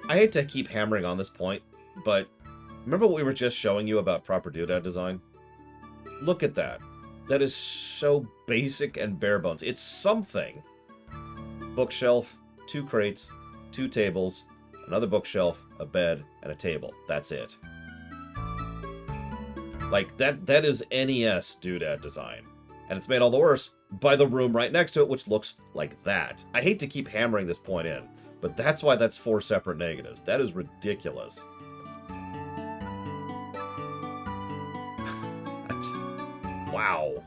I hate to keep hammering on this point, but remember what we were just showing you about proper doodad design? Look at that. That is so basic and bare bones. It's something. Bookshelf, 2 crates, 2 tables, another bookshelf, a bed, and a table. That's it. Like, that is NES doodad design. And it's made all the worse by the room right next to it, which looks like that. I hate to keep hammering this point in, but that's why that's 4 separate negatives. That is ridiculous. Wow.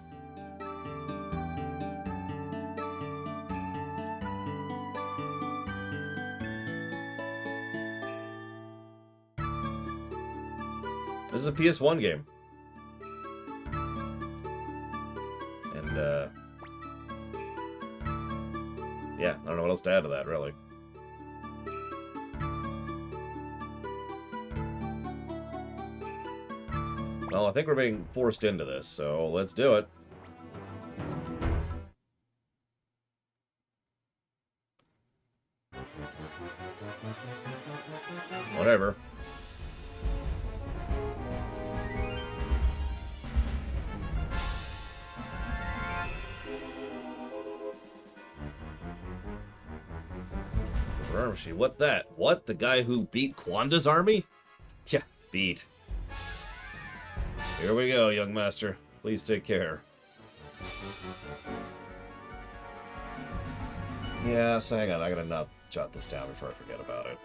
This is a PS1 game. And, yeah, I don't know what else to add to that, really. Well, I think we're being forced into this, so let's do it. Whatever. What's that? What? The guy who beat Kwanda's army? Yeah, beat. Here we go, young master. Please take care. Yeah, so hang on. I gotta not jot this down before I forget about it.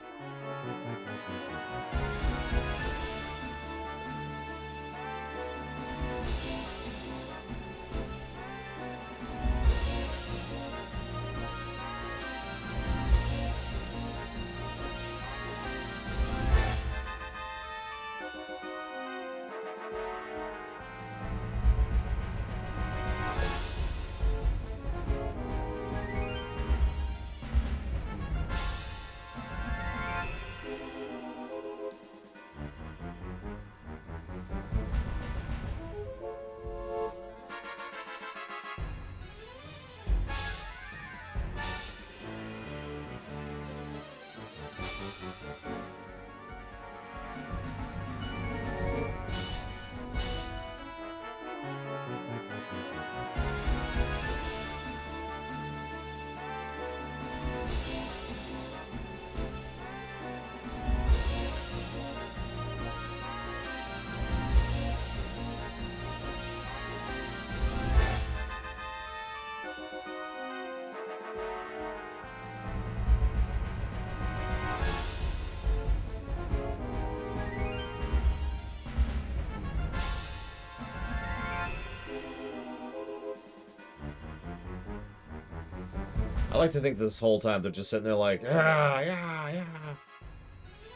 I like to think this whole time they're just sitting there like, yeah.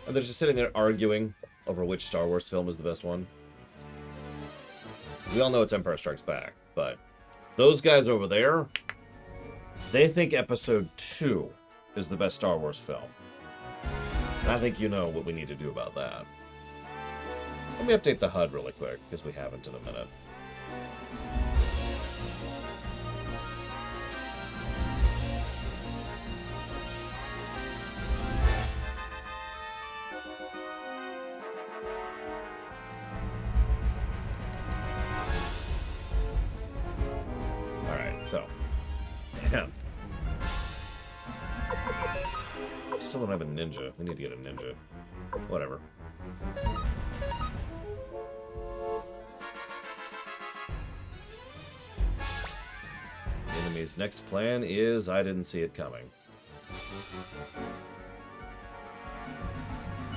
And they're just sitting there arguing over which Star Wars film is the best one. We all know it's Empire Strikes Back, but those guys over there, they think Episode 2 is the best Star Wars film. And I think you know what we need to do about that. Let me update the HUD really quick, because we haven't in a minute. So, Still don't have a ninja. We need to get a ninja. Whatever. The enemy's next plan is I didn't see it coming.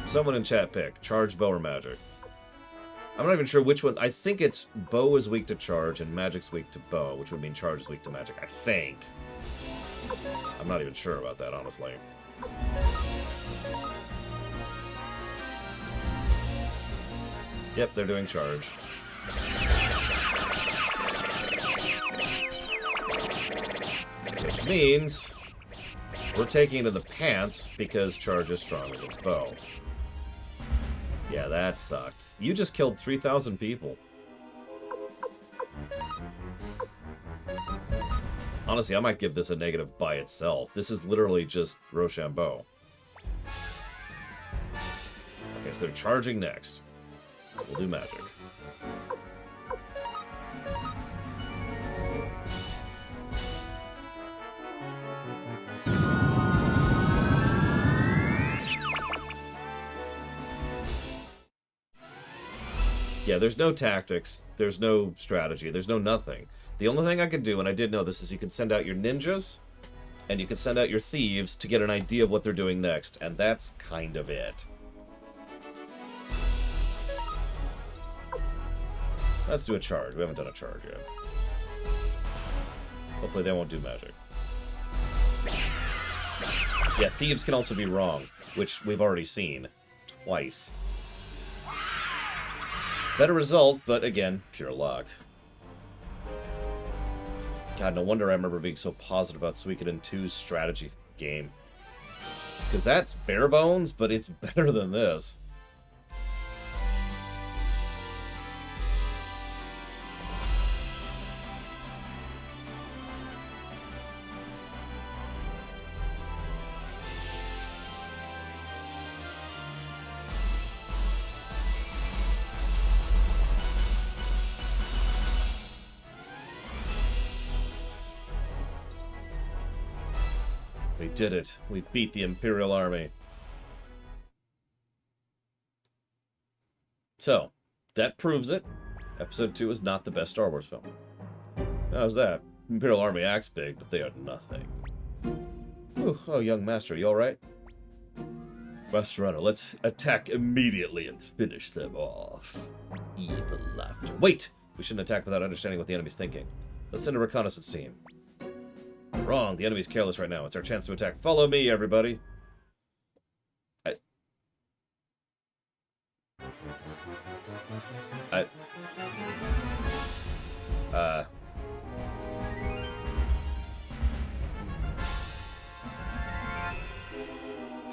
Someone in chat pick. Charge, bow, or magic. I'm not even sure which one. I think it's bow is weak to charge and magic's weak to bow, which would mean charge is weak to magic. I think. I'm not even sure about that, honestly. Yep, they're doing charge. Which means we're taking it in the pants because charge is strong against bow. Yeah, that sucked. You just killed 3,000 people. Honestly, I might give this a negative by itself. This is literally just Rochambeau. Okay, so they're charging next. So we'll do magic. Yeah, there's no tactics, there's no strategy, there's no nothing. The only thing I can do, and I did know this, is you can send out your ninjas, and you can send out your thieves to get an idea of what they're doing next, and that's kind of it. Let's do a charge. We haven't done a charge yet. Hopefully they won't do magic. Yeah, thieves can also be wrong, which we've already seen twice. Better result, but again, pure luck. God, no wonder I remember being so positive about Suikoden 2's strategy game. Because that's bare bones, but it's better than this. We did it. We beat the Imperial army. So, that proves it. Episode 2 is not the best Star Wars film. How's that? Imperial army acts big, but they are nothing. Ooh, oh, young master, you alright? Master Runner, let's attack immediately and finish them off. Evil laughter. Wait! We shouldn't attack without understanding what the enemy's thinking. Let's send a reconnaissance team. Wrong. The enemy's careless right now. It's our chance to attack. Follow me, everybody.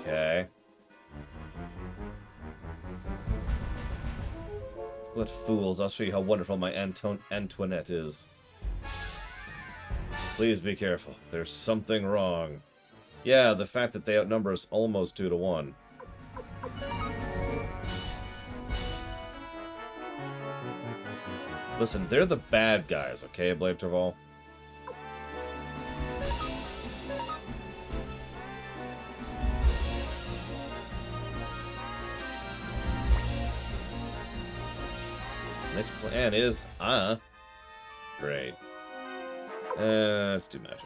Okay. What fools. I'll show you how wonderful my Antoinette is. Please be careful. There's something wrong. Yeah, the fact that they outnumber us almost 2 to 1. Listen, they're the bad guys, okay, Blade Traval? Next plan is, great. Let's do magic.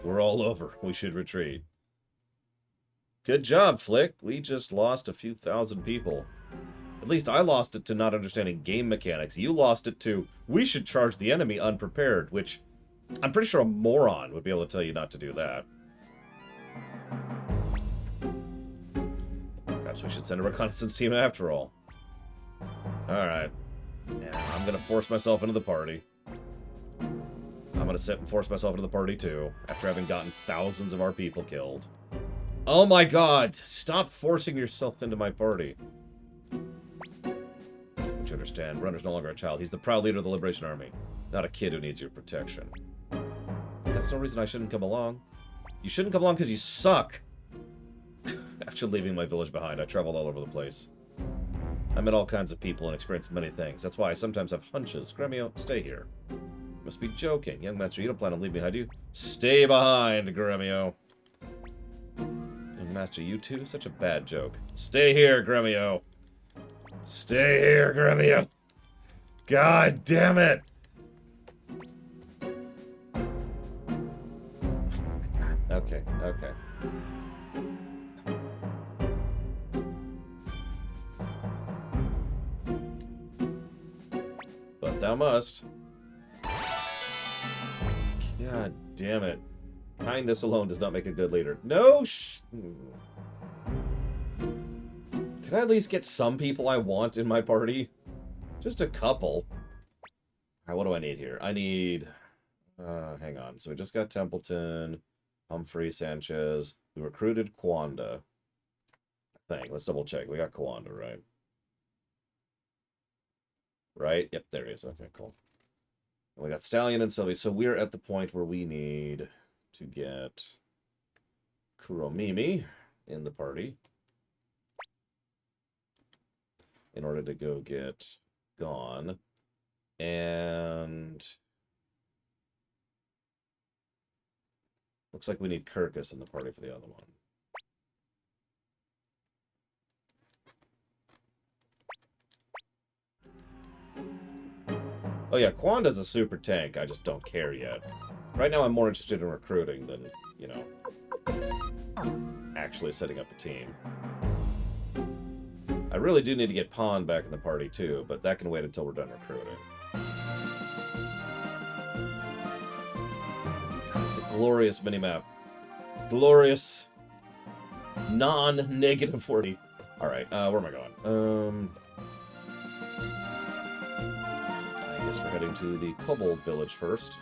We're all over. We should retreat. Good job, Flick. We just lost a few thousand people. At least I lost it to not understanding game mechanics. You lost it to, we should charge the enemy unprepared, which I'm pretty sure a moron would be able to tell you not to do that. Perhaps we should send a reconnaissance team after all. Alright. Yeah, I'm gonna force myself into the party. I'm gonna sit and force myself into the party too, after having gotten thousands of our people killed. Oh my god! Stop forcing yourself into my party. Don't you understand? Runner's no longer a child. He's the proud leader of the Liberation Army. Not a kid who needs your protection. That's no reason I shouldn't come along. You shouldn't come along because you suck. After leaving my village behind, I traveled all over the place. I met all kinds of people and experienced many things. That's why I sometimes have hunches. Gremio, stay here. You must be joking. Young master, you don't plan on leaving behind, do you? Stay behind, Gremio. Young master, you too? Such a bad joke. Stay here, Gremio. Stay here, Gremio. God damn it! Okay, okay. But thou must. God damn it. Kindness alone does not make a good leader. No Can I at least get some people I want in my party? Just a couple. Alright, what do I need here? I need... hang on. So we just got Templeton, Humphrey, Sanchez. We recruited Kwanda. I think. Let's double check. We got Kwanda, right? Right? Yep, there he is. Okay, cool. And we got Stallion and Sylvie. So we're at the point where we need to get Kuromimi in the party in order to go get Gon. And looks like we need Kirkus in the party for the other one. Oh yeah, Kwanda's a super tank, I just don't care yet. Right now I'm more interested in recruiting than, you know, actually setting up a team. I really do need to get Pawn back in the party too, but that can wait until we're done recruiting. It's a glorious minimap. Glorious. Non-negative 40. Alright, where am I going? I guess we're heading to the Kobold Village first.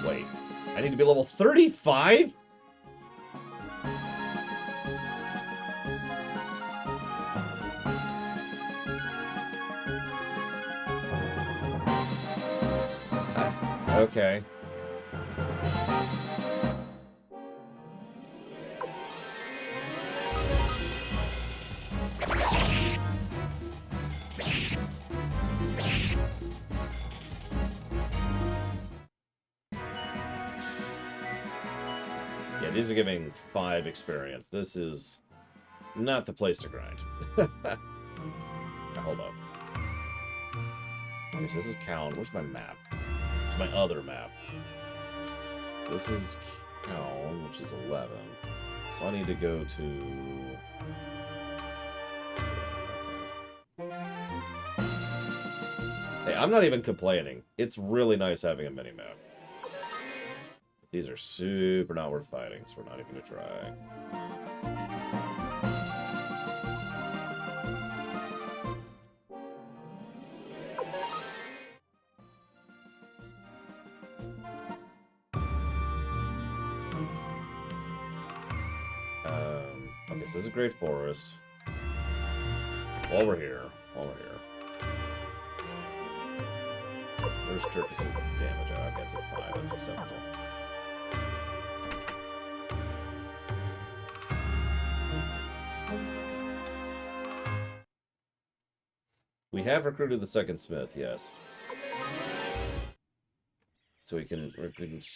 Wait. I need to be level 35? Okay. Yeah, these are giving 5 experience. This is not the place to grind. Now, hold up. Okay, so this is Count. Where's my map? It's my other map. So this is Count, which is 11. So I need to go to... Hey, I'm not even complaining. It's really nice having a mini-map. These are super not worth fighting, so we're not even going to try. Okay, so this is Great Forest. While we're here. Where's Kirkus's damage? Oh, okay, it's at 5. That's acceptable. We have recruited the second smith, yes. So we can I think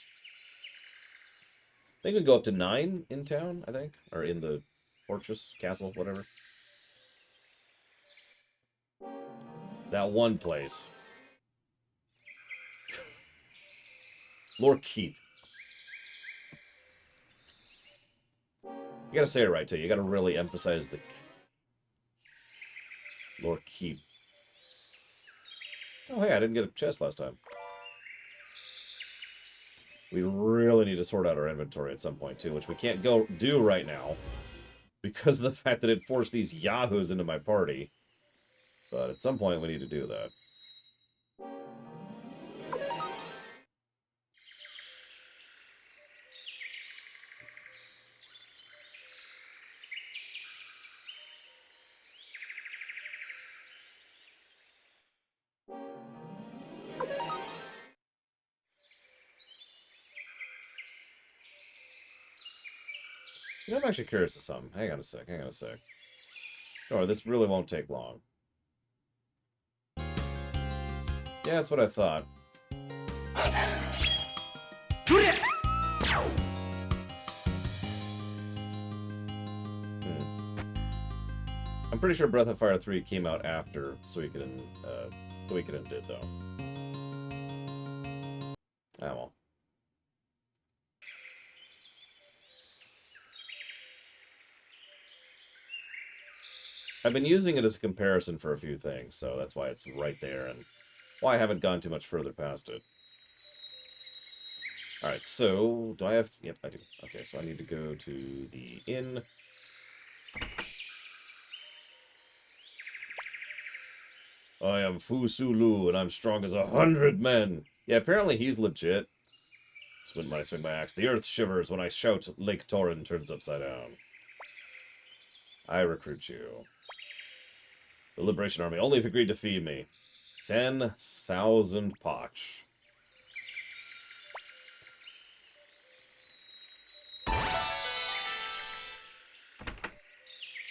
we can go up to 9 in town, I think. Or in the fortress, castle, whatever. That one place. Lord Keep. You gotta say it right, too. You gotta really emphasize the... Lord Keep. Oh, hey, I didn't get a chest last time. We really need to sort out our inventory at some point, too, which we can't go do right now because of the fact that it forced these yahoos into my party. But at some point, we need to do that. You know, I'm actually curious of something. Hang on a sec. Oh, this really won't take long. Yeah, that's what I thought. I'm pretty sure Breath of Fire 3 came out after Suikoden did, though. Ah, well. I've been using it as a comparison for a few things, so that's why it's right there, and why I haven't gone too much further past it. Alright, so, do I have... Yep, I do. Okay, so I need to go to the inn. I am Fu Sulu, and I'm strong as 100 men. Yeah, apparently he's legit. When I swing my axe, the earth shivers. When I shout, Lake Torin turns upside down. I recruit you. The Liberation Army, only if you agreed to feed me. 10,000 potch.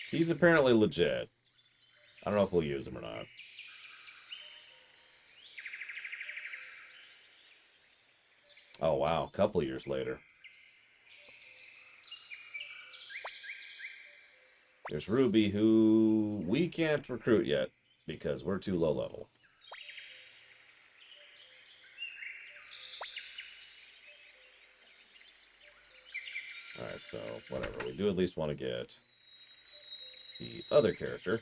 He's apparently legit. I don't know if we'll use him or not. Oh, wow. A couple years later. There's Ruby, who we can't recruit yet because we're too low level. Alright, so whatever. We do at least want to get the other character.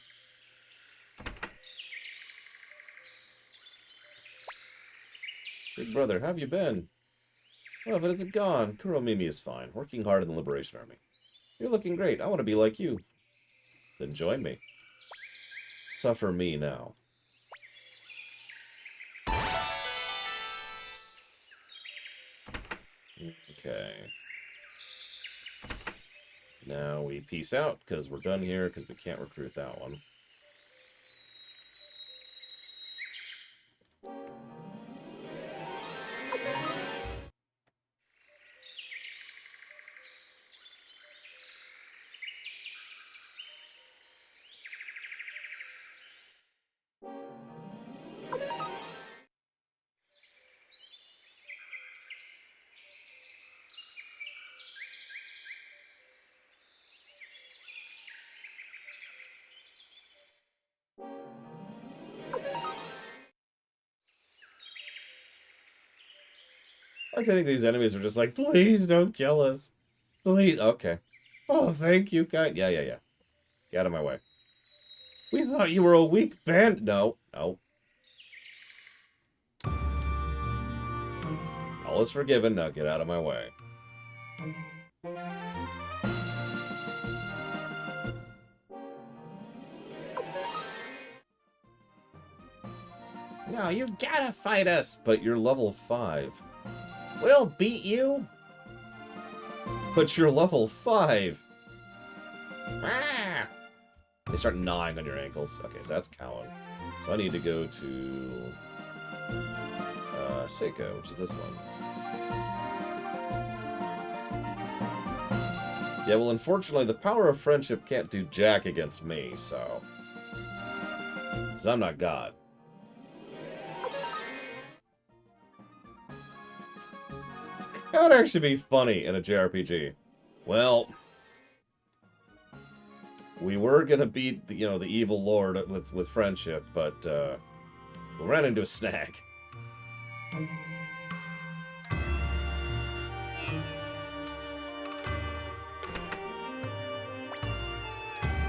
Big brother, how have you been? Well, if it isn't gone, Kuromimi is fine, working hard in the Liberation Army. You're looking great. I want to be like you. Then join me. Suffer me now. Okay. Now we peace out, because we're done here, because we can't recruit that one. I think these enemies are just like, please don't kill us. Please. Okay. Oh, thank you, guy. Yeah. Get out of my way. We thought you were a weak band. No. All is forgiven. Now get out of my way. No, you've gotta fight us. But you're level 5. We'll beat you. But you're level 5. Ah. They start gnawing on your ankles. Okay, so that's Cowan. So I need to go to Seiko, which is this one. Yeah, well, unfortunately, the power of friendship can't do jack against me, so... Because I'm not God. That would actually be funny in a JRPG. Well... We were gonna beat, the evil lord with friendship, but, we ran into a snag.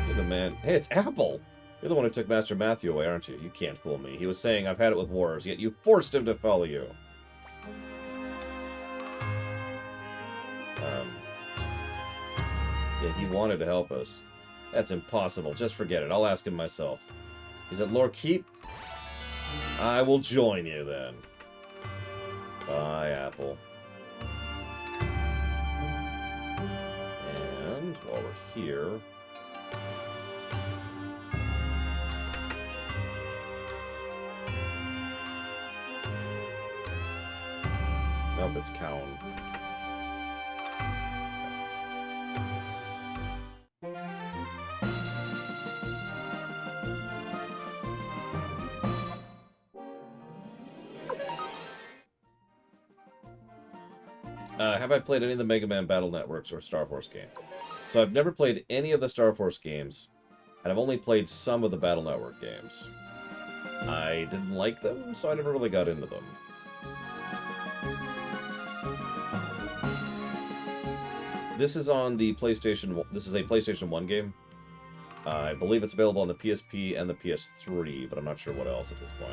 You're the man. Hey, it's Apple! You're the one who took Master Matthew away, aren't you? You can't fool me. He was saying, I've had it with wars, yet you forced him to follow you. Yeah, he wanted to help us. That's impossible. Just forget it. I'll ask him myself. He's at Lore Keep? I will join you, then. Bye, Apple. And while we're here... Nope, it's Cowan. have I played any of the Mega Man Battle Networks or Star Force games? So I've never played any of the Star Force games, and I've only played some of the Battle Network games. I didn't like them, so I never really got into them. This is on the PlayStation. This is a PlayStation 1 game. I believe it's available on the PSP and the PS3, but I'm not sure what else at this point.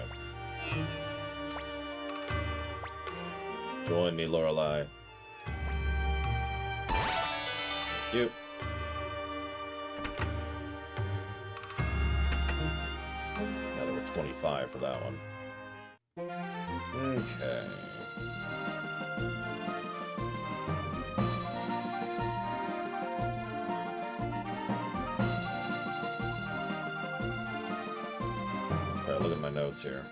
Join me, Lorelei. Cute. Now level 25 for that one. Okay. Alright, look at my notes here.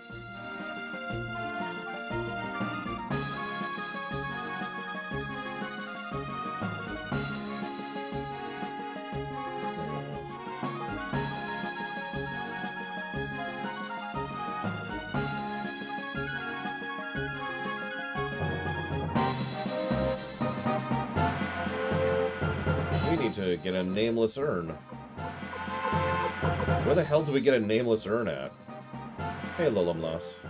To get a nameless urn. Where the hell do we get a nameless urn at? Hey, Lolumlas.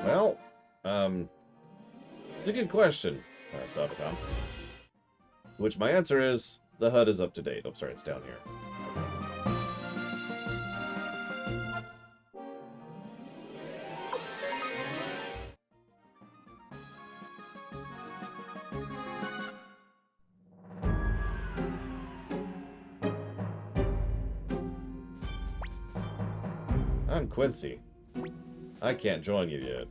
Well, it's a good question, Softcom. Which my answer is, the HUD is up to date. Oh, sorry, it's down here. I'm Quincy. I can't join you yet.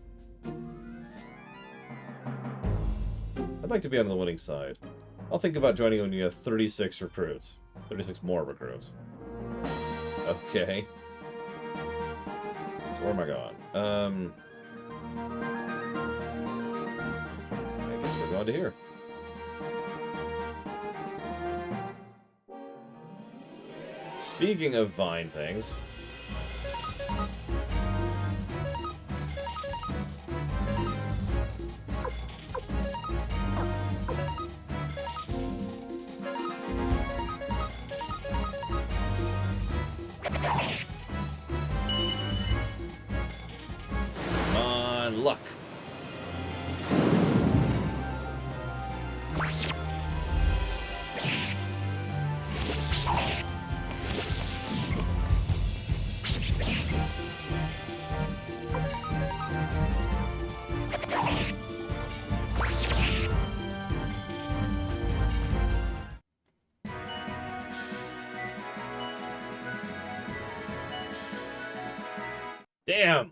I'd like to be on the winning side. I'll think about joining you when you have 36 recruits. 36 more recruits. Okay. So where am I going? I guess we're going to here. Speaking of vine things... luck. Damn!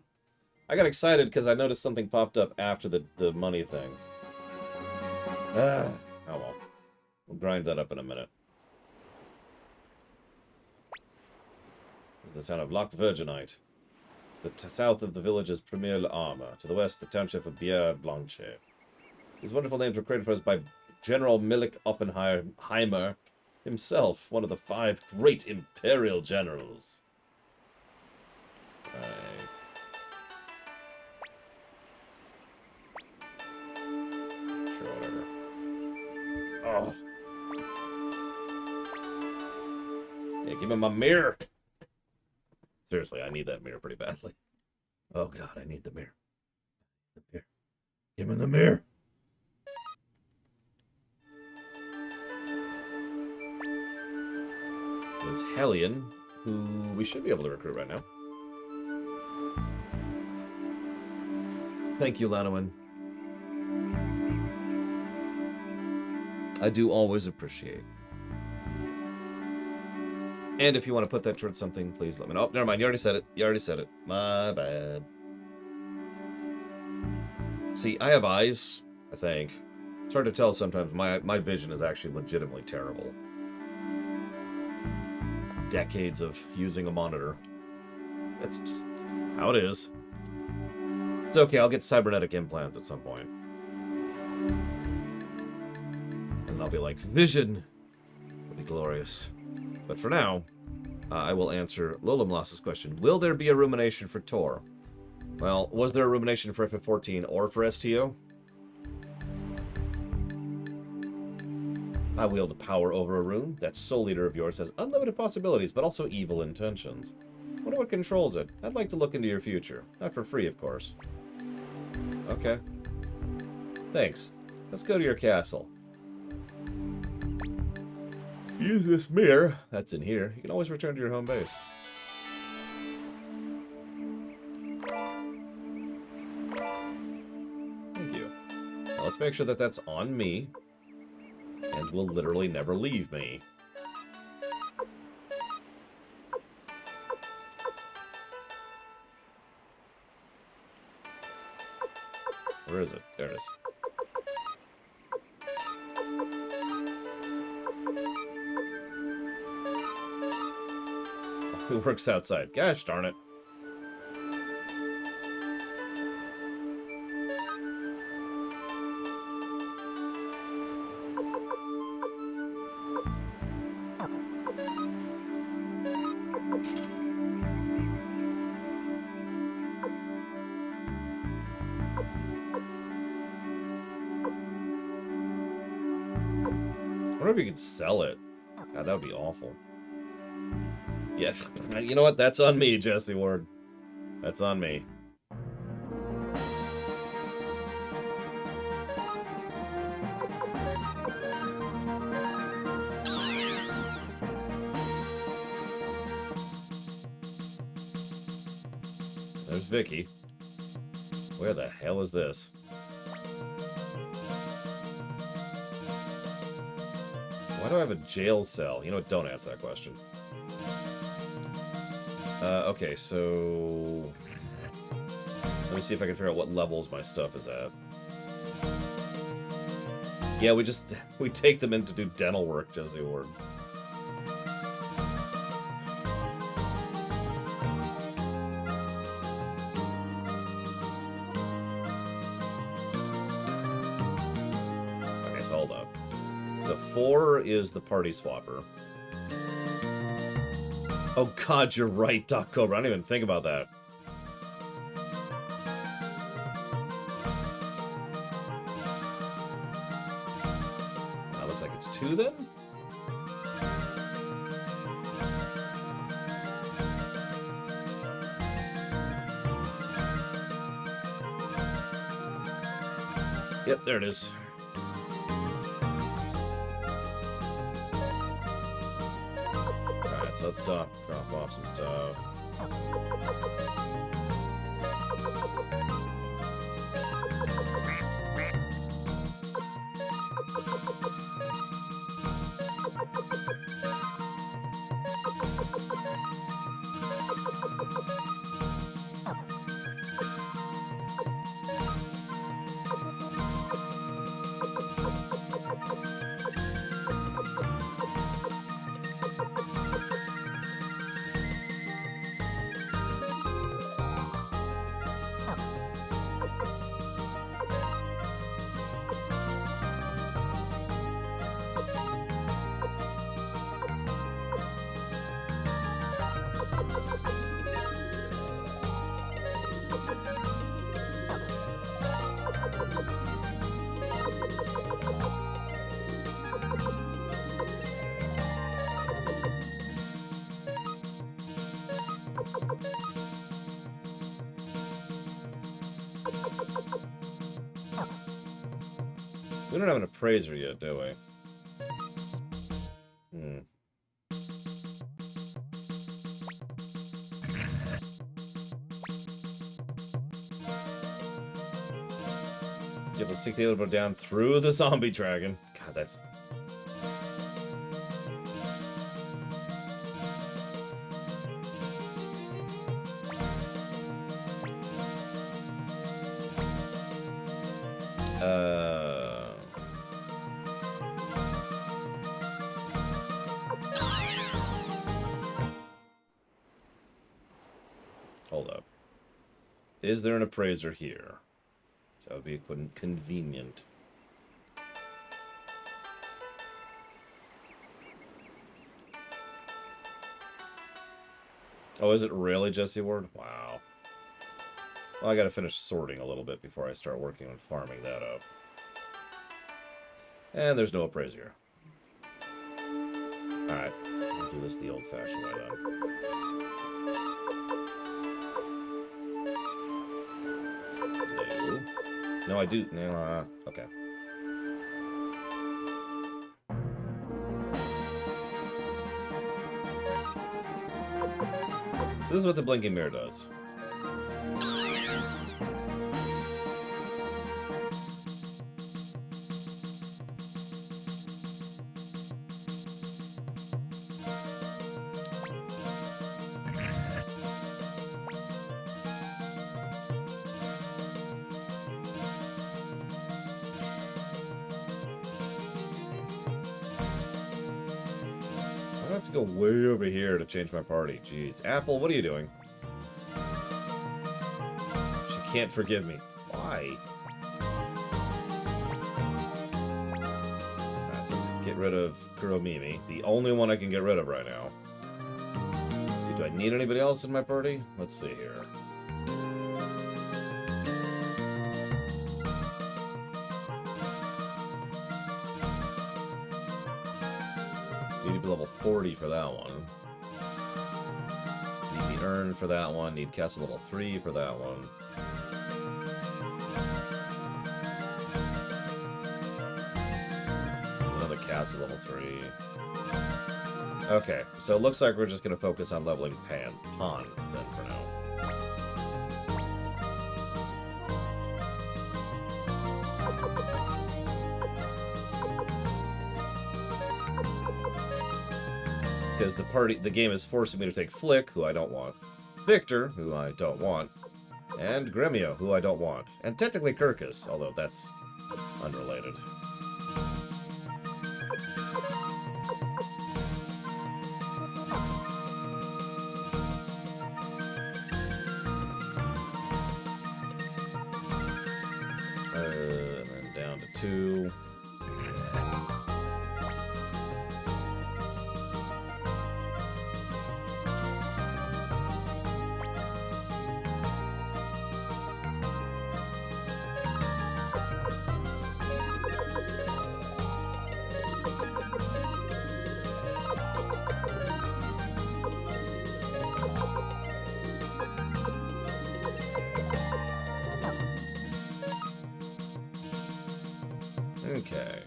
I got excited because I noticed something popped up after the money thing. Oh well. We'll grind that up in a minute. This is the town of Loch Virginite. The south of the village is Premier Armor. To the west, the township of Bière Blanche. These wonderful names were created for us by General Milik Oppenheimer himself, one of the 5 great Imperial generals. Oh. Yeah, give me my mirror. Seriously, I need that mirror pretty badly. Oh god, I need the mirror. The mirror. Give me the mirror. There's Hellion, who we should be able to recruit right now. Thank you, Lanowin. I do always appreciate. And if you want to put that towards something, please let me know. Oh, never mind. You already said it. You already said it. My bad. See, I have eyes, I think. It's hard to tell sometimes. My vision is actually legitimately terrible. Decades of using a monitor. That's just how it is. It's okay. I'll get cybernetic implants at some point. And I'll be like, vision. It'll be glorious. But for now, I will answer Lolamloss's question. Will there be a rumination for Tor? Well, was there a rumination for FF14 or for STO? I wield power over a rune. That soul leader of yours has unlimited possibilities, but also evil intentions. Wonder what controls it. I'd like to look into your future. Not for free, of course. Okay. Thanks. Let's go to your castle. Use this mirror. That's in here. You can always return to your home base. Thank you. Now let's make sure that that's on me. And will literally never leave me. Where is it? There it is. Who works outside? Gosh darn it. I wonder if you could sell it. God, that would be awful. Yeah, you know what? That's on me, Jesse Ward. That's on me. There's Vicky. Where the hell is this? Why do I have a jail cell? You know what? Don't ask that question. Okay, so... Let me see if I can figure out what levels my stuff is at. Yeah, we take them in to do dental work, Jesse Ward. Okay, so hold up. So 4 is the party swapper. Oh god, you're right, Doc Cobra. I didn't even think about that. Looks like it's 2 then? Yep, there it is. Alright, so let's drop off some stuff. We don't have an appraiser yet, do we? Yeah, let's take the elevator down through the zombie dragon. God, that's... Hold up. Is there an appraiser here? So that would be convenient. Oh, is it really Jesse Ward? Wow. Well, I gotta finish sorting a little bit before I start working on farming that up. And there's no appraiser. Alright, we'll do this the old-fashioned way then. No. No, I do. No, okay. So this is what the blinking mirror does. I have to go way over here to change my party. Jeez. Apple, what are you doing? She can't forgive me. Why? Alright, so let's get rid of Kuromimi. The only one I can get rid of right now. Do I need anybody else in my party? Let's see here. Need to be level 40 for that one. Need the urn for that one. Need castle level 3 for that one. Another castle level 3. Okay, so it looks like we're just going to focus on leveling Pawn then for now. Because the game is forcing me to take Flick, who I don't want, Victor, who I don't want, and Gremio, who I don't want, and technically Kirkus, although that's unrelated. And then down to 2. Okay.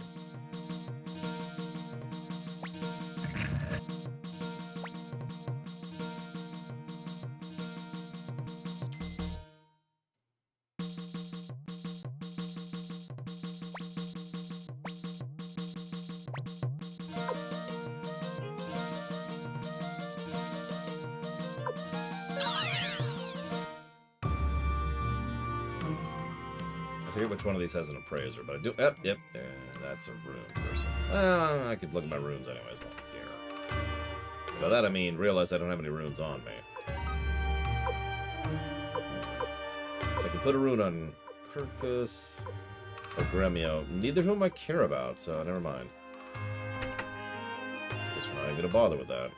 I forget which one of these has an appraiser, but I do. Yep, that's a rune person. I could look at my runes anyways while I'm here. By that I mean realize I don't have any runes on me. I can put a rune on Kirkus or Gremio, neither of whom I care about, so never mind. Guess we're not even gonna bother with that.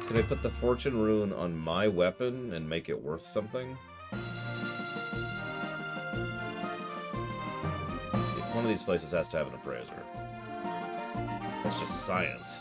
Can I put the fortune rune on my weapon and make it worth something? One of these places has to have an appraiser. That's just science.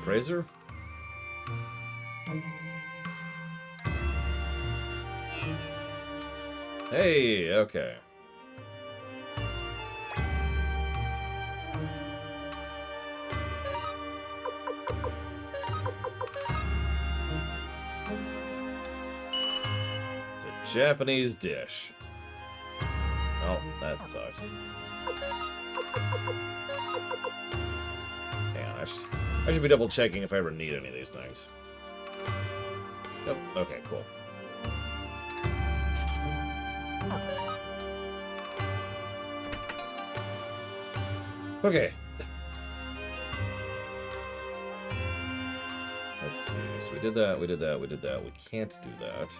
Appraiser? Hey, okay. Japanese dish. Oh, that sucked. Hang on, I should be double checking if I ever need any of these things. Nope. Okay, cool. Okay. Let's see. So we did that, we did that, we did that. We can't do that.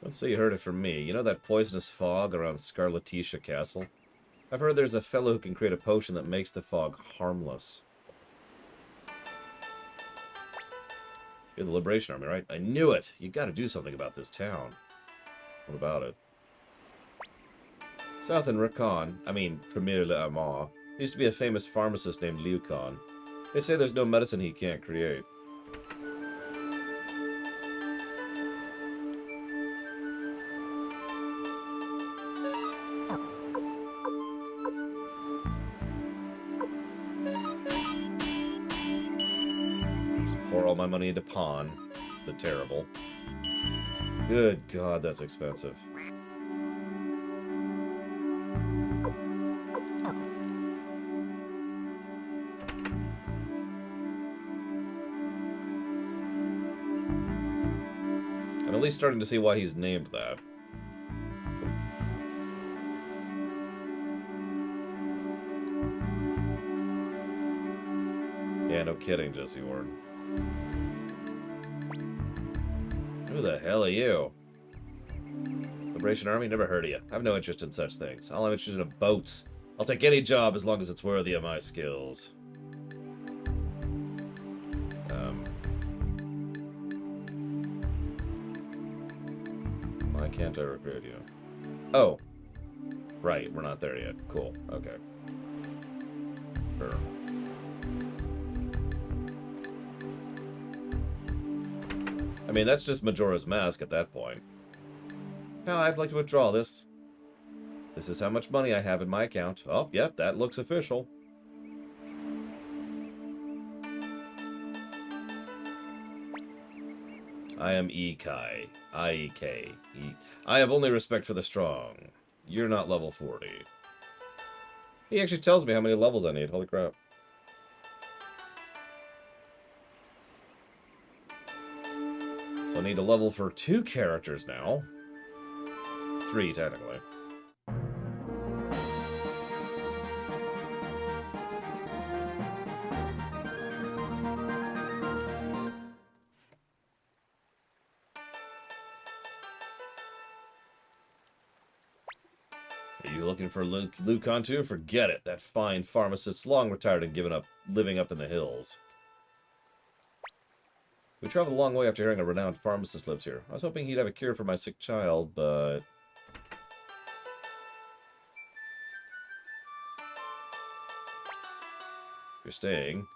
Let's say you heard it from me. You know that poisonous fog around Scarlatisha Castle? I've heard there's a fellow who can create a potion that makes the fog harmless. You're the Liberation Army, right? I knew it! You gotta do something about this town. What about it? South in Premier l'Amar, used to be a famous pharmacist named Liu Khan. They say there's no medicine he can't create. Pour all my money into pawn. The terrible. Good God, that's expensive. I'm at least starting to see why he's named that. Yeah, no kidding, Jesse Ward. Who the hell are you? Liberation Army? Never heard of you. I have no interest in such things. All I'm interested in are boats. I'll take any job as long as it's worthy of my skills. Why can't I recruit you? Oh. Right, we're not there yet. Cool. Okay. Sure. I mean, that's just Majora's Mask at that point. Now, I'd like to withdraw this. This is how much money I have in my account. Oh, yep, that looks official. I am Ikai. I-E-K. I have only respect for the strong. You're not level 40. He actually tells me how many levels I need. Holy crap. So I need a level for 2 characters now. 3, technically. Are you looking for Liu Khan too? Forget it. That fine pharmacist's long retired and given up living up in the hills. We traveled a long way after hearing a renowned pharmacist lives here. I was hoping he'd have a cure for my sick child, but... You're staying.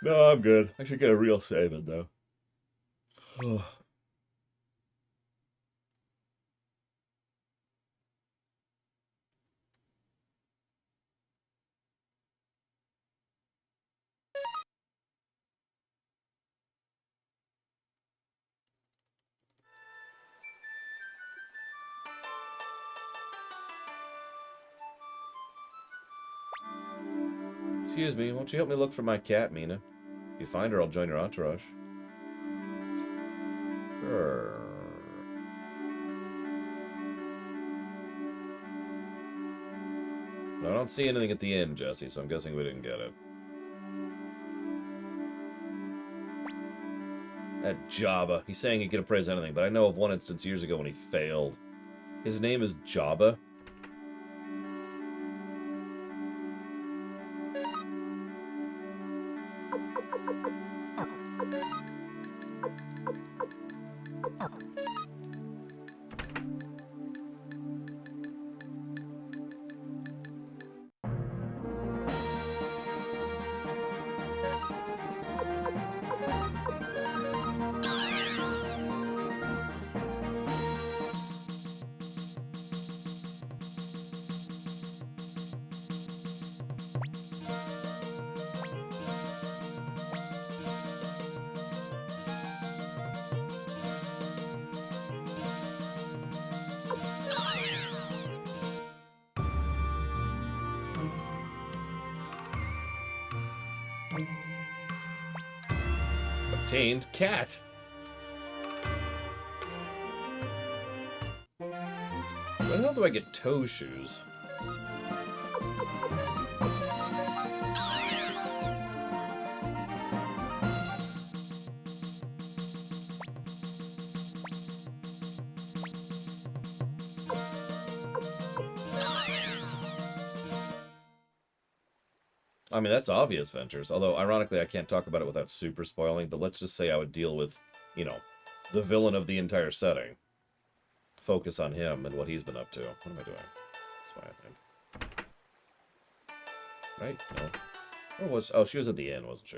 No, I'm good. I should get a real saving, though. Excuse me, won't you help me look for my cat, Mina? If you find her, I'll join your entourage. Sure. I don't see anything at the end, Jesse, so I'm guessing we didn't get it. That Jabba. He's saying he can appraise anything, but I know of one instance years ago when he failed. His name is Jabba. Tamed cat. Where the hell do I get toe shoes? I mean, that's obvious, Ventures. Although, ironically, I can't talk about it without super spoiling, but let's just say I would deal with, you know, the villain of the entire setting. Focus on him and what he's been up to. What am I doing? That's fine, I think. Right? No. Oh, she was at the inn, wasn't she?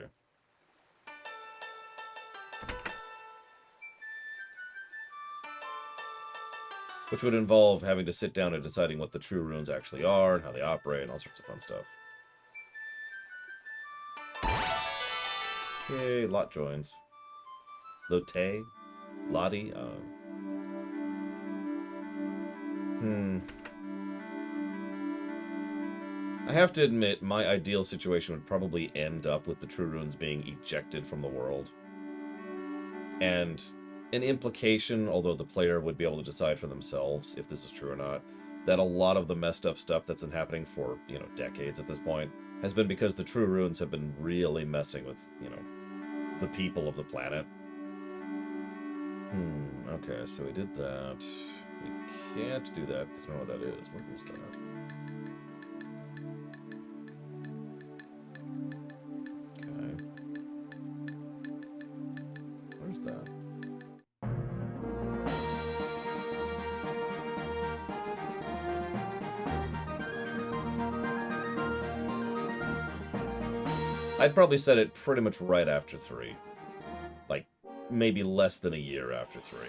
Which would involve having to sit down and deciding what the true runes actually are, and how they operate, and all sorts of fun stuff. Okay, lot joins. Lotte? Lottie? I have to admit, my ideal situation would probably end up with the true runes being ejected from the world. And an implication, although the player would be able to decide for themselves if this is true or not, that a lot of the messed up stuff that's been happening for, you know, decades at this point has been because the true runes have been really messing with, you know, the people of the planet. Okay, so we did that. We can't do that because I don't know what that is. What is that? Okay. Where's that? I'd probably set it pretty much right after 3. Like, maybe less than a year after 3.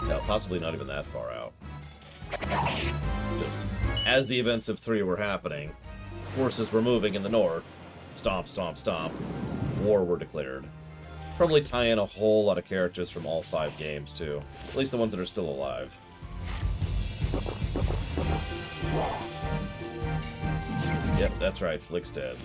No, possibly not even that far out. Just as the events of 3 were happening, forces were moving in the north. Stomp, stomp, stomp. War were declared. Probably tie in a whole lot of characters from all 5 games, too. At least the ones that are still alive. Yep, that's right. Flick's dead.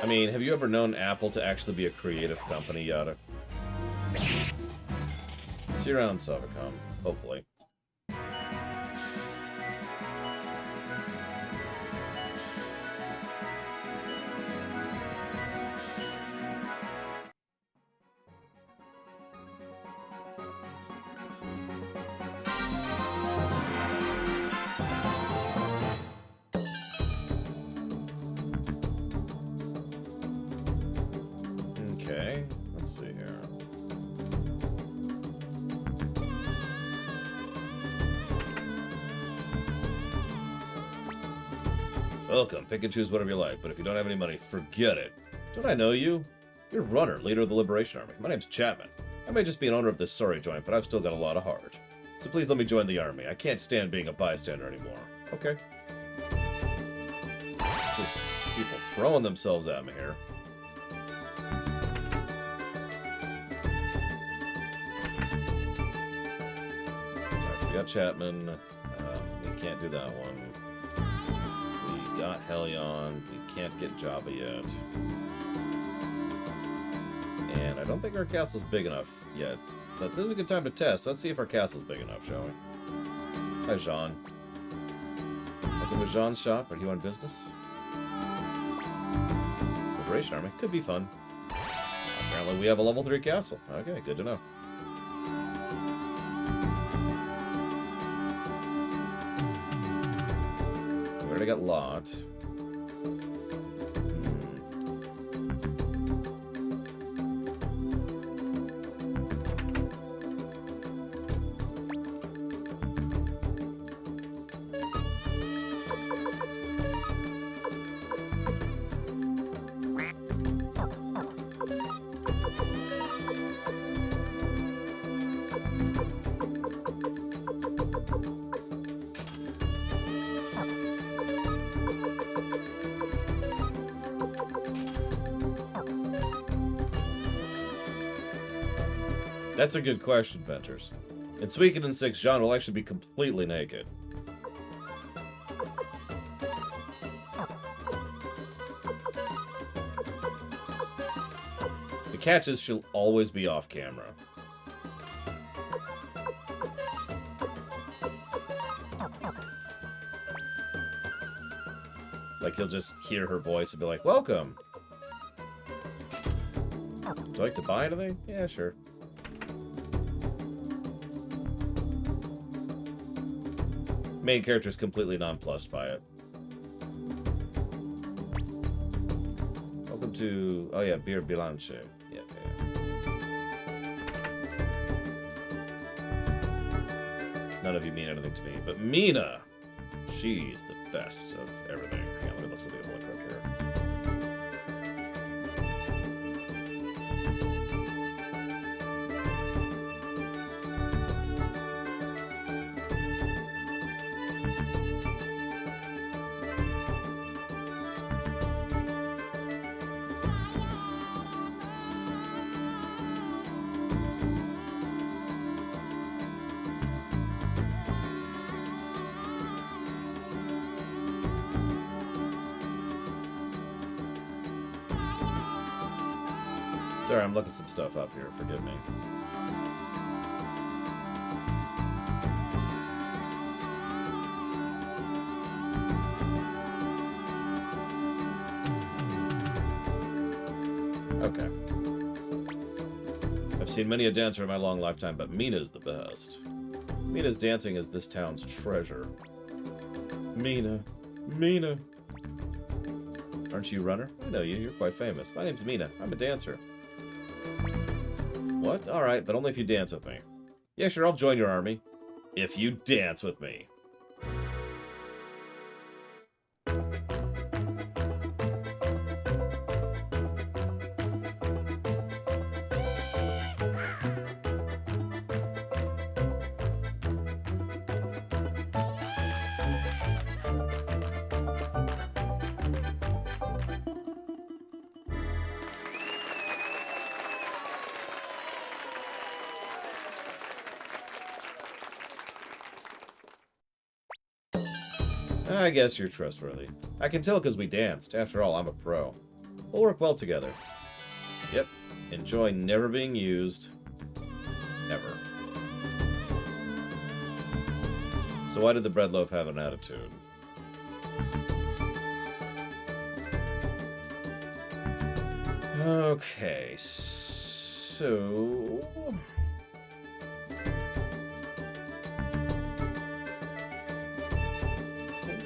I mean, have you ever known Apple to actually be a creative company, Yada? See you around, Savicom. Hopefully. Okay, let's see here. Welcome. Pick and choose whatever you like, but if you don't have any money, forget it. Don't I know you? You're Runner, leader of the Liberation Army. My name's Chapman. I may just be an owner of this sorry joint, but I've still got a lot of heart. So please let me join the army. I can't stand being a bystander anymore. Okay. Just people throwing themselves at me here. Alright, so we got Chapman. We can't do that one. We got Helion. We can't get Jabba yet. And I don't think our castle's big enough yet. But this is a good time to test. Let's see if our castle's big enough, shall we? Hi, Jean. Welcome to Jean's shop. Are you on business? Liberation Army. Could be fun. Apparently we have a level 3 castle. Okay, good to know. We already got Lot. That's a good question, Venters. In Suikoden 6, Jean will actually be completely naked. The catch is she'll always be off camera. Like, you'll just hear her voice and be like, welcome! Would you like to buy anything? Yeah, sure. Main character's completely nonplussed by it. Welcome to... Oh yeah, Beer Bilanche. Yeah, yeah. None of you mean anything to me, but Mina! She's the best of everything. Hang on, let me look something up real quick here. Sorry, I'm looking some stuff up here. Forgive me. Okay. I've seen many a dancer in my long lifetime, but Mina's the best. Mina's dancing is this town's treasure. Mina. Mina. Aren't you a runner? I know you. You're quite famous. My name's Mina. I'm a dancer. What? Alright, but only if you dance with me. Yeah, sure, I'll join your army. If you dance with me. I guess you're trustworthy. I can tell because we danced. After all, I'm a pro. We'll work well together. Yep. Enjoy never being used. Ever. So why did the bread loaf have an attitude? Okay, so...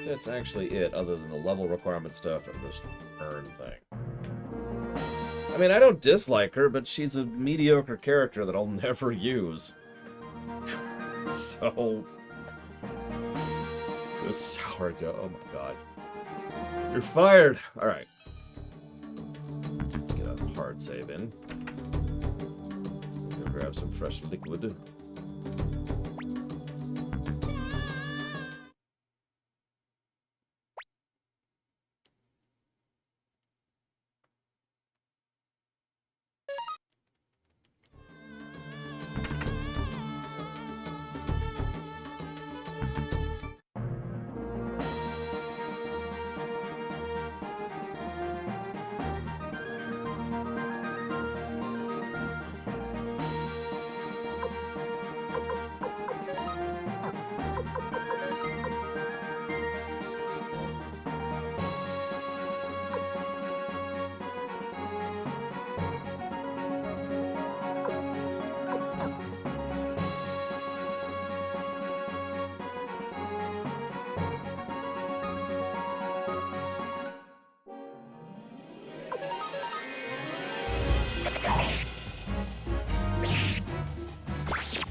that's actually it, other than the level requirement stuff and this earn thing. I mean, I don't dislike her, but she's a mediocre character that I'll never use. So... this sourdough, oh my god. You're fired! Alright. Let's get a hard save in. Go grab some fresh liquid.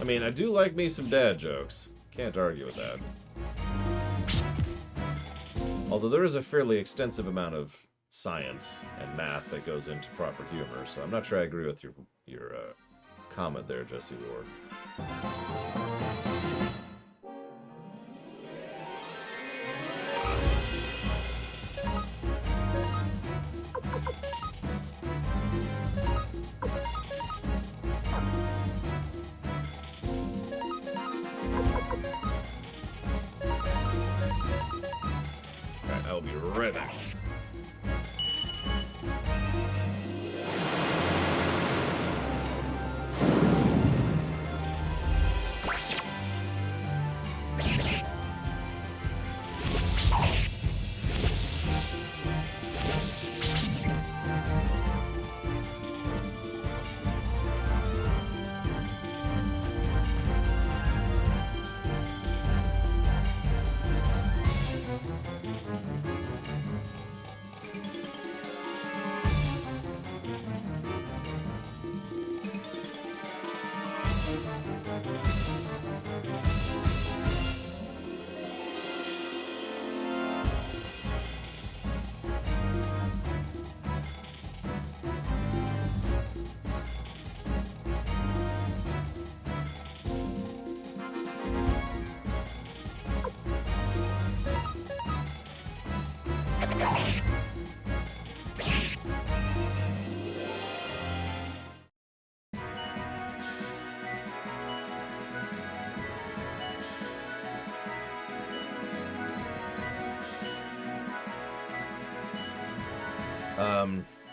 mean, I do like me some dad jokes. Can't argue with that. Although there is a fairly extensive amount of science and math that goes into proper humor, so I'm not sure I agree with your comment there, Jesse Ward. Alright, I'll be right back.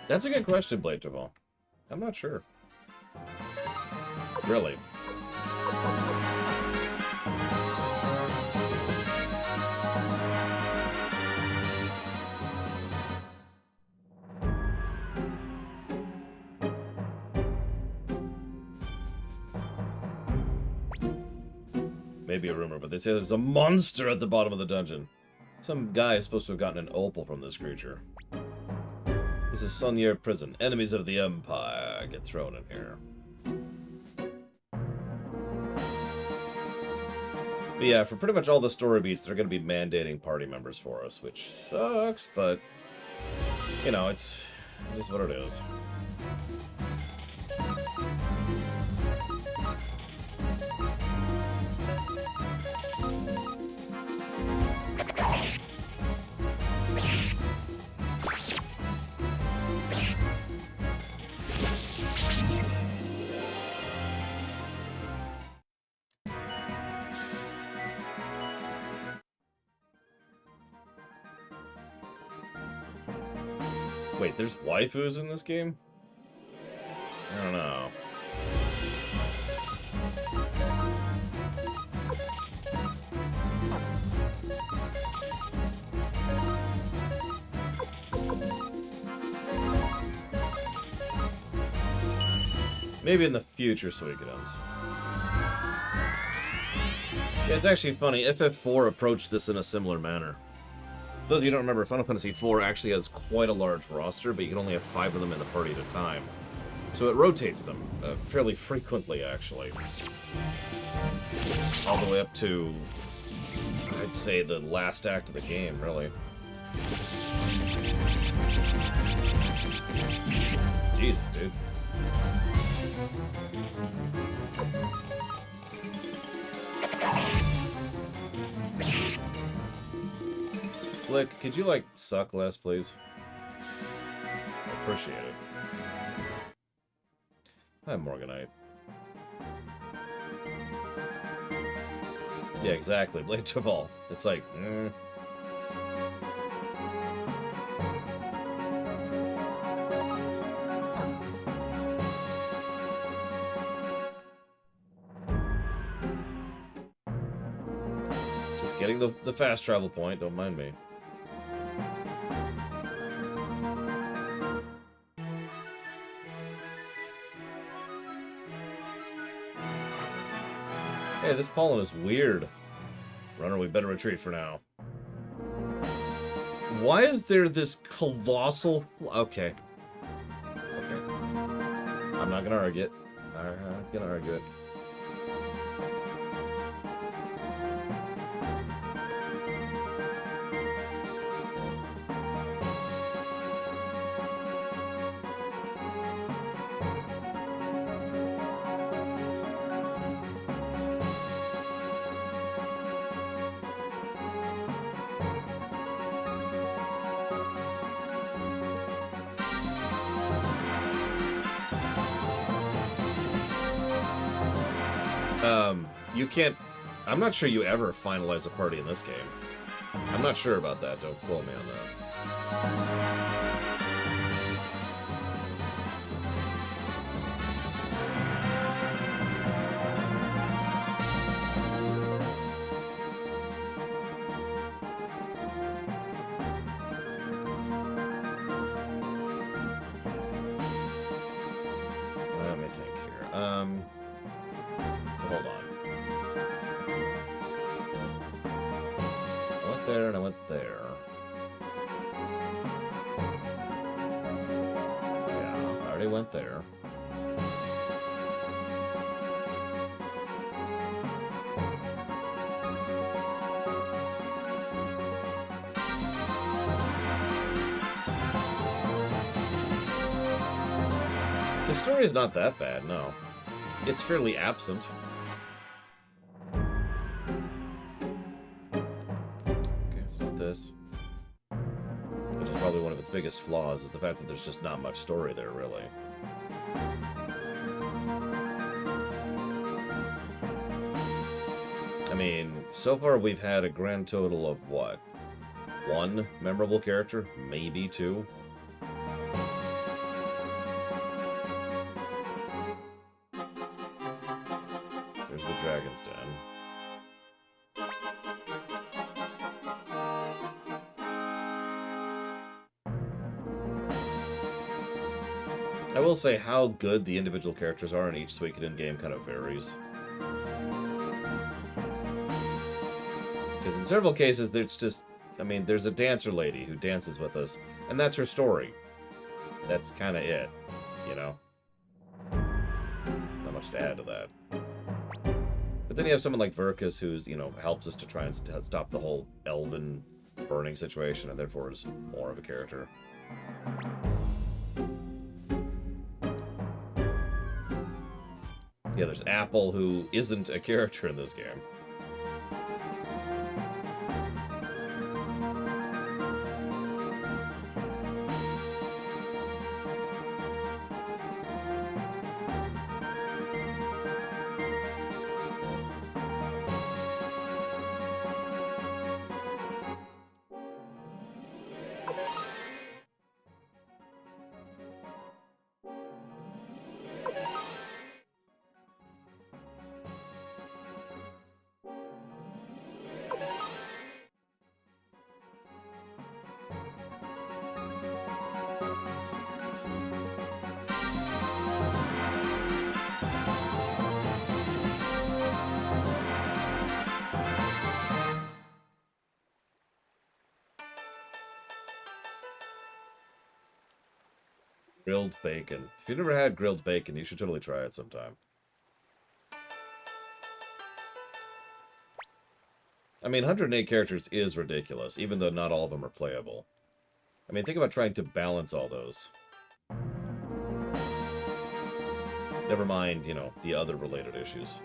That's a good question, Blade Duval. I'm not sure. Really. Maybe a rumor, but they say there's a monster at the bottom of the dungeon. Some guy is supposed to have gotten an opal from this creature. This is Sunyer Prison. Enemies of the Empire get thrown in here. But yeah, for pretty much all the story beats, they're going to be mandating party members for us, which sucks, but, you know, it is what it is. Wait, there's waifus in this game? I don't know. Maybe in the future Suikodens. Yeah, it's actually funny. FF4 approached this in a similar manner. Those of you who don't remember, Final Fantasy IV actually has quite a large roster, but you can only have 5 of them in the party at a time. So it rotates them fairly frequently, actually. All the way up to, I'd say, the last act of the game, really. Jesus, dude. Flick, could you, like, suck less, please? I appreciate it. Hi, Morganite. Yeah, exactly. Blade Duval. It's like, Just getting the fast travel point, don't mind me. Hey, this pollen is weird. Runner, we better retreat for now. Why is there this colossal... Okay. I'm not gonna argue it. I'm not gonna argue it. You can't... I'm not sure you ever finalize a party in this game. I'm not sure about that. Don't quote me on that. Let me think here. So hold on. I went there and I went there. Yeah, I already went there. The story is not that bad, no. It's fairly absent. Okay, it's not this. Which is probably one of its biggest flaws, is the fact that there's just not much story there, really. I mean, so far we've had a grand total of, what? One memorable character? Maybe two? There's the Dragon's Den. I will say how good the individual characters are in each Suikoden game kind of varies. Because in several cases, there's just... I mean, there's a dancer lady who dances with us, and that's her story. That's kind of it, you know? Not much to add to that. But then you have someone like Verkus who's, you know, helps us to try and stop the whole Elven burning situation, and therefore is more of a character. Yeah, there's Apple, who isn't a character in this game. Grilled bacon. If you've never had grilled bacon, you should totally try it sometime. I mean, 108 characters is ridiculous, even though not all of them are playable. I mean, think about trying to balance all those. Never mind, you know, the other related issues.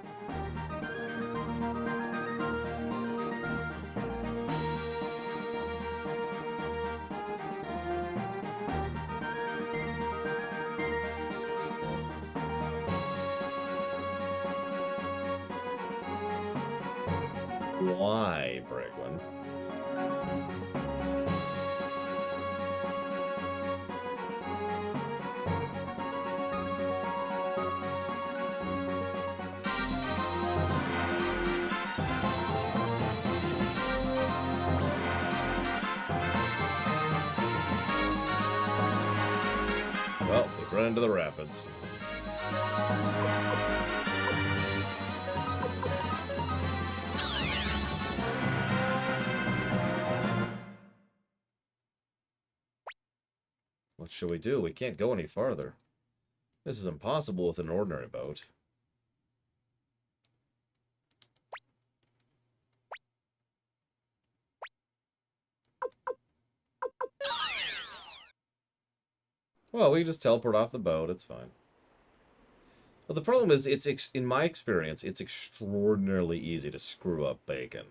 Why, Bragwin? Well, we've run into the rapids. What shall we do? We can't go any farther. This is impossible with an ordinary boat. Well, we can just teleport off the boat. It's fine. But the problem is, in my experience, it's extraordinarily easy to screw up bacon.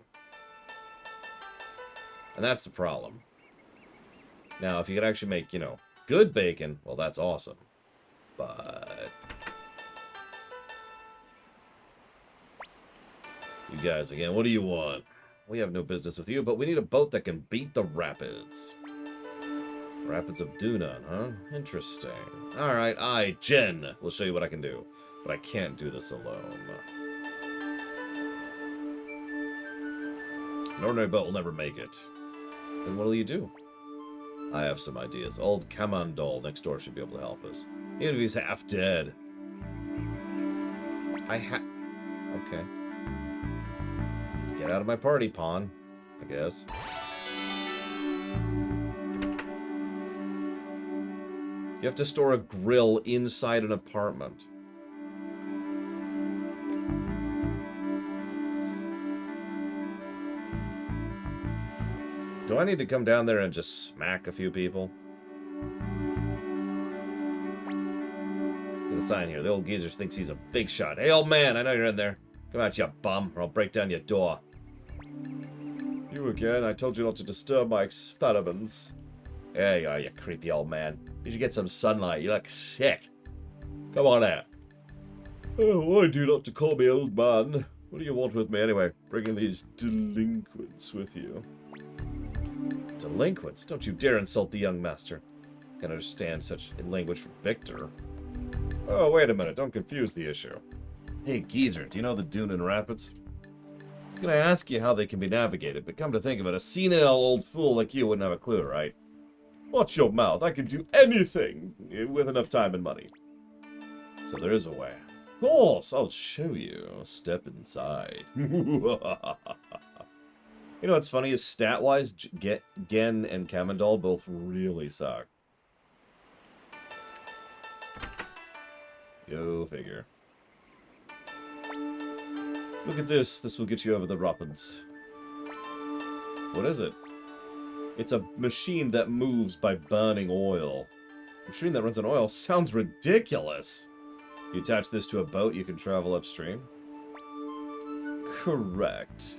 And that's the problem. Now, if you could actually make, you know, good bacon, well, that's awesome. But... You guys again, what do you want? We have no business with you, but we need a boat that can beat the rapids. Rapids of Dunan, huh? Interesting. Alright, Jen, will show you what I can do. But I can't do this alone. An ordinary boat will never make it. Then what'll you do? I have some ideas. Old Kamandol next door should be able to help us. Even if he's half dead. Okay. Get out of my party, pawn. I guess. You have to store a grill inside an apartment. Do I need to come down there and just smack a few people? Look at the sign here. The old geezer thinks he's a big shot. Hey, old man, I know you're in there. Come out, you bum, or I'll break down your door. You again? I told you not to disturb my experiments. There you are, you creepy old man. You should get some sunlight. You look sick. Come on out. Oh, why do you not to call me old man? What do you want with me anyway? Bringing these delinquents with you. Delinquents? Don't you dare insult the young master. Can't understand such language from Victor. Oh, wait a minute. Don't confuse the issue. Hey, geezer, do you know the Dunan Rapids? I'm gonna ask you how they can be navigated, but come to think of it, a senile old fool like you wouldn't have a clue, right? Watch your mouth. I can do anything with enough time and money. So there is a way. Of course, I'll show you. Step inside. You know what's funny is stat-wise, Gen and Kamandal both really suck. Go figure. Look at this. This will get you over the rapids. What is it? It's a machine that moves by burning oil. A machine that runs on oil sounds ridiculous. You attach this to a boat, you can travel upstream. Correct.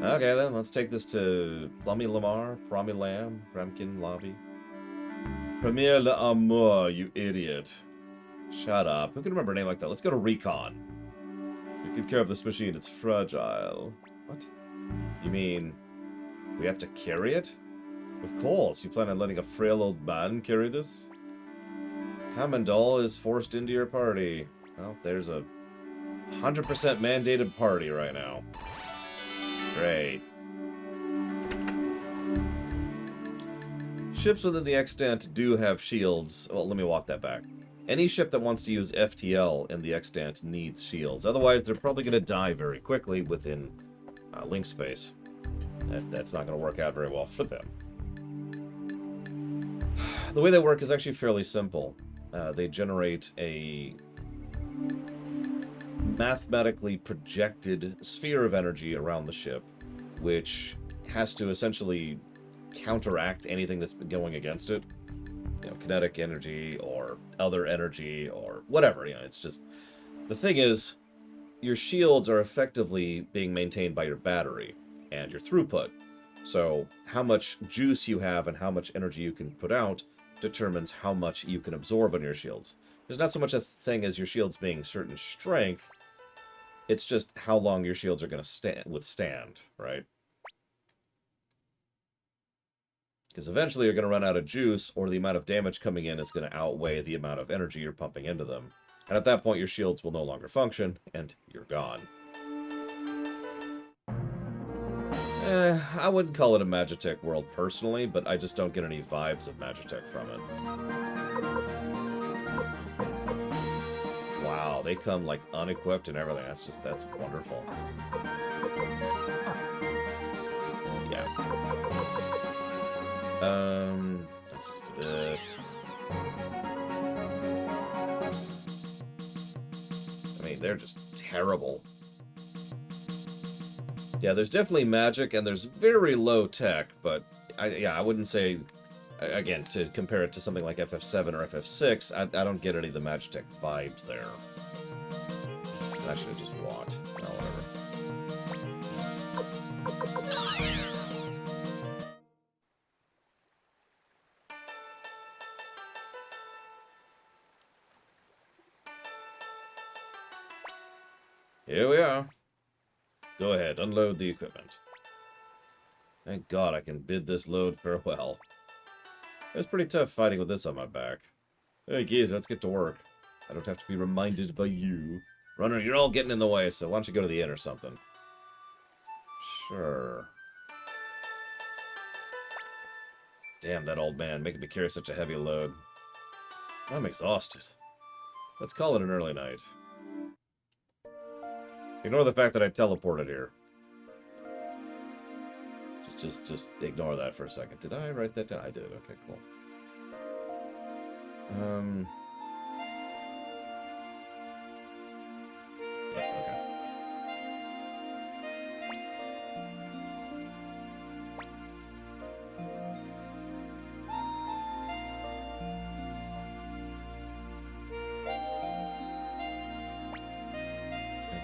Okay, then, let's take this to Plummy Lamar, Promi Lamb, Premkin Lobby. Premier L'Amour, you idiot. Shut up. Who can remember a name like that? Let's go to Recon. We can care of this machine, it's fragile. What? You mean, we have to carry it? Of course, you plan on letting a frail old man carry this? Kamandal is forced into your party. Well, there's a 100% mandated party right now. Great. Ships within the extant do have shields. Well, let me walk that back. Any ship that wants to use FTL in the extant needs shields. Otherwise, they're probably going to die very quickly within link space. That's not going to work out very well for them. The way they work is actually fairly simple. They generate a mathematically projected sphere of energy around the ship, which has to essentially counteract anything that's been going against it. You know, kinetic energy or other energy or whatever. You know, it's just... The thing is, your shields are effectively being maintained by your battery and your throughput. So how much juice you have and how much energy you can put out determines how much you can absorb on your shields. There's not so much a thing as your shields being certain strength. It's just how long your shields are going to withstand, right? Because eventually you're going to run out of juice, or the amount of damage coming in is going to outweigh the amount of energy you're pumping into them. And at that point, your shields will no longer function, and you're gone. I wouldn't call it a Magitech world personally, but I just don't get any vibes of Magitech from it. Wow, they come like unequipped and everything. That's wonderful. Yeah. Let's just do this. I mean, they're just terrible. Yeah, there's definitely magic, and there's very low tech, but I wouldn't say, again, to compare it to something like FF7 or FF6, I don't get any of the Magitech vibes there. I should have just walked. Oh, whatever. Here we are. Go ahead, unload the equipment. Thank God I can bid this load farewell. It was pretty tough fighting with this on my back. Hey, geez, let's get to work. I don't have to be reminded by you. Runner, you're all getting in the way, so why don't you go to the inn or something? Sure. Damn, that old man, making me carry such a heavy load. I'm exhausted. Let's call it an early night. Ignore the fact that I teleported here. Just ignore that for a second. Did I write that down? I did. Okay, cool. Yeah, okay.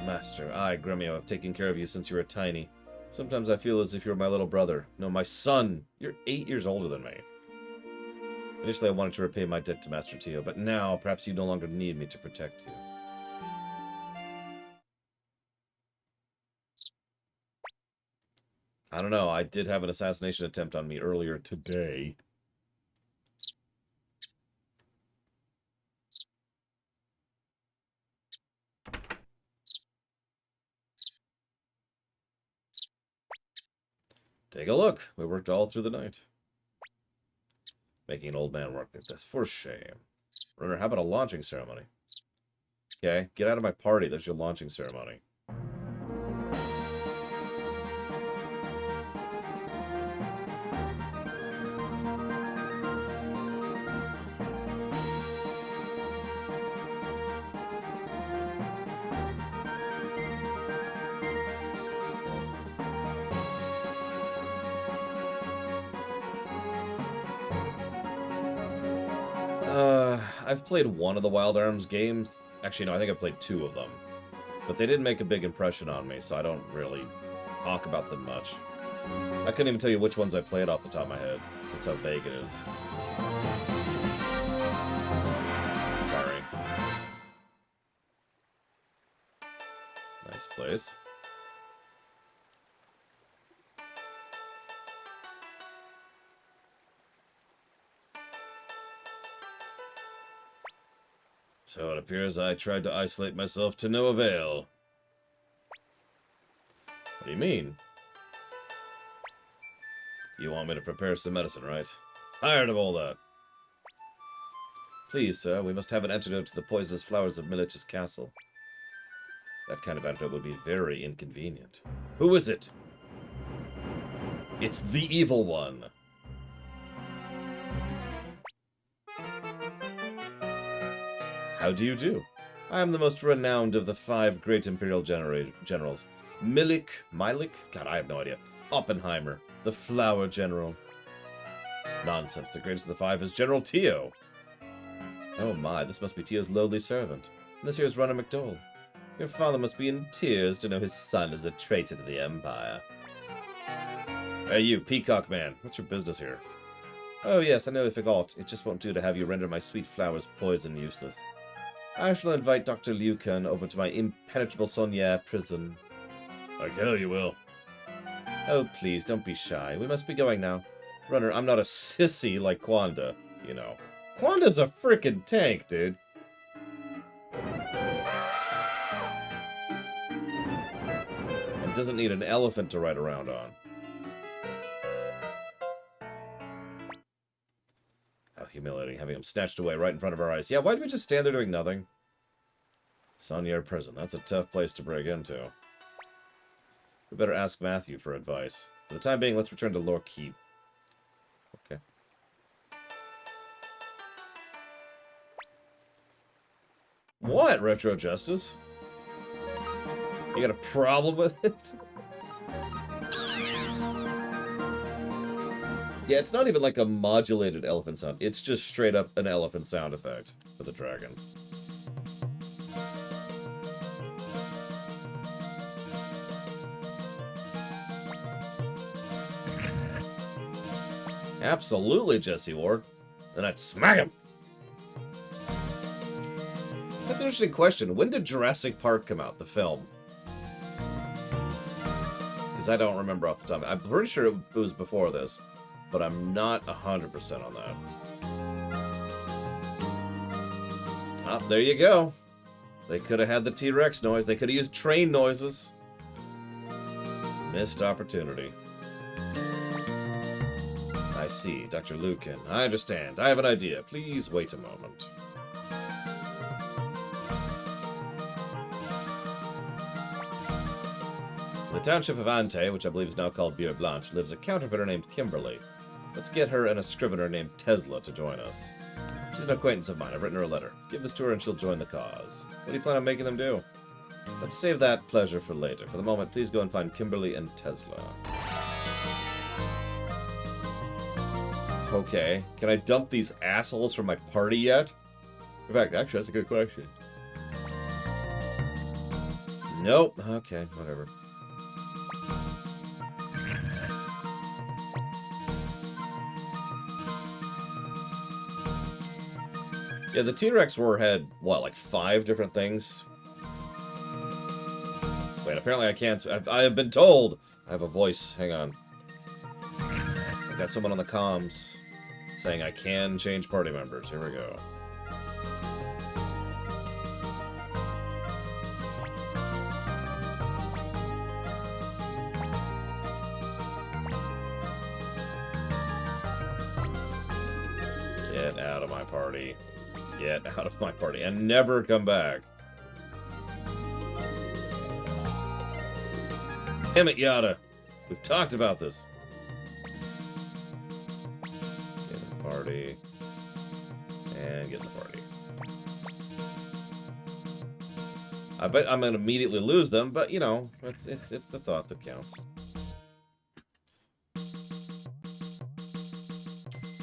Master, I, Gremio, have taken care of you since you were tiny. Sometimes I feel as if you're my little brother. No, my son! You're 8 years older than me. Initially, I wanted to repay my debt to Master Tio, but now, perhaps you no longer need me to protect you. I don't know, I did have an assassination attempt on me earlier today. Take a look. We worked all through the night. Making an old man work like this. For shame. Runner, how about a launching ceremony? Okay, get out of my party. There's your launching ceremony. I've played one of the Wild Arms games. Actually, no, I think I played 2 of them. But they didn't make a big impression on me, so I don't really talk about them much. I couldn't even tell you which ones I played off the top of my head. That's how vague it is. Sorry. Nice place. So it appears I tried to isolate myself to no avail. What do you mean? You want me to prepare some medicine, right? Tired of all that. Please, sir, we must have an antidote to the poisonous flowers of Milich's castle. That kind of antidote would be very inconvenient. Who is it? It's the evil one. How do you do? I am the most renowned of the 5 great Imperial generals. Milik? God, I have no idea. Oppenheimer, the Flower General. Nonsense, the greatest of the 5 is General Tio. Oh my, this must be Tio's lowly servant. And this here is Runner McDowell. Your father must be in tears to know his son is a traitor to the Empire. Hey you, Peacock Man, what's your business here? Oh yes, I nearly forgot. It just won't do to have you render my sweet flowers poison useless. I shall invite Dr. Lucan over to my impenetrable Sonier prison. Like hell you will. Oh, please, don't be shy. We must be going now. Runner, I'm not a sissy like Quanda, you know. Quanda's a frickin' tank, dude. And doesn't need an elephant to ride around on. How humiliating, having him snatched away right in front of our eyes. Yeah, why do we just stand there doing nothing? Sonier prison, that's a tough place to break into. We better ask Matthew for advice. For the time being, let's return to Lore Keep. Okay. What, Retro Justice? You got a problem with it? Yeah, it's not even like a modulated elephant sound. It's just straight up an elephant sound effect for the dragons. Absolutely, Jesse Ward. Then I'd smack him. That's an interesting question. When did Jurassic Park come out, the film? Because I don't remember off the top. I'm pretty sure it was before this, but I'm not 100% on that. Oh, there you go. They could have had the T-Rex noise. They could have used train noises. Missed opportunity. I see, Dr. Lucan. I understand. I have an idea. Please wait a moment. In the township of Ante, which I believe is now called Bière Blanche, lives a counterfeiter named Kimberly. Let's get her and a scrivener named Tesla to join us. She's an acquaintance of mine. I've written her a letter. Give this to her and she'll join the cause. What do you plan on making them do? Let's save that pleasure for later. For the moment, please go and find Kimberly and Tesla. Okay. Can I dump these assholes from my party yet? In fact, actually, that's a good question. Nope. Okay, whatever. Yeah, the T-Rex war had, what, like 5 different things? Wait, apparently I can't... I have been told! I have a voice. Hang on. I got someone on the comms saying I can change party members. Here we go. Get out of my party. Get out of my party and never come back. Damn it, Yada. We've talked about this. Get in the party. And get in the party. I bet I'm gonna immediately lose them, but you know, it's the thought that counts.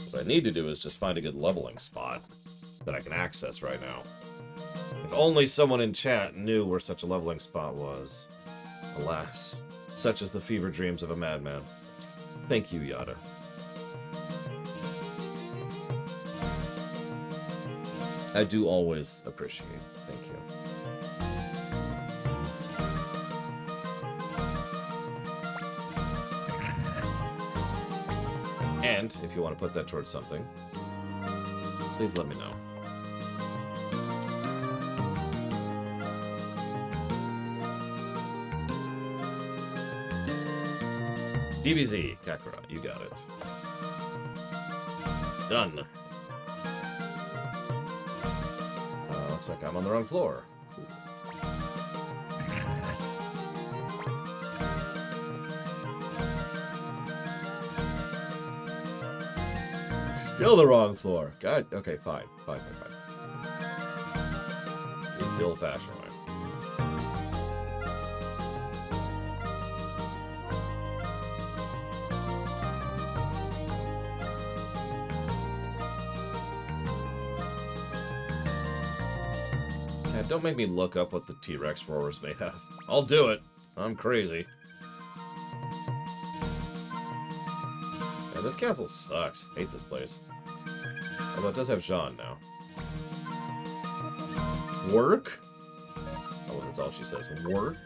What I need to do is just find a good leveling spot that I can access right now. If only someone in chat knew where such a leveling spot was. Alas, such is the fever dreams of a madman. Thank you, Yada. I do always appreciate. Thank you. And if you want to put that towards something, please let me know. DBZ, Kakura, you got it. Done. Looks like I'm on the wrong floor. Still the wrong floor. God, okay, fine. It's the old-fashioned way. God, don't make me look up what the T-Rex roar was made out of. I'll do it. I'm crazy. Yeah, this castle sucks. Hate this place. Although it does have Jean now. Work? Oh, that's all she says. Work?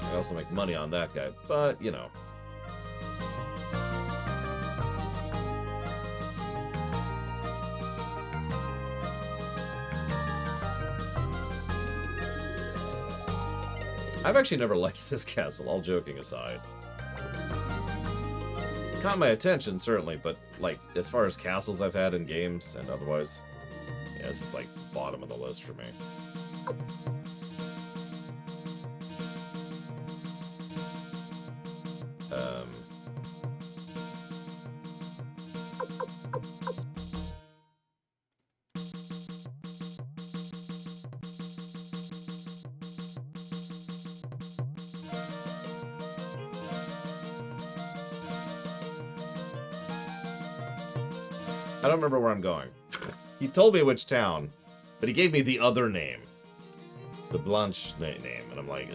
I also make money on that guy, but, you know. I've actually never liked this castle, all joking aside. It caught my attention, certainly, but, like, as far as castles I've had in games and otherwise, yeah, this is, like, bottom of the list for me. I don't remember where I'm going. He told me which town, but he gave me the other name. The Blanche name, and I'm like,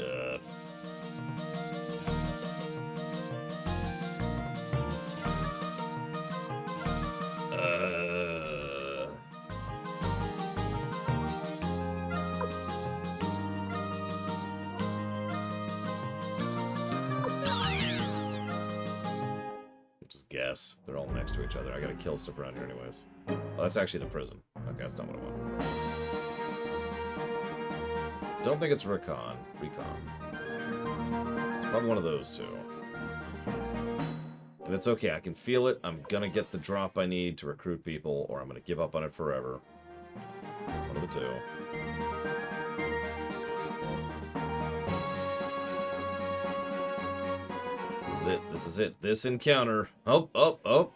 guess. They're all next to each other. I gotta kill stuff around here anyways. Oh, that's actually the prison. Okay, that's not what I want. Don't think it's recon. It's probably one of those two. But it's okay, I can feel it. I'm gonna get the drop I need to recruit people, or I'm gonna give up on it forever. One of the two. This is it. This is it. This encounter. Oh, oh, oh.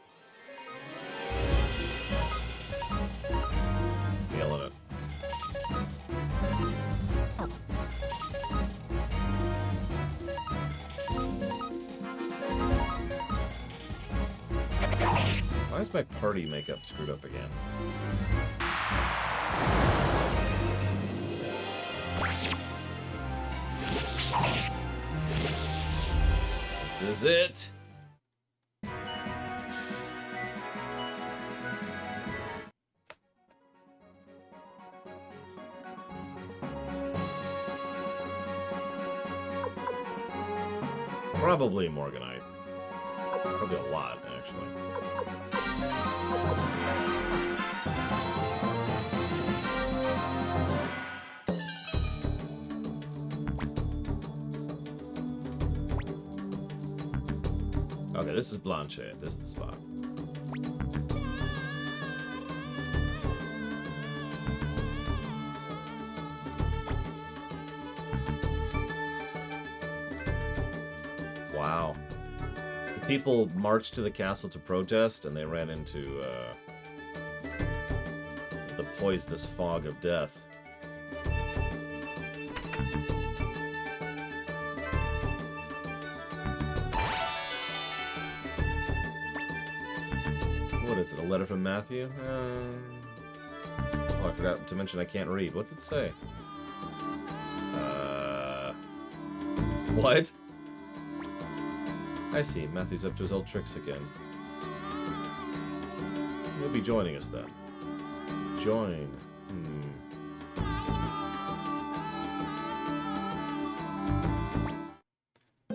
Feeling it. Why is my party makeup screwed up again? This is it. Probably Morganite. Probably a lot, actually. Okay, this is Blanchet. This is the spot. Wow. The people marched to the castle to protest, and they ran into the poisonous fog of death. What is it, a letter from Matthew? Oh, I forgot to mention I can't read. What's it say? What? I see. Matthew's up to his old tricks again. He'll be joining us then. Join.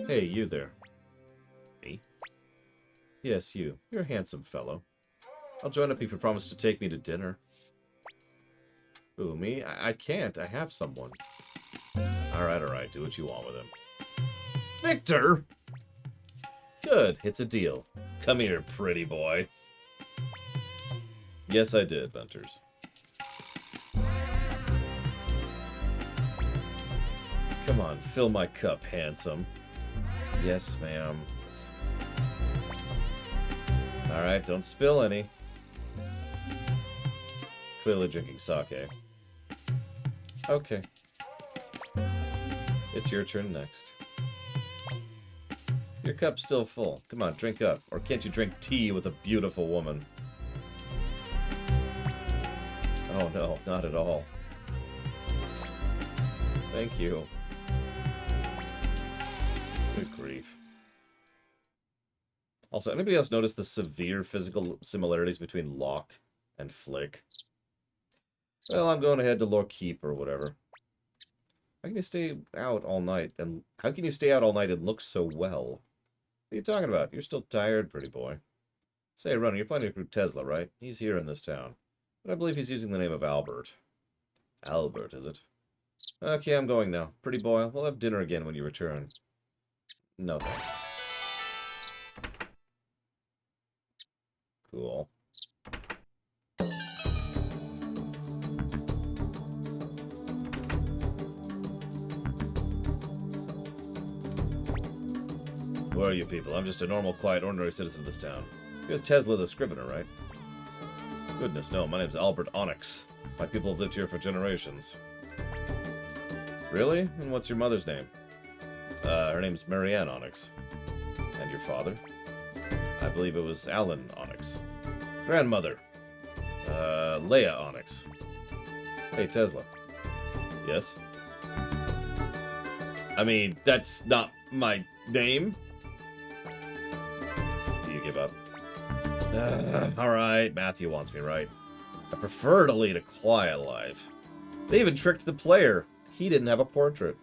Hey, you there. Me? Yes, you. You're a handsome fellow. I'll join up if you promise to take me to dinner. Ooh, me? I can't. I have someone. Alright. Do what you want with him. Victor! Good. It's a deal. Come here, pretty boy. Yes, I did, Venters. Come on, fill my cup, handsome. Yes, ma'am. Alright, don't spill any. Clearly drinking sake. Okay. It's your turn next. Your cup's still full. Come on, drink up. Or can't you drink tea with a beautiful woman? Oh no, not at all. Thank you. Good grief. Also, anybody else notice the severe physical similarities between Locke and Flick? Well, I'm going ahead to Lore Keep or whatever. How can you stay out all night and look so well? What are you talking about? You're still tired, pretty boy. Say, Runner, you're planning to recruit Tesla, right? He's here in this town. But I believe he's using the name of Albert. Albert, is it? Okay, I'm going now. Pretty boy, we'll have dinner again when you return. No thanks. Cool. Who are you people? I'm just a normal, quiet, ordinary citizen of this town. You're Tesla the Scrivener, right? Goodness, no. My name's Albert Onyx. My people have lived here for generations. Really? And what's your mother's name? Her name's Marianne Onyx. And your father? I believe it was Alan Onyx. Grandmother? Leia Onyx. Hey, Tesla. Yes? I mean, that's not my name. Do you give up? Alright, Matthew wants me, right? I prefer to lead a quiet life. They even tricked the player. He didn't have a portrait.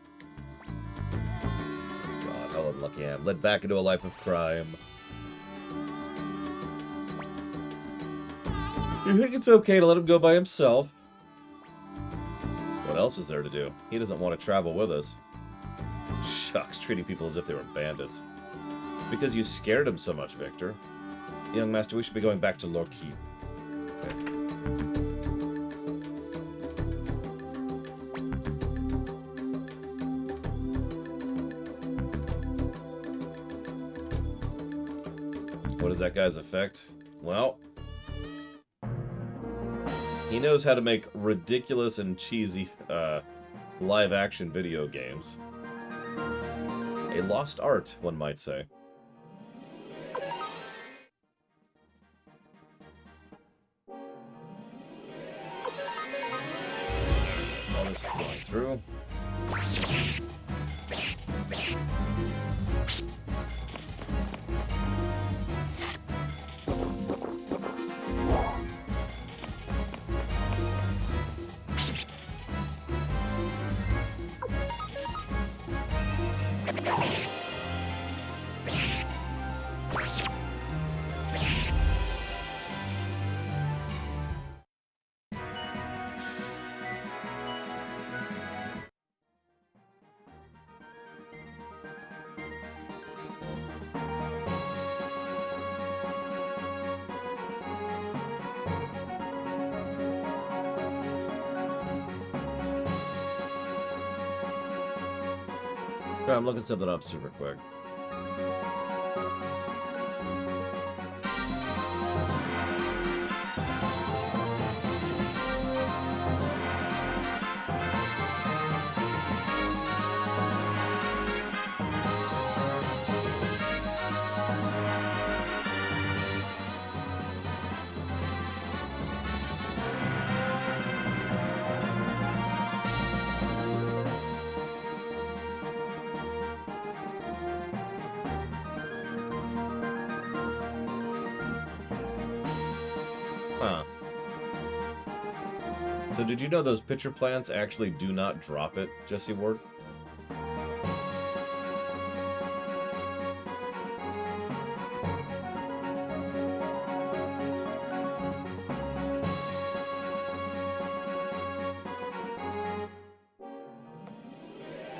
God, how unlucky I am. Led back into a life of crime. You think it's okay to let him go by himself? What else is there to do? He doesn't want to travel with us. Shucks, treating people as if they were bandits. It's because you scared him so much, Victor. Young master, we should be going back to Lorkeep. Okay. What is that guy's effect? Well, he knows how to make ridiculous and cheesy live-action video games. A lost art, one might say. All this is going through. I'm looking something up super quick. Huh. So did you know those pitcher plants actually do not drop it, Jesse Ward?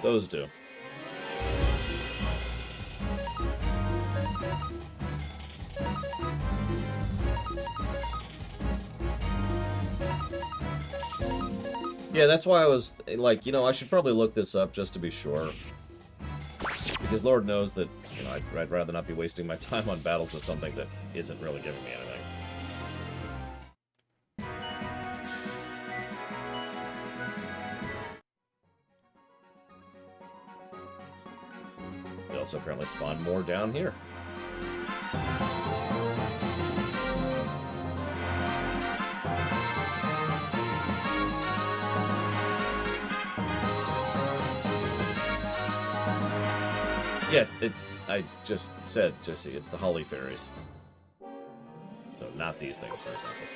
Those do. Yeah, that's why I was like, you know, I should probably look this up just to be sure. Because Lord knows that, you know, I'd rather not be wasting my time on battles with something that isn't really giving me anything. They also apparently spawn more down here. Yes, I just said, Jesse, it's the Holly Fairies. So not these things, for example.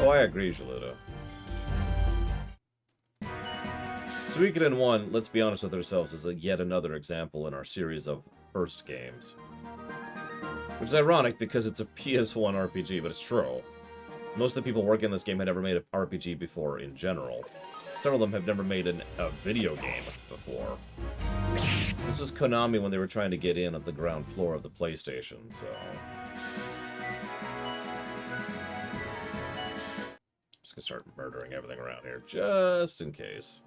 Oh, I agree, Jaluto. Suikoden 1, let's be honest with ourselves, is yet another example in our series of first games. Which is ironic because it's a PS1 RPG, but it's true. Most of the people working on this game had never made an RPG before in general. Several of them have never made a video game before. This was Konami when they were trying to get in at the ground floor of the PlayStation, so... I'm just gonna start murdering everything around here, just in case.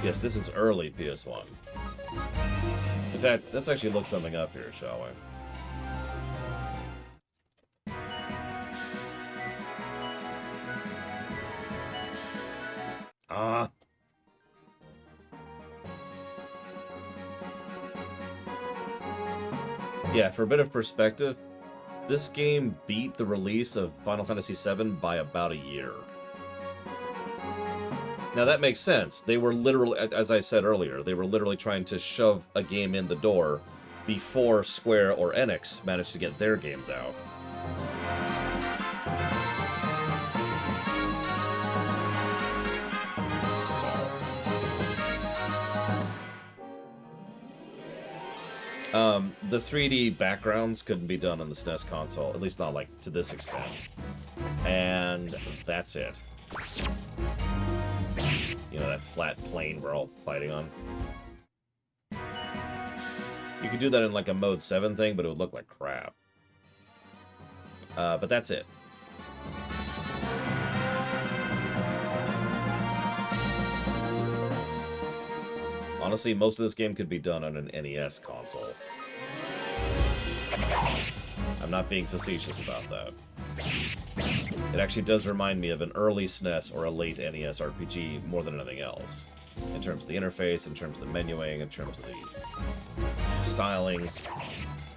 Yes, this is early PS1. In fact, let's actually look something up here, shall we? Ah. Yeah, for a bit of perspective, this game beat the release of Final Fantasy VII by about a year. Now that makes sense. They were literally, as I said earlier, they were literally trying to shove a game in the door before Square or Enix managed to get their games out. The 3D backgrounds couldn't be done on the SNES console, at least not like to this extent. And that's it. You know, that flat plane we're all fighting on. You could do that in like a Mode 7 thing, but it would look like crap. But that's it. Honestly, most of this game could be done on an NES console. I'm not being facetious about that. It actually does remind me of an early SNES or a late NES RPG more than anything else. In terms of the interface, in terms of the menuing, in terms of the styling,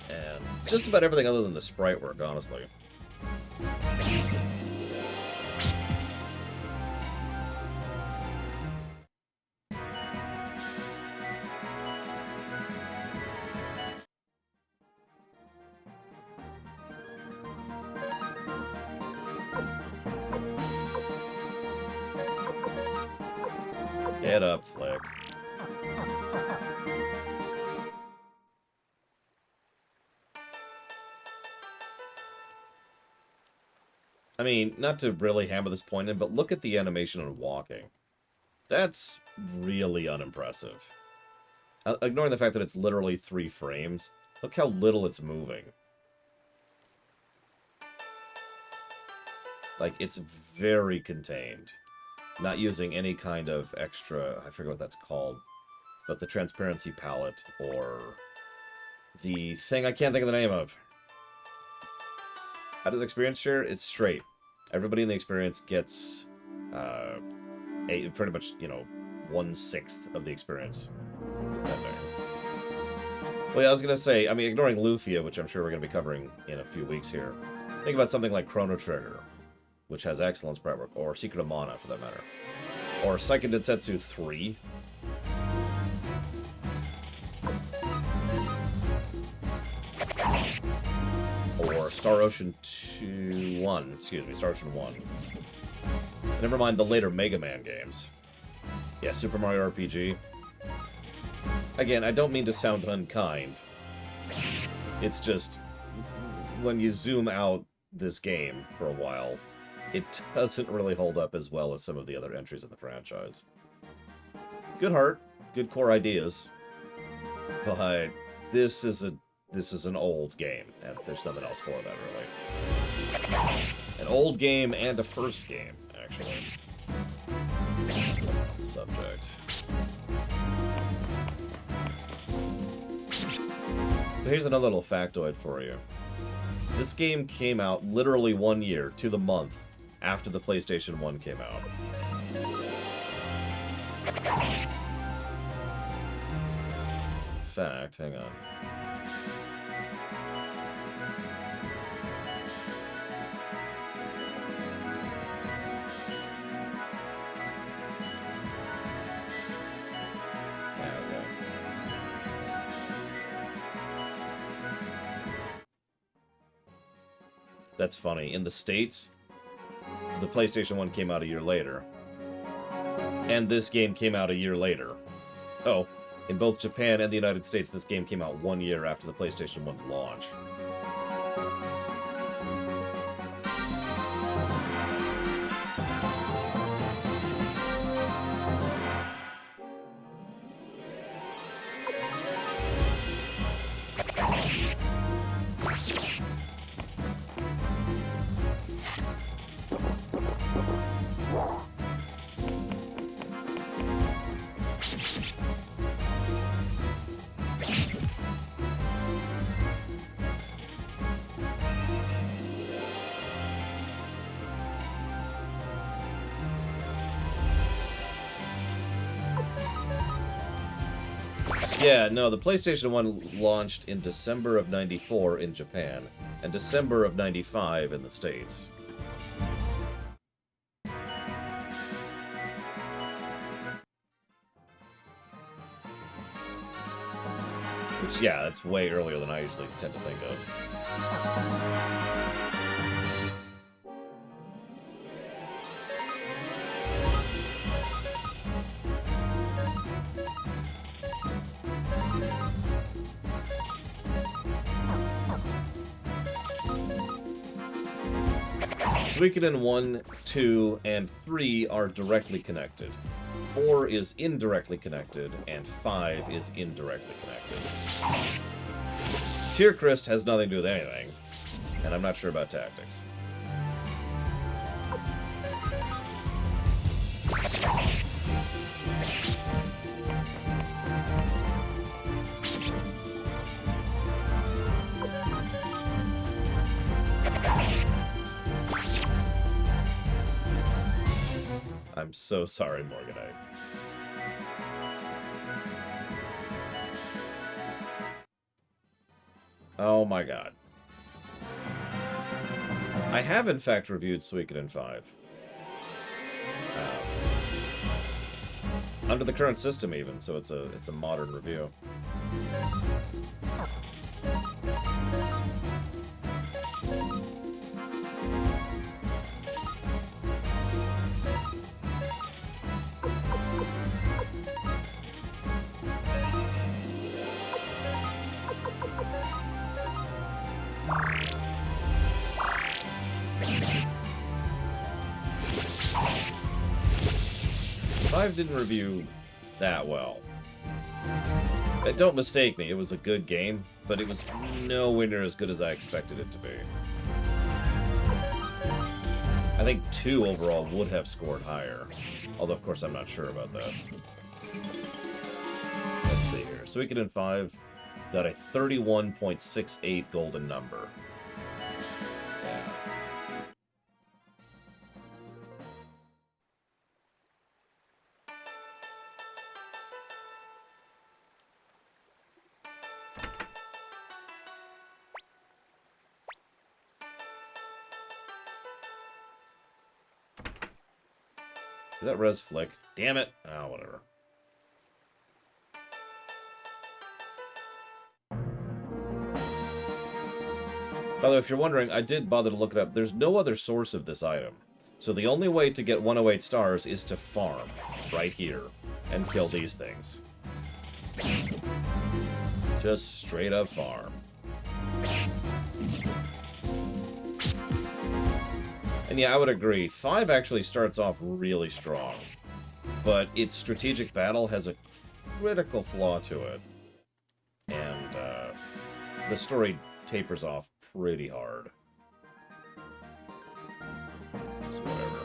and just about everything other than the sprite work, honestly. Get up, Flick. I mean, not to really hammer this point in, but look at the animation on walking. That's really unimpressive. Ignoring the fact that it's literally 3 frames, look how little it's moving. Like, it's very contained. Not using any kind of extra, I forget what that's called, but the transparency palette, or the thing I can't think of the name of. How does experience share? It's straight. Everybody in the experience gets pretty much, you know, 1/6 of the experience. Well, yeah, I was going to say, I mean, ignoring Lufia, which I'm sure we're going to be covering in a few weeks here, think about something like Chrono Trigger, which has excellent sprite work, or Secret of Mana, for that matter. Or Seiken Densetsu 3. Or Star Ocean 1. Excuse me, Star Ocean 1. Never mind the later Mega Man games. Yeah, Super Mario RPG. Again, I don't mean to sound unkind. It's just, when you zoom out this game for a while, it doesn't really hold up as well as some of the other entries in the franchise. Good heart, good core ideas, but this is an old game, and there's nothing else for that, really. An old game and a first game, actually. Subject. So here's another little factoid for you. This game came out literally 1 year, to the month, after the PlayStation 1 came out. Fact, hang on. That's funny. In the States, the PlayStation 1 came out a year later. And this game came out a year later. Oh, in both Japan and the United States, this game came out 1 year after the PlayStation 1's launch. Yeah, no, the PlayStation 1 launched in December of 94 in Japan, and December of 95 in the States. Which, yeah, that's way earlier than I usually tend to think of. Suikoden 1, 2, and 3 are directly connected. 4 is indirectly connected, and 5 is indirectly connected. Tiercrest has nothing to do with anything, and I'm not sure about tactics. I'm so sorry, Morganite. Oh my god. I have, in fact, reviewed Suikoden 5. Under the current system, even, so it's a modern review. Five didn't review that well. Don't mistake me, it was a good game, but it was nowhere near as good as I expected it to be. I think 2 overall would have scored higher, although of course I'm not sure about that. Let's see here. Suikoden 5 got a 31.68 golden number. Yeah. Is that res flick? Damn it! Oh, whatever. By the way, if you're wondering, I did bother to look it up. There's no other source of this item. So the only way to get 108 stars is to farm right here and kill these things. Just straight up farm. And yeah, I would agree. 5 actually starts off really strong, but its strategic battle has a critical flaw to it. And the story tapers off pretty hard. Just whatever.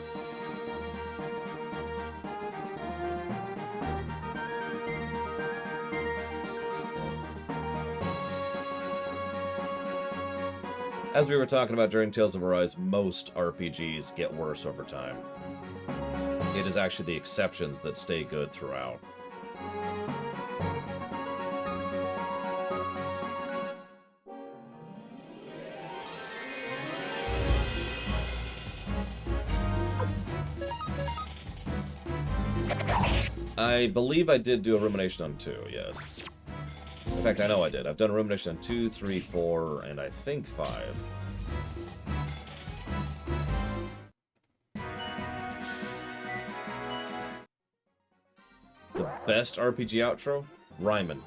As we were talking about during Tales of Arise, most RPGs get worse over time. It is actually the exceptions that stay good throughout. I believe I did do a rumination on 2, yes. In fact, I know I did. I've done a rumination on 2, 3, 4, and I think 5. The best RPG outro? Ryman.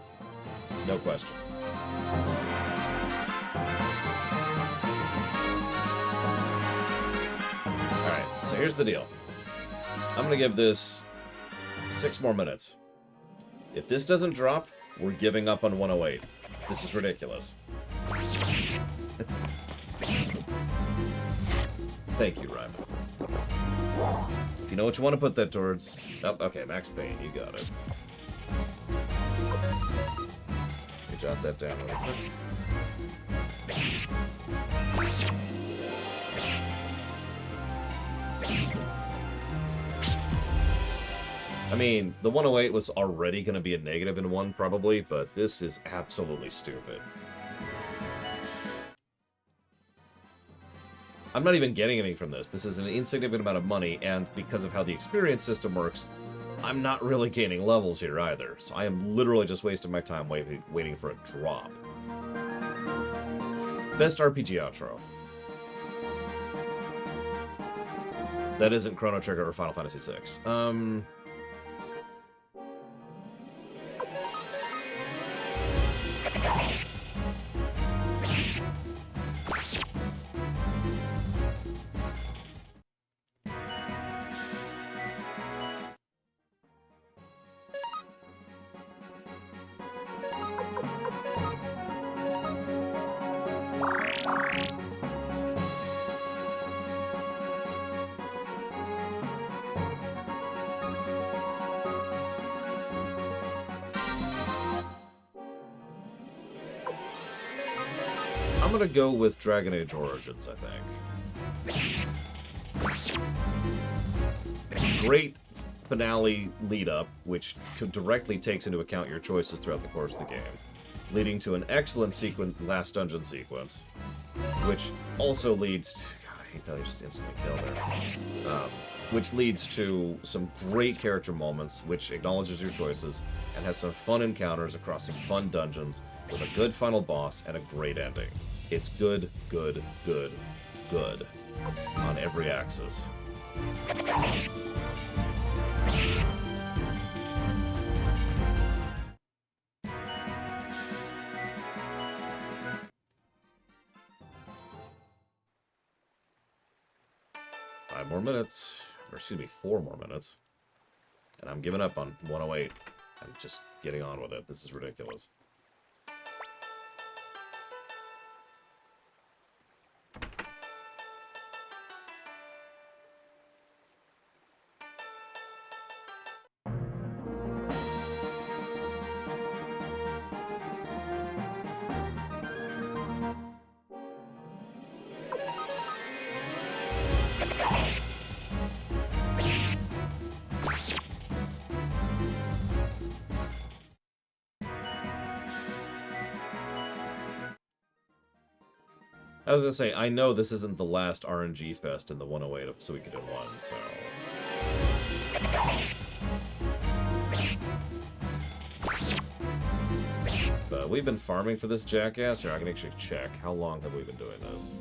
No question. Alright, so here's the deal. I'm gonna give this 6 more minutes. If this doesn't drop, we're giving up on 108. This is ridiculous. Thank you, Ryman. If you know what you want to put that towards... Oh, okay, Max Payne, you got it. You jot that down real quick. I mean, the 108 was already going to be a negative in 1, probably, but this is absolutely stupid. I'm not even getting anything from this. This is an insignificant amount of money, and because of how the experience system works, I'm not really gaining levels here either. So I am literally just wasting my time waiting for a drop. Best RPG outro. That isn't Chrono Trigger or Final Fantasy VI. I'm gonna go with Dragon Age Origins, I think. Great finale lead-up, which directly takes into account your choices throughout the course of the game, leading to an excellent last dungeon sequence, which also leads to... God, I hate that I just instantly killed there. Which leads to some great character moments, which acknowledges your choices, and has some fun encounters across some fun dungeons, with a good final boss and a great ending. It's good, good, good, good on every axis. Five more minutes, or excuse me, 4 more minutes. And I'm giving up on 108. I'm just getting on with it. This is ridiculous. I was gonna say, I know this isn't the last RNG fest in the 108 of Suikoden 1, so... But we've been farming for this jackass. Here, I can actually check. How long have we been doing this?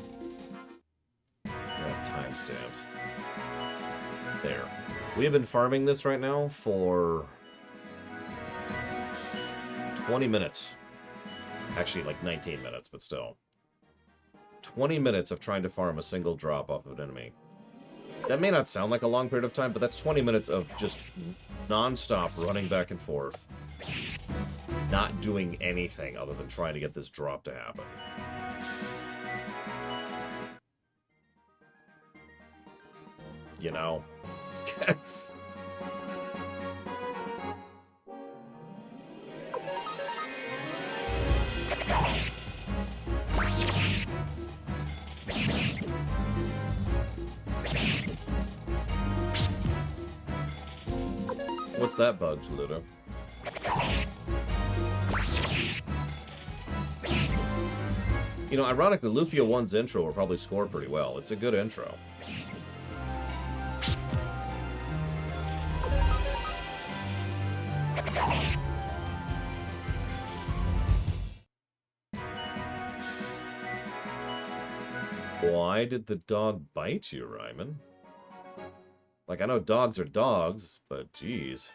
I have timestamps. There. We have been farming this right now for... 20 minutes. Actually, like 19 minutes, but still. 20 minutes of trying to farm a single drop off of an enemy. That may not sound like a long period of time, but that's 20 minutes of just non-stop running back and forth. Not doing anything other than trying to get this drop to happen. You know? That's... What's that bug, Ludo? You know, ironically, Lufia 1's intro will probably score pretty well. It's a good intro. Why did the dog bite you, Ryman? Like, I know dogs are dogs, but geez.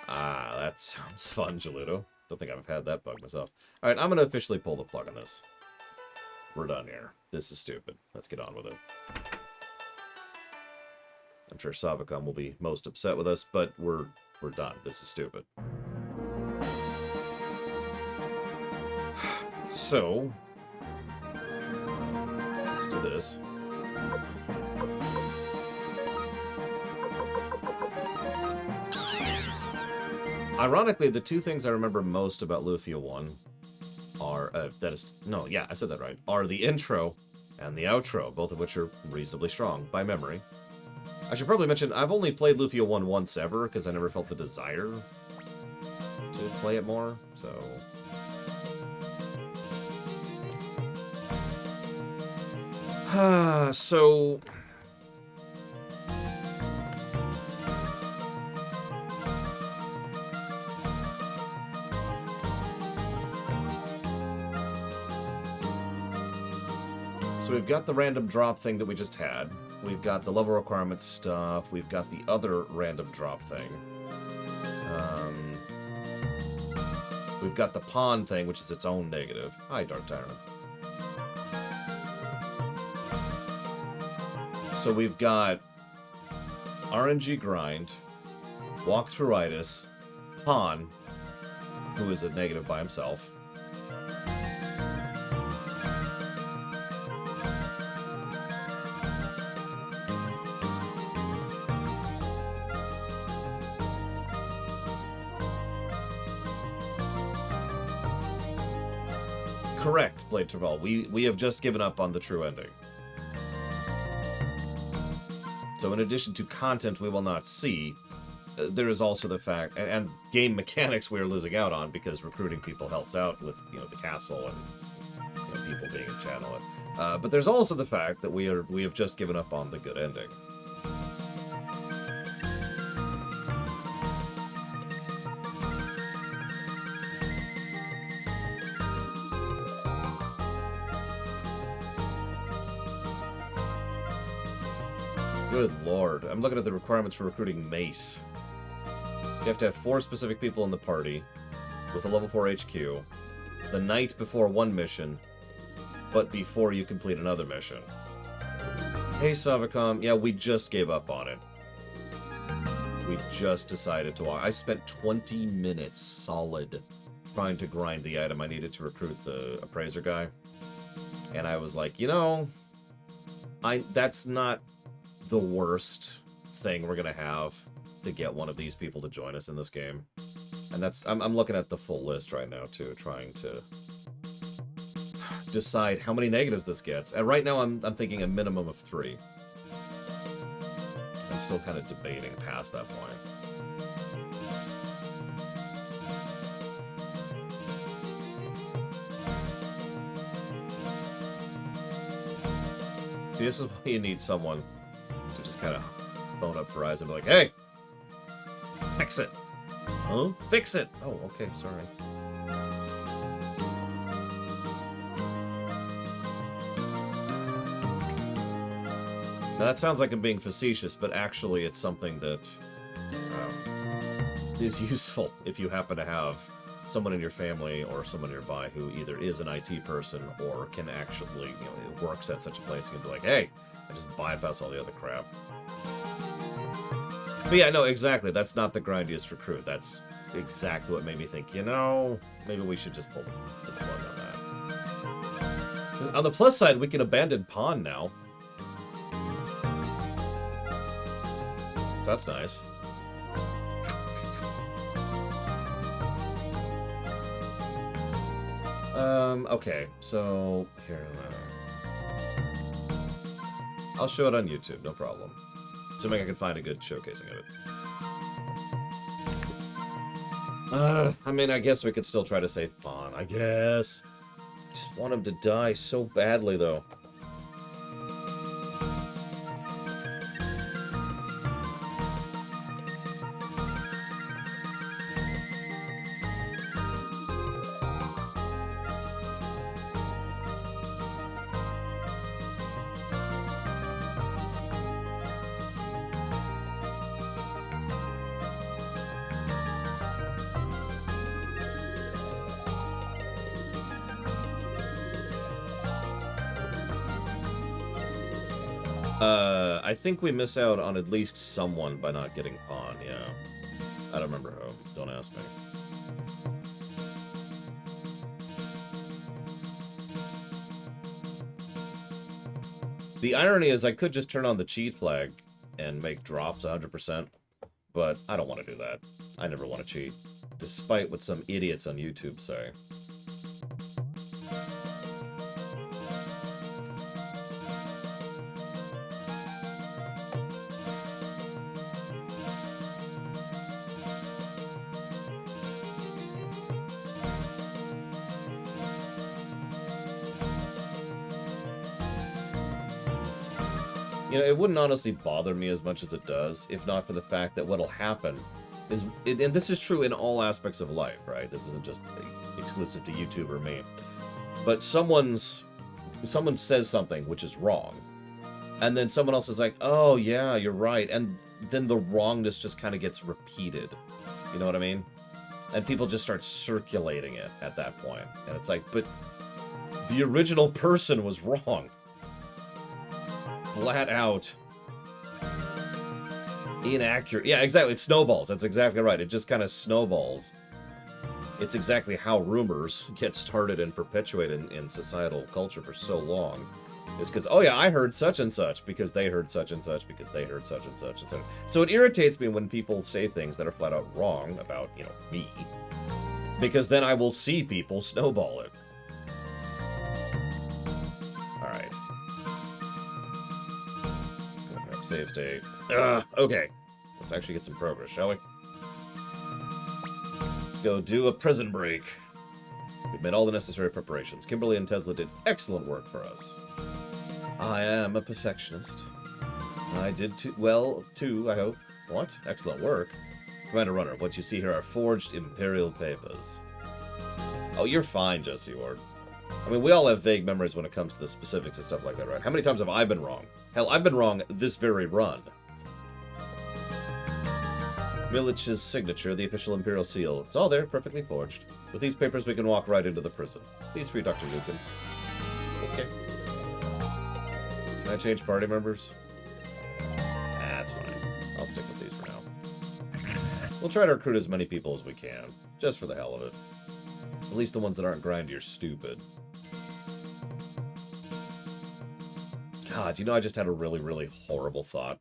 Ah, that sounds fun, Geludo. Don't think I've had that bug myself. Alright, I'm going to officially pull the plug on this. We're done here. This is stupid. Let's get on with it. I'm sure Savicom will be most upset with us, but we're done. This is stupid. So... do this. Ironically, the two things I remember most about Lufia 1 are, I said that right, are the intro and the outro, both of which are reasonably strong, by memory. I should probably mention, I've only played Lufia 1 once ever, because I never felt the desire to play it more, so... So... So we've got the random drop thing that we just had. We've got the level requirement stuff. We've got the other random drop thing. We've got the pawn thing, which is its own negative. Hi, Dark Tyrant. So we've got RNG grind, walkthroughitis, pawn, who is a negative by himself. Correct, Blade Travel. We have just given up on the true ending. So in addition to content we will not see, there is also the fact, and game mechanics we are losing out on, because recruiting people helps out with, the castle and people being in channel. But there's also the fact that we have just given up on the good ending. Good lord. I'm looking at the requirements for recruiting Mace. You have to have 4 specific people in the party with a level 4 HQ the night before one mission, but before you complete another mission. Hey, Savicom. Yeah, we just gave up on it. We just decided to... I spent 20 minutes solid trying to grind the item I needed to recruit the appraiser guy. And I was like, that's not the worst thing we're gonna have to get one of these people to join us in this game. And I'm looking at the full list right now too, trying to decide how many negatives this gets. And right now I'm thinking a minimum of 3. I'm still kind of debating past that point. See, this is why you need someone to just kind of phone up Verizon and be like, hey, fix it. Huh? Fix it. Oh, okay, sorry. Now, that sounds like I'm being facetious, but actually it's something that is useful if you happen to have someone in your family or someone nearby who either is an IT person or can actually, works at such a place. You can be like, hey, I just bypass all the other crap. But yeah, no, exactly. That's not the grindiest recruit. That's exactly what made me think, maybe we should just pull the plug on that. 'Cause on the plus side, we can abandon pawn now. So that's nice. Okay, so here, I'll show it on YouTube, no problem. Assuming I can find a good showcasing of it. I mean, I guess we could still try to save pawn, I guess. Just want him to die so badly, though. I think we miss out on at least someone by not getting pawn, yeah. I don't remember who. Don't ask me. The irony is I could just turn on the cheat flag and make drops 100%, but I don't want to do that. I never want to cheat, despite what some idiots on YouTube say. You know, it wouldn't honestly bother me as much as it does, if not for the fact that what'll happen is, and this is true in all aspects of life, right? This isn't just exclusive to YouTube or me. But someone says something which is wrong, and then someone else is like, oh yeah, you're right, and then the wrongness just kind of gets repeated. You know what I mean? And people just start circulating it at that point. And it's like, but the original person was wrong. Flat out inaccurate. Yeah, exactly. It snowballs. That's exactly right. It just kind of snowballs. It's exactly how rumors get started and perpetuated in societal culture for so long. It's because, oh yeah, I heard such and such because they heard such and such because they heard such and such and such. So it irritates me when people say things that are flat out wrong about, you know, me. Because then I will see people snowball it. Alright. Save state. Okay. Let's actually get some progress, shall we? Let's go do a prison break. We've made all the necessary preparations. Kimberly and Tesla did excellent work for us. I am a perfectionist. I did too, I hope. What? Excellent work. Commander Runner, what you see here are forged Imperial papers. Oh, you're fine, Jesse Ward. I mean, we all have vague memories when it comes to the specifics and stuff like that, right? How many times have I been wrong? Hell, I've been wrong this very run. Milich's signature, the official Imperial seal. It's all there, perfectly forged. With these papers, we can walk right into the prison. Please free Dr. Lucan. Okay. Can I change party members? That's fine. I'll stick with these for now. We'll try to recruit as many people as we can, just for the hell of it. At least the ones that aren't grindy or stupid. God, you know, I just had a really, really horrible thought.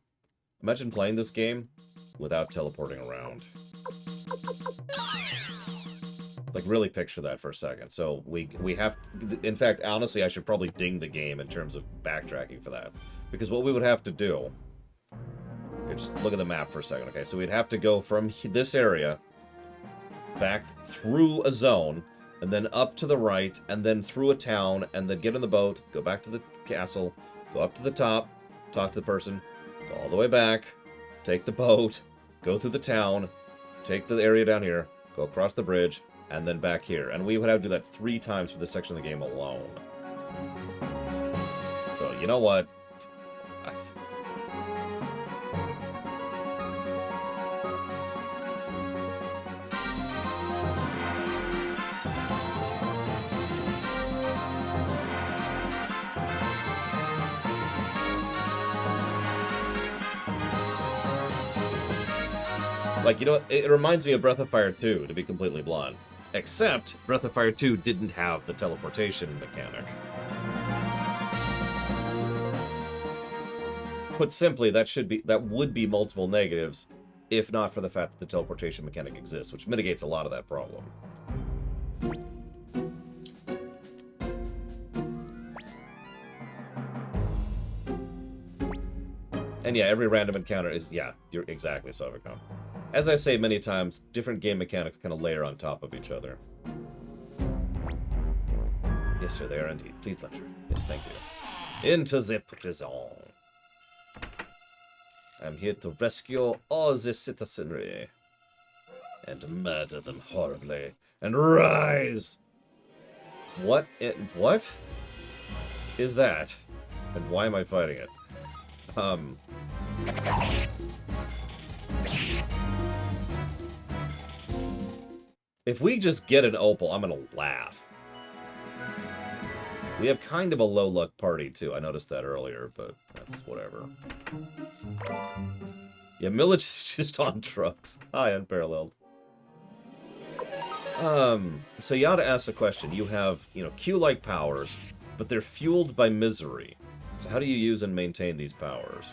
Imagine playing this game without teleporting around. Like, really picture that for a second. So, we have... In fact, honestly, I should probably ding the game in terms of backtracking for that. Because what we would have to do... Here, just look at the map for a second, okay? So, we'd have to go from this area back through a zone, and then up to the right, and then through a town, and then get in the boat, go back to the castle, go up to the top, talk to the person, go all the way back, take the boat, go through the town, take the area down here, go across the bridge, and then back here. And we would have to do that 3 times for this section of the game alone. So, you know what? That's... Like, you know what? It reminds me of Breath of Fire 2, to be completely blunt. Except, Breath of Fire 2 didn't have the teleportation mechanic. Put simply, that would be multiple negatives, if not for the fact that the teleportation mechanic exists, which mitigates a lot of that problem. And yeah, every random encounter is, yeah, you're exactly, Sovicom. As I say many times, different game mechanics kind of layer on top of each other. Yes, sir, they are indeed. Please lecture. Yes, thank you. Into the prison. I'm here to rescue all the citizenry. And murder them horribly. And rise! What is that? And why am I fighting it? If we just get an opal, I'm gonna laugh. We have kind of a low luck party too. I noticed that earlier, but that's whatever. Yeah, Millich is just on trucks. Hi, Unparalleled. So Yada asks a question. You have, you know, Q-like powers, but they're fueled by misery. So how do you use and maintain these powers?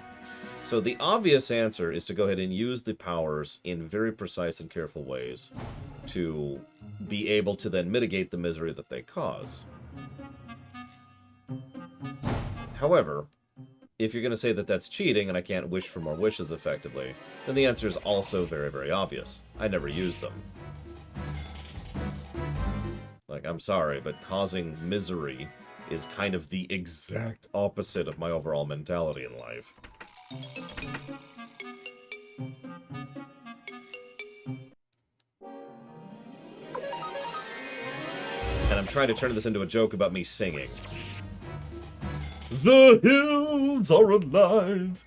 So the obvious answer is to go ahead and use the powers in very precise and careful ways to be able to then mitigate the misery that they cause. However, if you're going to say that that's cheating and I can't wish for more wishes effectively, then the answer is also very, very obvious. I never use them. Like, I'm sorry, but causing misery is kind of the exact opposite of my overall mentality in life. And I'm trying to turn this into a joke about me singing. The hills are alive!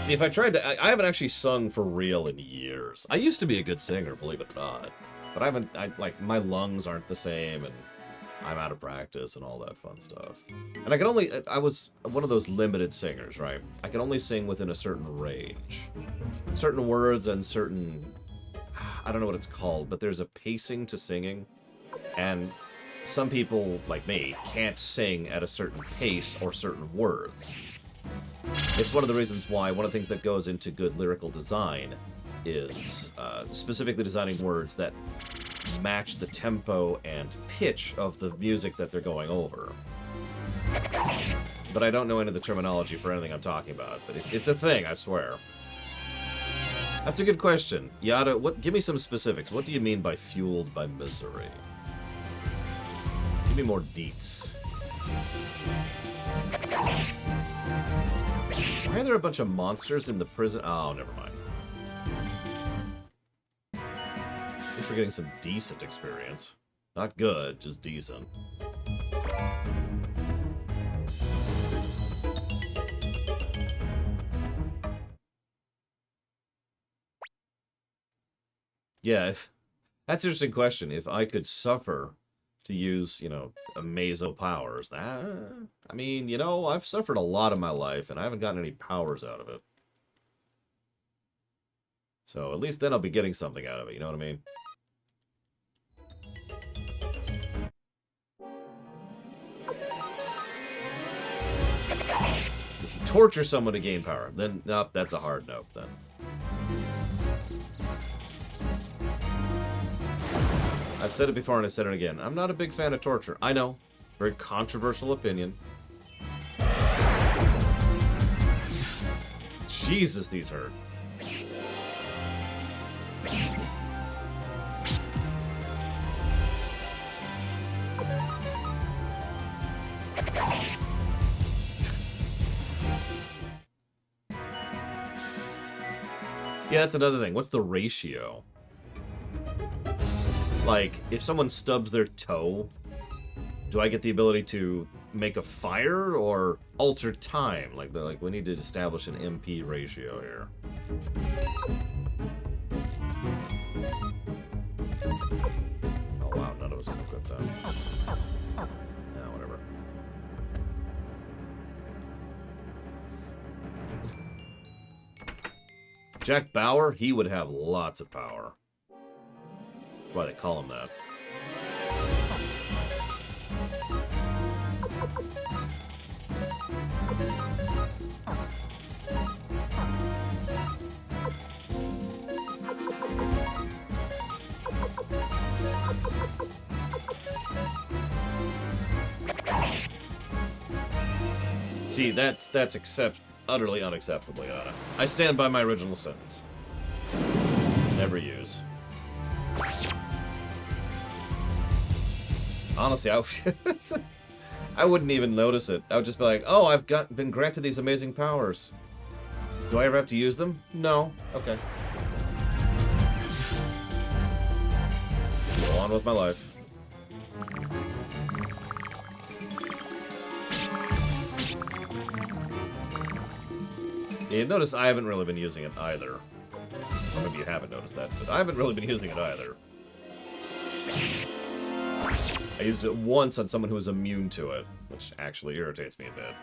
See, if I tried to... I haven't actually sung for real in years. I used to be a good singer, believe it or not. But I haven't... like, my lungs aren't the same, and I'm out of practice and all that fun stuff. And I could only... I was one of those limited singers, right? I could only sing within a certain range. Certain words and certain... I don't know what it's called, but there's a pacing to singing. And some people, like me, can't sing at a certain pace or certain words. It's one of the reasons why one of the things that goes into good lyrical design is specifically designing words that match the tempo and pitch of the music that they're going over. But I don't know any of the terminology for anything I'm talking about, but it's a thing, I swear. That's a good question. Yada, give me some specifics. What do you mean by fueled by misery? Give me more deets. Why are there a bunch of monsters in the prison? Oh, never mind. At least we're getting some decent experience. Not good, just decent. Yeah, that's an interesting question. If I could suffer to use, you know, amazo powers. I mean, you know, I've suffered a lot in my life, and I haven't gotten any powers out of it. So at least then I'll be getting something out of it, you know what I mean? If you torture someone to gain power, then, nope, that's a hard nope, then. I've said it before and I said it again. I'm not a big fan of torture. I know. Very controversial opinion. Jesus, these hurt. Yeah, that's another thing. What's the ratio? Like, if someone stubs their toe, do I get the ability to make a fire or alter time? Like, we need to establish an MP ratio here. Oh wow, none of us can equip that. Yeah, whatever. Jack Bauer, he would have lots of power. That's why they call him that. See, that's utterly unacceptable, Yada. I stand by my original sentence. Never use. Honestly, I wouldn't even notice it. I would just be like, oh, I've been granted these amazing powers. Do I ever have to use them? No. Okay. Go on with my life. Yeah, notice I haven't really been using it either. Or maybe you haven't noticed that, but I haven't really been using it either. I used it once on someone who was immune to it, which actually irritates me a bit.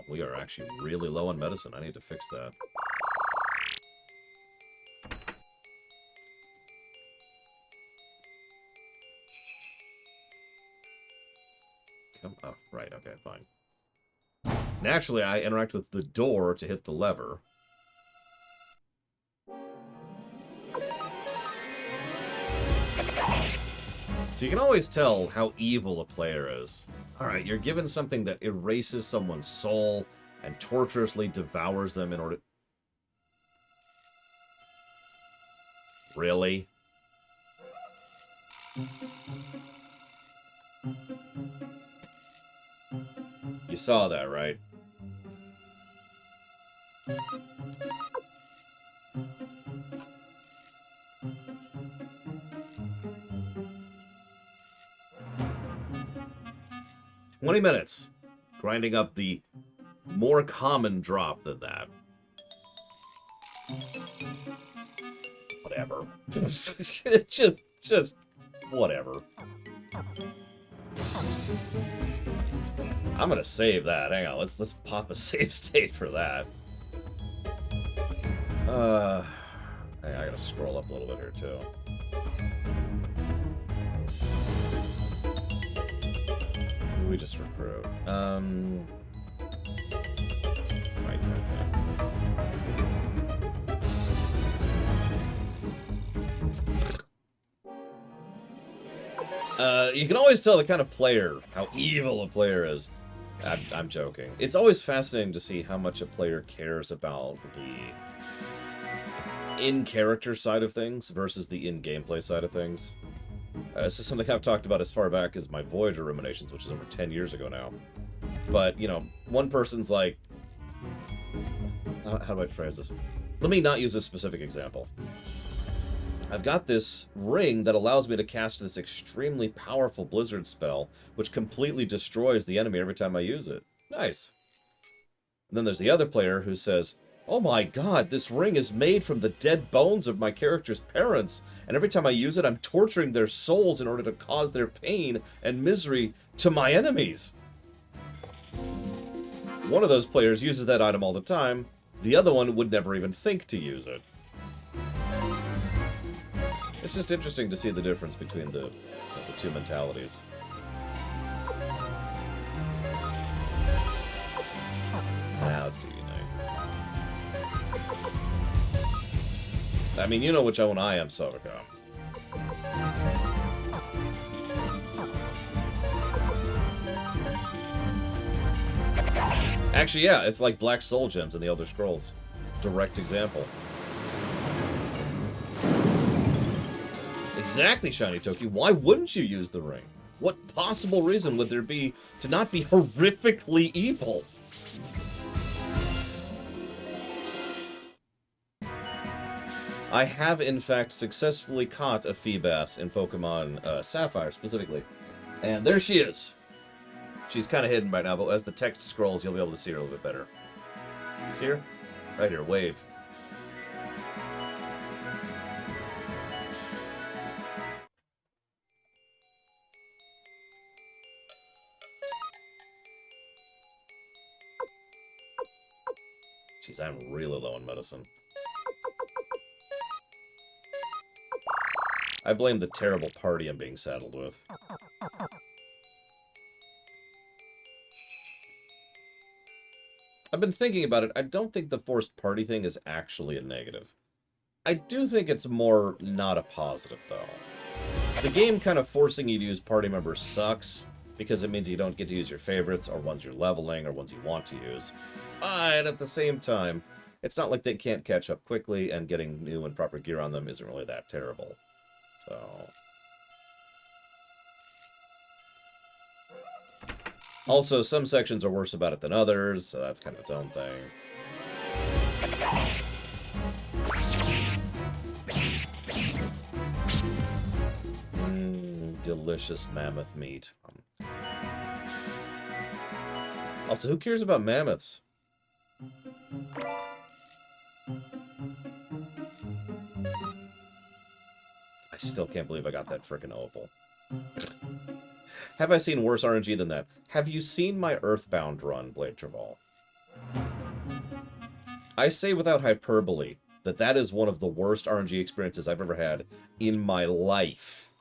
we are actually really low on medicine. I need to fix that. Come up. Right, okay, fine. Naturally, I interact with the door to hit the lever. So you can always tell how evil a player is. Alright, you're given something that erases someone's soul and torturously devours them in order... Really? You saw that, right? "20 minutes. Grinding up the more common drop than that. Whatever. just whatever. I'm gonna save that. Hang on, let's pop a save state for that. Hang on, I gotta scroll up a little bit here too. Who do we just recruit? Right, okay. You can always tell the kind of player, how evil a player is. I'm joking. It's always fascinating to see how much a player cares about the in-character side of things versus the in-gameplay side of things. This is something I've talked about as far back as my Voyager Ruminations, which is over 10 years ago now. But, you know, one person's like... How do I phrase this? Let me not use a specific example. I've got this ring that allows me to cast this extremely powerful blizzard spell, which completely destroys the enemy every time I use it. Nice. And then there's the other player who says, "Oh my god, this ring is made from the dead bones of my character's parents, and every time I use it, I'm torturing their souls in order to cause their pain and misery to my enemies." One of those players uses that item all the time, the other one would never even think to use it. It's just interesting to see the difference between the two mentalities. Now let's do Unite. I mean, you know which one I am, Sobaka. Actually, yeah, it's like Black Soul Gems in the Elder Scrolls. Direct example. Exactly, Shiny Toki. Why wouldn't you use the ring? What possible reason would there be to not be horrifically evil? I have, in fact, successfully caught a Feebas in Pokemon Sapphire, specifically. And there she is. She's kind of hidden right now, but as the text scrolls, you'll be able to see her a little bit better. See her? Right here, wave. Jeez, I'm really low on medicine. I blame the terrible party I'm being saddled with. I've been thinking about it. I don't think the forced party thing is actually a negative. I do think it's more not a positive, though. The game kind of forcing you to use party members sucks, because it means you don't get to use your favorites, or ones you're leveling, or ones you want to use. But at the same time, it's not like they can't catch up quickly, and getting new and proper gear on them isn't really that terrible. So... Also, some sections are worse about it than others, so that's kind of its own thing. Delicious mammoth meat. Also, who cares about mammoths? I still can't believe I got that frickin' opal. Have I seen worse RNG than that? Have you seen my Earthbound run, Blade Traval? I say without hyperbole that that is one of the worst RNG experiences I've ever had in my life.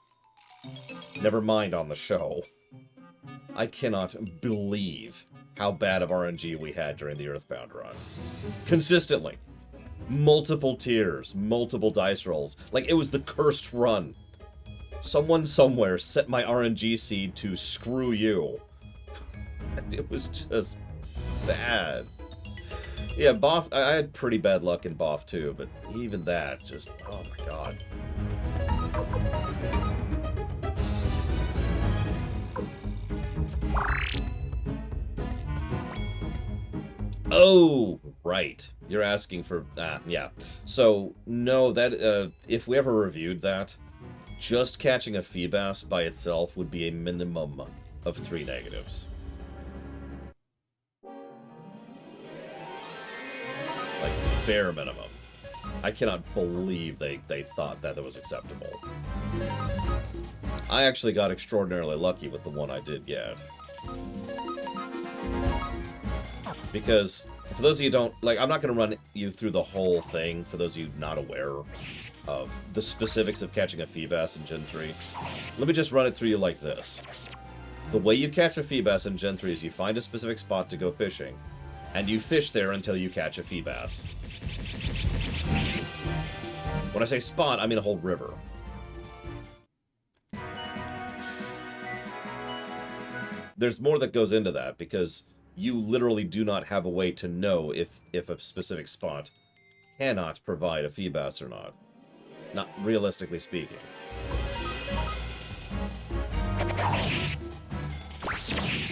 Never mind on the show. I cannot believe how bad of RNG we had during the Earthbound run. Consistently. Multiple tiers, multiple dice rolls. Like, it was the cursed run. Someone somewhere set my RNG seed to screw you. It was just bad. Yeah, BOF, I had pretty bad luck in BOF too, but even that, just, oh my god. Oh, right. You're asking for, yeah. So, no, that, if we ever reviewed that, just catching a Feebas by itself would be a minimum of 3 negatives. Like, bare minimum. I cannot believe they thought that was acceptable. I actually got extraordinarily lucky with the one I did get. Because, for those of you who don't, like, I'm not going to run you through the whole thing, for those of you not aware of the specifics of catching a Feebas in Gen 3. Let me just run it through you like this. The way you catch a Feebas in Gen 3 is you find a specific spot to go fishing, and you fish there until you catch a Feebas. When I say spot, I mean a whole river. There's more that goes into that, because you literally do not have a way to know if a specific spot cannot provide a Feebas or not. Not realistically speaking.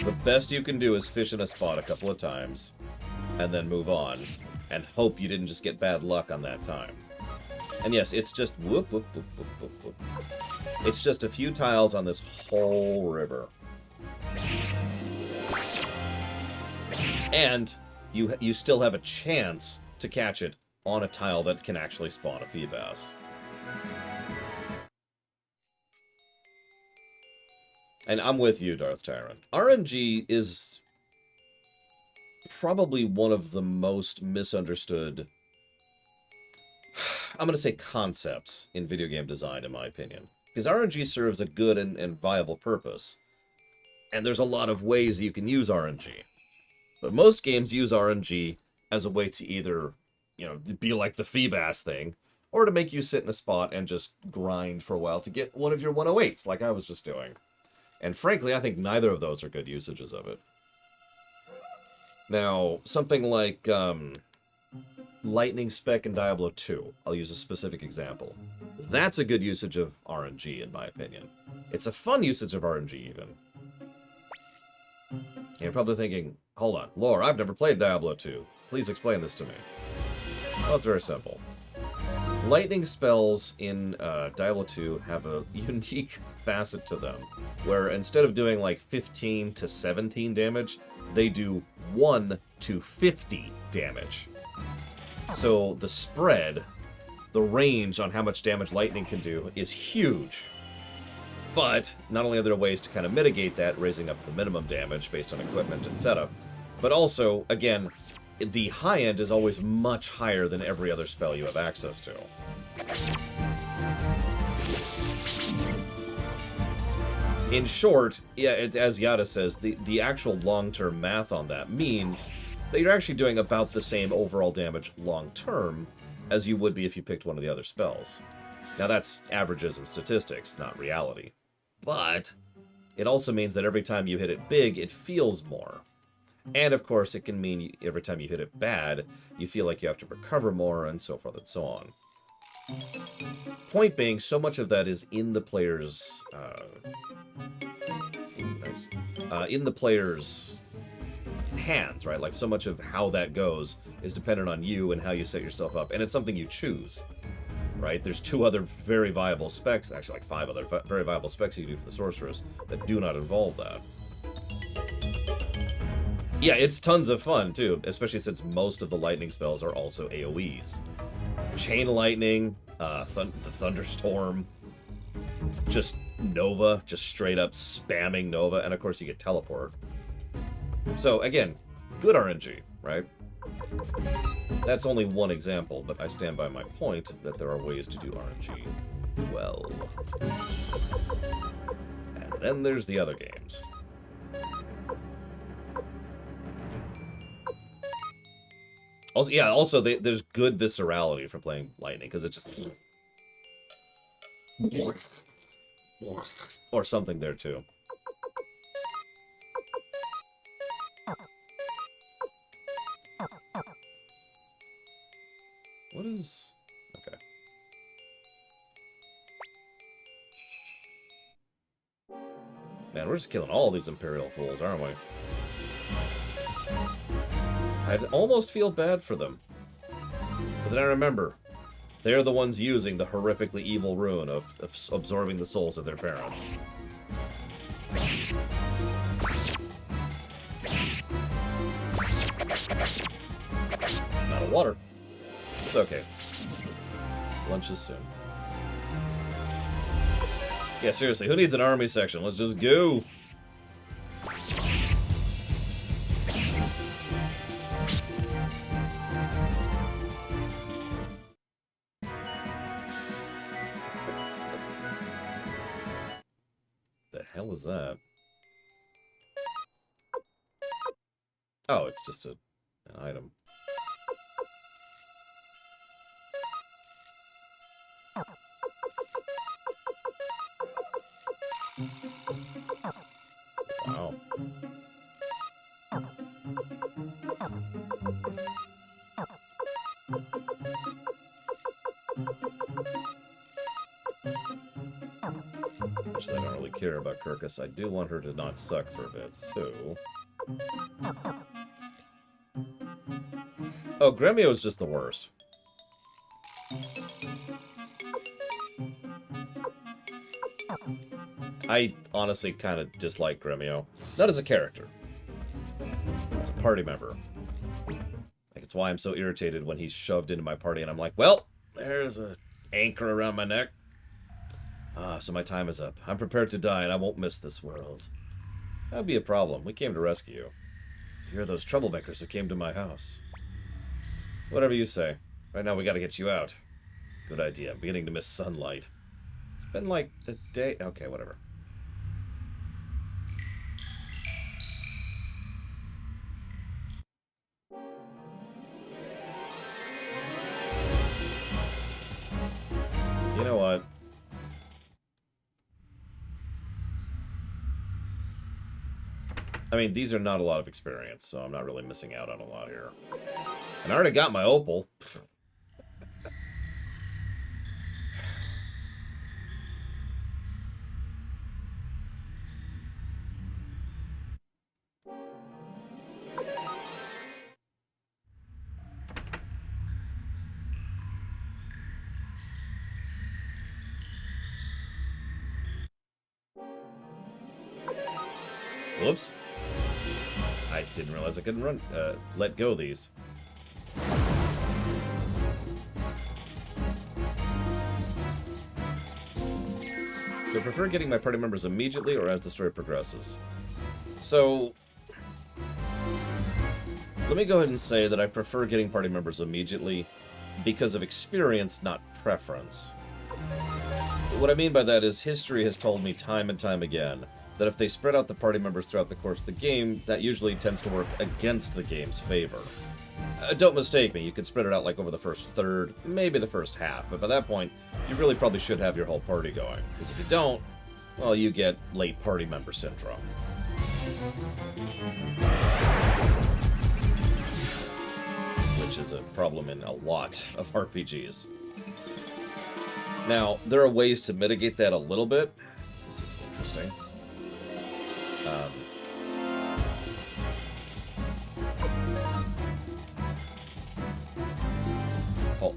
The best you can do is fish in a spot a couple of times, and then move on, and hope you didn't just get bad luck on that time. And yes, it's just whoop, whoop, whoop, whoop, whoop, whoop. It's just a few tiles on this whole river. And you still have a chance to catch it on a tile that can actually spawn a Feebas. And I'm with you, Darth Tyrant. RNG is probably one of the most misunderstood, I'm going to say, concepts in video game design, in my opinion. Because RNG serves a good and viable purpose. And there's a lot of ways you can use RNG. But most games use RNG as a way to either, you know, be like the Feebas thing, or to make you sit in a spot and just grind for a while to get one of your 108s, like I was just doing. And frankly, I think neither of those are good usages of it. Now, something like Lightning Spec in Diablo 2, I'll use a specific example. That's a good usage of RNG, in my opinion. It's a fun usage of RNG, even. You're probably thinking, hold on, Lore, I've never played Diablo 2. Please explain this to me. Well, it's very simple. Lightning spells in Diablo 2 have a unique facet to them, where instead of doing like 15 to 17 damage, they do 1 to 50 damage. So the spread, the range on how much damage lightning can do is huge. But not only are there ways to kind of mitigate that, raising up the minimum damage based on equipment and setup, but also, again, the high end is always much higher than every other spell you have access to. In short, yeah, as Yada says, the actual long-term math on that means that you're actually doing about the same overall damage long-term as you would be if you picked one of the other spells. Now that's averages and statistics, not reality. But it also means that every time you hit it big, it feels more. And of course, it can mean every time you hit it bad, you feel like you have to recover more, and so forth and so on. Point being, so much of that is in the player's in the player's hands, right? Like, so much of how that goes is dependent on you and how you set yourself up, and it's something you choose, right? There's 2 other very viable specs, actually like 5 other very viable specs you can do for the sorceress that do not involve that. Yeah, it's tons of fun, too, especially since most of the lightning spells are also AoEs. Chain Lightning, the Thunderstorm, just Nova, just straight up spamming Nova, and of course you get Teleport. So, again, good RNG, right? That's only one example, but I stand by my point that there are ways to do RNG well. And then there's the other games. Also, yeah, also there's good viscerality for playing Lightning, because it just... Or something there, too. What is... Okay. Man, we're just killing all these Imperial fools, aren't we? I almost feel bad for them. But then I remember, they're the ones using the horrifically evil rune of absorbing the souls of their parents. Not a water. It's okay. Lunch is soon. Yeah, seriously, who needs an army section? Let's just go! The hell is that? Oh, it's just an item. Wow. Which I don't really care about Kirkus. I do want her to not suck for a bit, so... Oh, Gremio is just the worst. I honestly kind of dislike Gremio. Not as a character. As a party member. Like, it's why I'm so irritated when he's shoved into my party and I'm like, well, there's an anchor around my neck. Ah, so my time is up. I'm prepared to die and I won't miss this world. That'd be a problem. We came to rescue you. You're those troublemakers who came to my house. Whatever you say. Right now we gotta get you out. Good idea. I'm beginning to miss sunlight. It's been like a day... Okay, whatever. You know what? I mean, these are not a lot of experience, so I'm not really missing out on a lot here. And I already got my opal. Whoops. I didn't realize I couldn't let go of these. Do I prefer getting my party members immediately or as the story progresses? So, let me go ahead and say that I prefer getting party members immediately because of experience, not preference. What I mean by that is history has told me time and time again that if they spread out the party members throughout the course of the game, that usually tends to work against the game's favor. Don't mistake me, you could spread it out like over the first third, maybe the first half, but by that point, you really probably should have your whole party going. Because if you don't, well, you get late party member syndrome. Which is a problem in a lot of RPGs. Now, there are ways to mitigate that a little bit. This is interesting.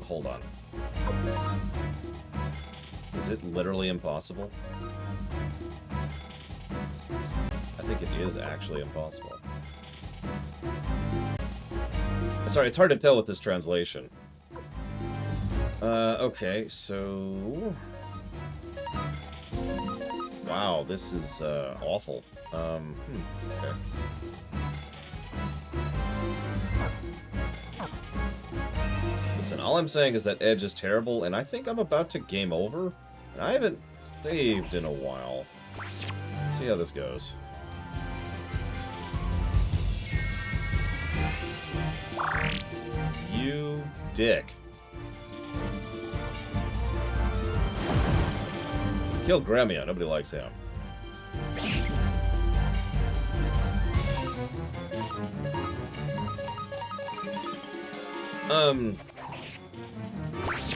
Hold on. Is it literally impossible? I think it is actually impossible. Sorry, it's hard to tell with this translation. Okay, so... Wow, this is, awful. Okay. Listen, all I'm saying is that Edge is terrible, and I think I'm about to game over. And I haven't saved in a while. Let's see how this goes. You dick. Kill Gremio. Nobody likes him.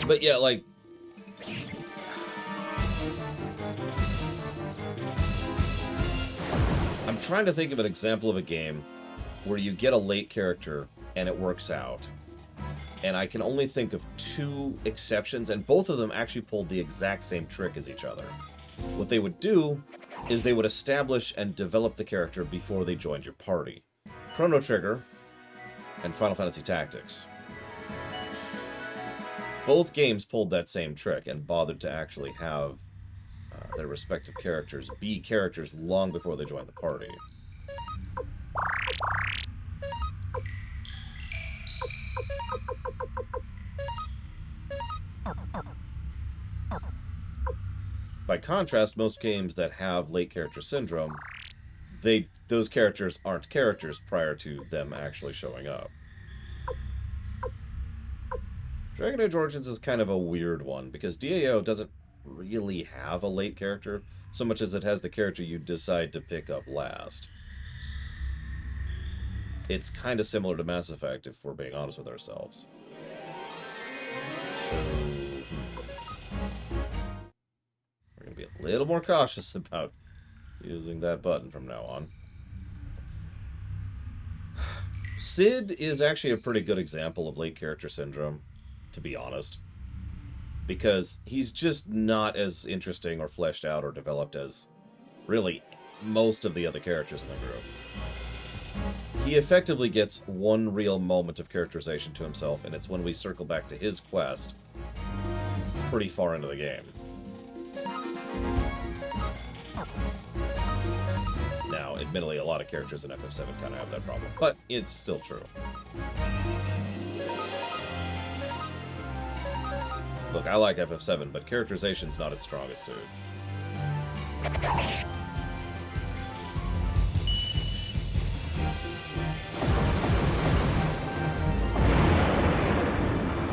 But yeah, like... I'm trying to think of an example of a game where you get a late character and it works out. And I can only think of 2 exceptions, and both of them actually pulled the exact same trick as each other. What they would do is they would establish and develop the character before they joined your party. Chrono Trigger and Final Fantasy Tactics. Both games pulled that same trick and bothered to actually have their respective characters be characters long before they joined the party. By contrast, most games that have late character syndrome, those characters aren't characters prior to them actually showing up. Dragon Age Origins is kind of a weird one, because DAO doesn't really have a late character, so much as it has the character you decide to pick up last. It's kind of similar to Mass Effect, if we're being honest with ourselves. So... we're going to be a little more cautious about using that button from now on. Sid is actually a pretty good example of late character syndrome, to be honest. Because he's just not as interesting or fleshed out or developed as, really, most of the other characters in the group. He effectively gets one real moment of characterization to himself, and it's when we circle back to his quest pretty far into the game. Now, admittedly, a lot of characters in FF7 kind of have that problem, but it's still true. Look, I like FF7, but characterization's not its strongest suit.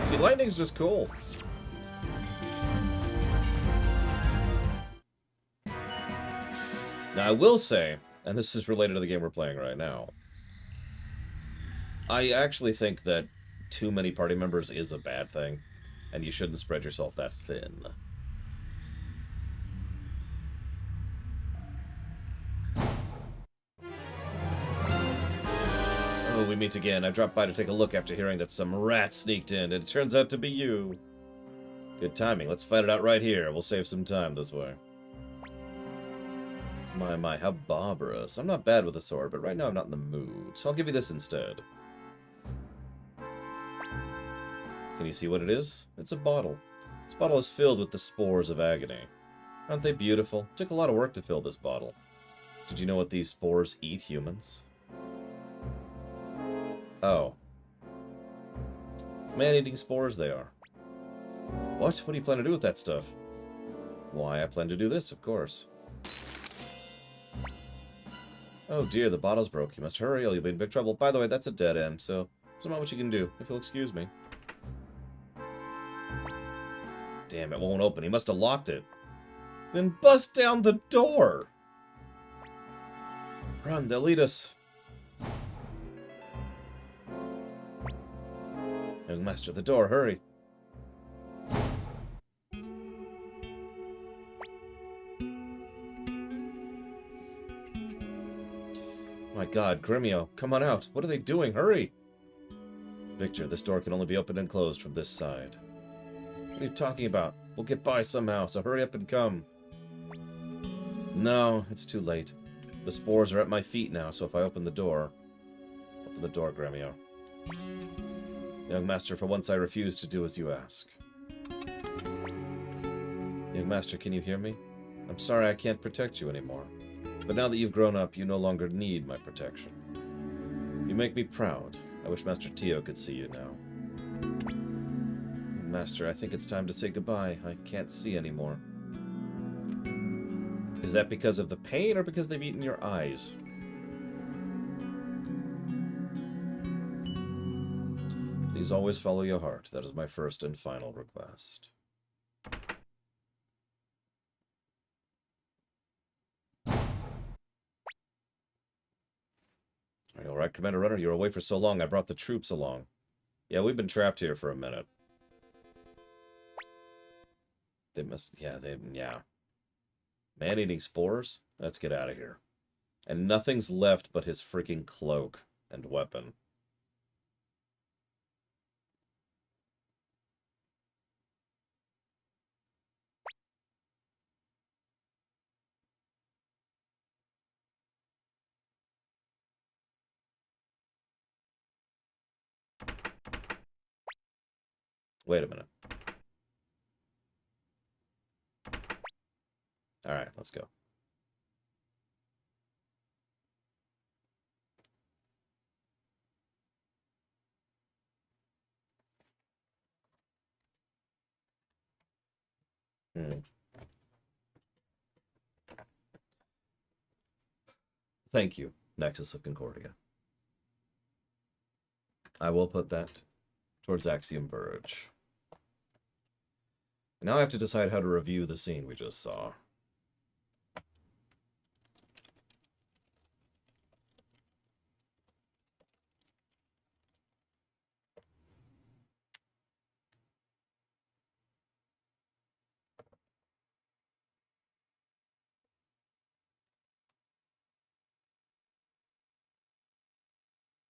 See, lightning's just cool. Now, I will say, and this is related to the game we're playing right now, I actually think that too many party members is a bad thing, and you shouldn't spread yourself that thin. Oh, we meet again. I dropped by to take a look after hearing that some rat sneaked in, and it turns out to be you. Good timing. Let's fight it out right here. We'll save some time this way. My, how barbarous. I'm not bad with a sword, but right now I'm not in the mood, so I'll give you this instead. Can you see what it is? It's a bottle. This bottle is filled with the spores of agony. Aren't they beautiful? It took a lot of work to fill this bottle. Did you know what these spores eat humans? Oh. Man-eating spores they are. What? What do you plan to do with that stuff? Why, I plan to do this, of course. Oh dear, the bottle's broke. You must hurry or you'll be in big trouble. By the way, that's a dead end, so there's not much you can do, if you'll excuse me. Damn, it won't open. He must have locked it. Then bust down the door! Run, they'll lead us. Young master, the door, hurry. My god, Gremio, come on out. What are they doing? Hurry! Victor, this door can only be opened and closed from this side. What are you talking about? We'll get by somehow, so hurry up and come. No, it's too late. The spores are at my feet now, so if I open the door... Open the door, Gremio. Young master, for once I refuse to do as you ask. Young master, can you hear me? I'm sorry I can't protect you anymore. But now that you've grown up, you no longer need my protection. You make me proud. I wish Master Tio could see you now. Master, I think it's time to say goodbye. I can't see anymore. Is that because of the pain or because they've eaten your eyes? Please always follow your heart. That is my first and final request. Are you alright, Commander Runner? You were away for so long, I brought the troops along. Yeah, we've been trapped here for a minute. They must... Yeah. Man-eating spores? Let's get out of here. And nothing's left but his freaking cloak and weapon. Wait a minute. Alright, let's go. Thank you, Nexus of Concordia. I will put that towards Axiom Verge. Now I have to decide how to review the scene we just saw.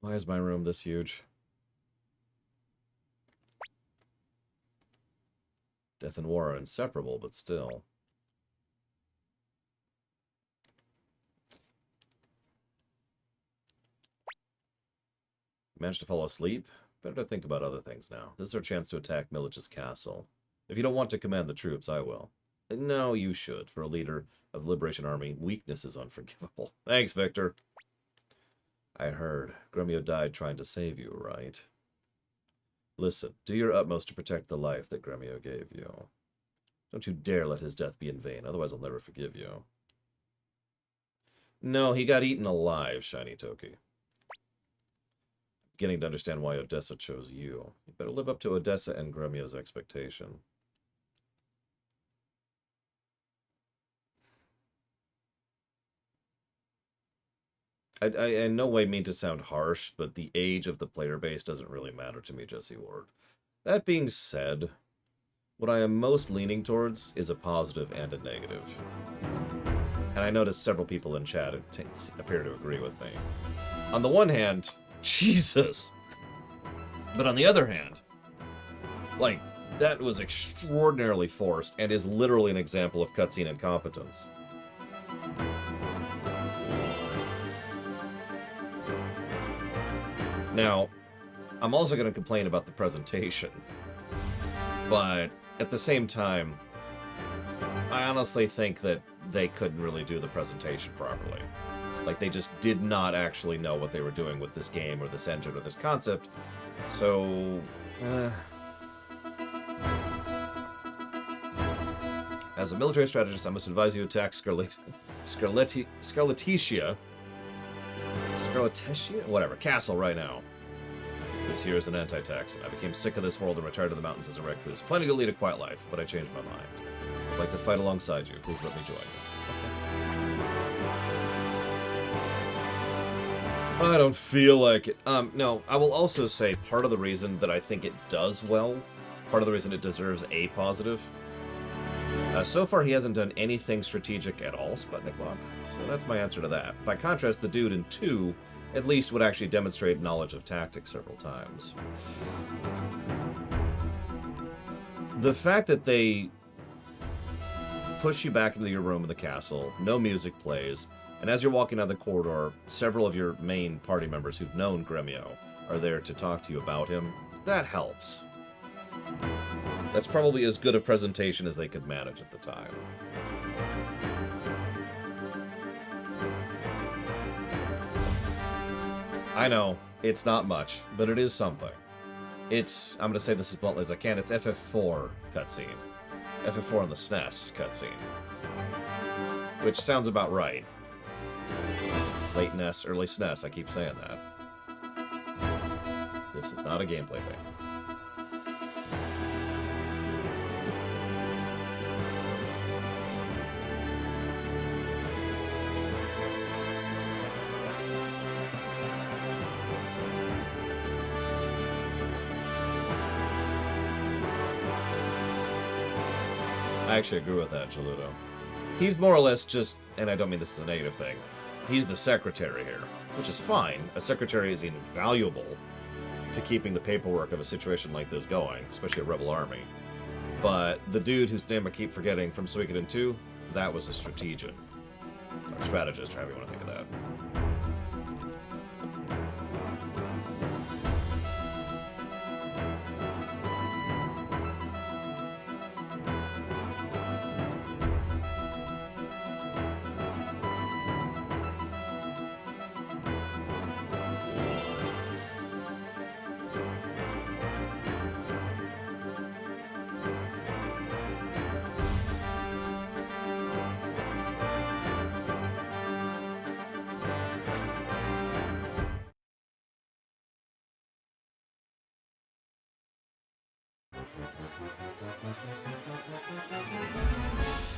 Why is my room this huge? Death and war are inseparable, but still. Managed to fall asleep? Better to think about other things now. This is our chance to attack Milich's castle. If you don't want to command the troops, I will. No, you should. For a leader of the Liberation Army, weakness is unforgivable. Thanks, Victor. I heard. Grumio died trying to save you, right? Listen, do your utmost to protect the life that Grumio gave you. Don't you dare let his death be in vain, otherwise I'll never forgive you. No, he got eaten alive, Shiny Toki. Beginning to understand why Odessa chose you. You better live up to Odessa and Grumio's expectation. I in no way mean to sound harsh, but the age of the player base doesn't really matter to me, Jesse Ward. That being said, what I am most leaning towards is a positive and a negative. And I noticed several people in chat appear to agree with me. On the one hand, Jesus! But on the other hand, like, that was extraordinarily forced and is literally an example of cutscene incompetence. Now, I'm also going to complain about the presentation, but at the same time, I honestly think that they couldn't really do the presentation properly. Like, they just did not actually know what they were doing with this game or this engine or this concept, so... As a military strategist, I must advise you to attack Scarlatetia, whatever, castle right now. This here is an anti-tax. I became sick of this world and retired to the mountains as a recluse. Planning to lead a quiet life, but I changed my mind. I'd like to fight alongside you. Please let me join. I don't feel like it. No, I will also say part of the reason that I think it does well, part of the reason it deserves a positive, so far he hasn't done anything strategic at all, Sputnik Lock. So that's my answer to that. By contrast, the dude in 2 at least would actually demonstrate knowledge of tactics several times. The fact that they push you back into your room in the castle, no music plays, and as you're walking down the corridor, several of your main party members who've known Gremio are there to talk to you about him, that helps. That's probably as good a presentation as they could manage at the time. I know, it's not much, but it is something. It's, I'm going to say this as bluntly as I can, it's FF4 cutscene. FF4 on the SNES cutscene. Which sounds about right. Late NES, early SNES, I keep saying that. This is not a gameplay thing. I actually agree with that, Jaludo. He's more or less just, and I don't mean this as a negative thing, he's the secretary here, which is fine. A secretary is invaluable to keeping the paperwork of a situation like this going, especially a rebel army. But the dude whose name I keep forgetting from Suikoden 2, that was a strategist. Or strategist, however you want to think of that.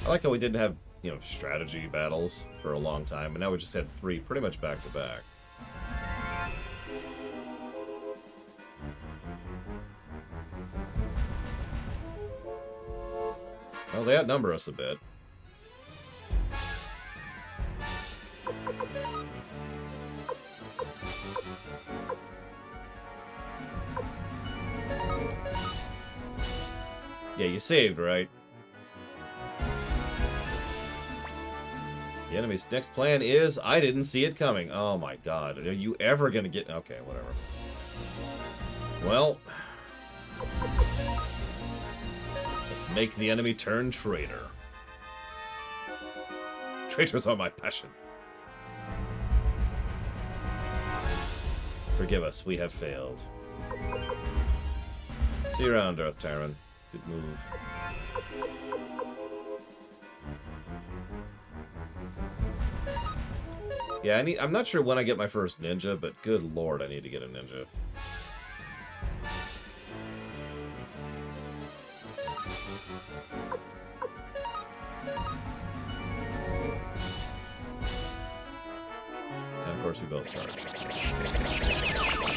I like how we didn't have, you know, strategy battles for a long time, and now we just had 3 pretty much back to back. Well, they outnumber us a bit. Yeah, you saved, right? The enemy's next plan is, I didn't see it coming. Oh my god, are you ever gonna get... Okay, whatever. Well... let's make the enemy turn traitor. Traitors are my passion. Forgive us, we have failed. See you around, Earth Tyrant. Good move. Yeah, I'm not sure when I get my first ninja, but good lord, I need to get a ninja. And of course we both charge.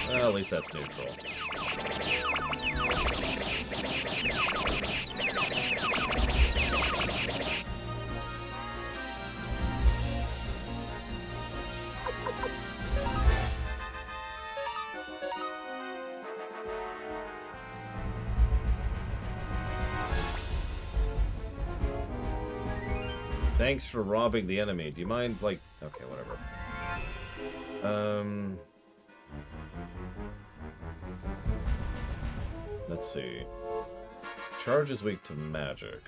Well, at least that's neutral. Thanks for robbing the enemy. Do you mind, like... Okay, whatever. Let's see. Charge is weak to magic.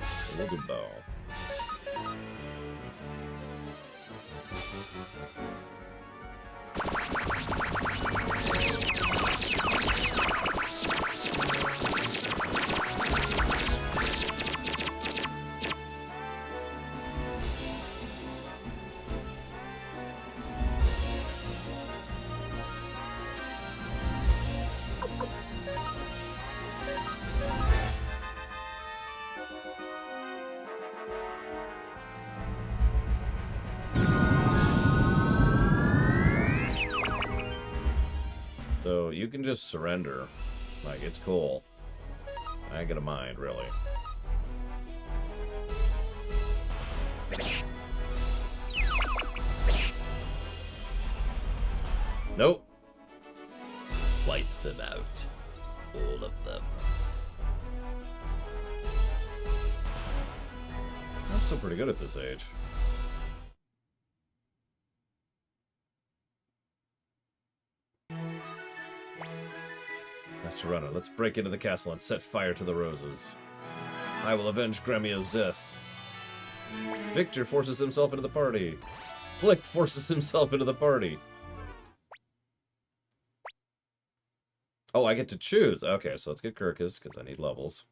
So we'll do bow. So you can just surrender. Like, it's cool. I ain't gonna mind, really. Nope. Wipe them out. All of them. I'm still pretty good at this age. Master Runner, let's break into the castle and set fire to the roses. I will avenge Gremio's death. Victor forces himself into the party. Flick forces himself into the party. Oh, I get to choose. Okay, so let's get Kirkus, because I need levels.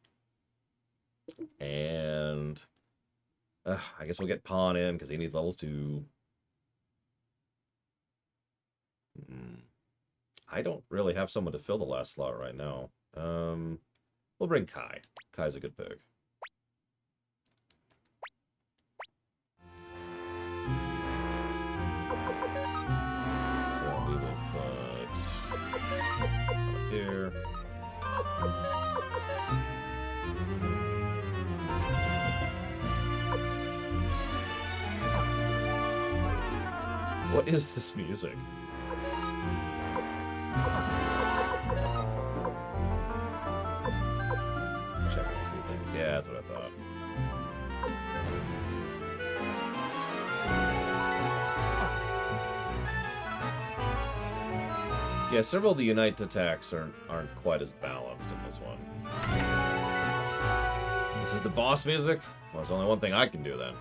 And I guess we'll get Pawn in, because he needs levels too. I don't really have someone to fill the last slot right now. We'll bring Kai. Kai's a good pick. So we will put here. What is this music? Checking a few things. Yeah, that's what I thought. Yeah, several of the Unite attacks aren't quite as balanced in this one. This is the boss music? Well, there's only one thing I can do then.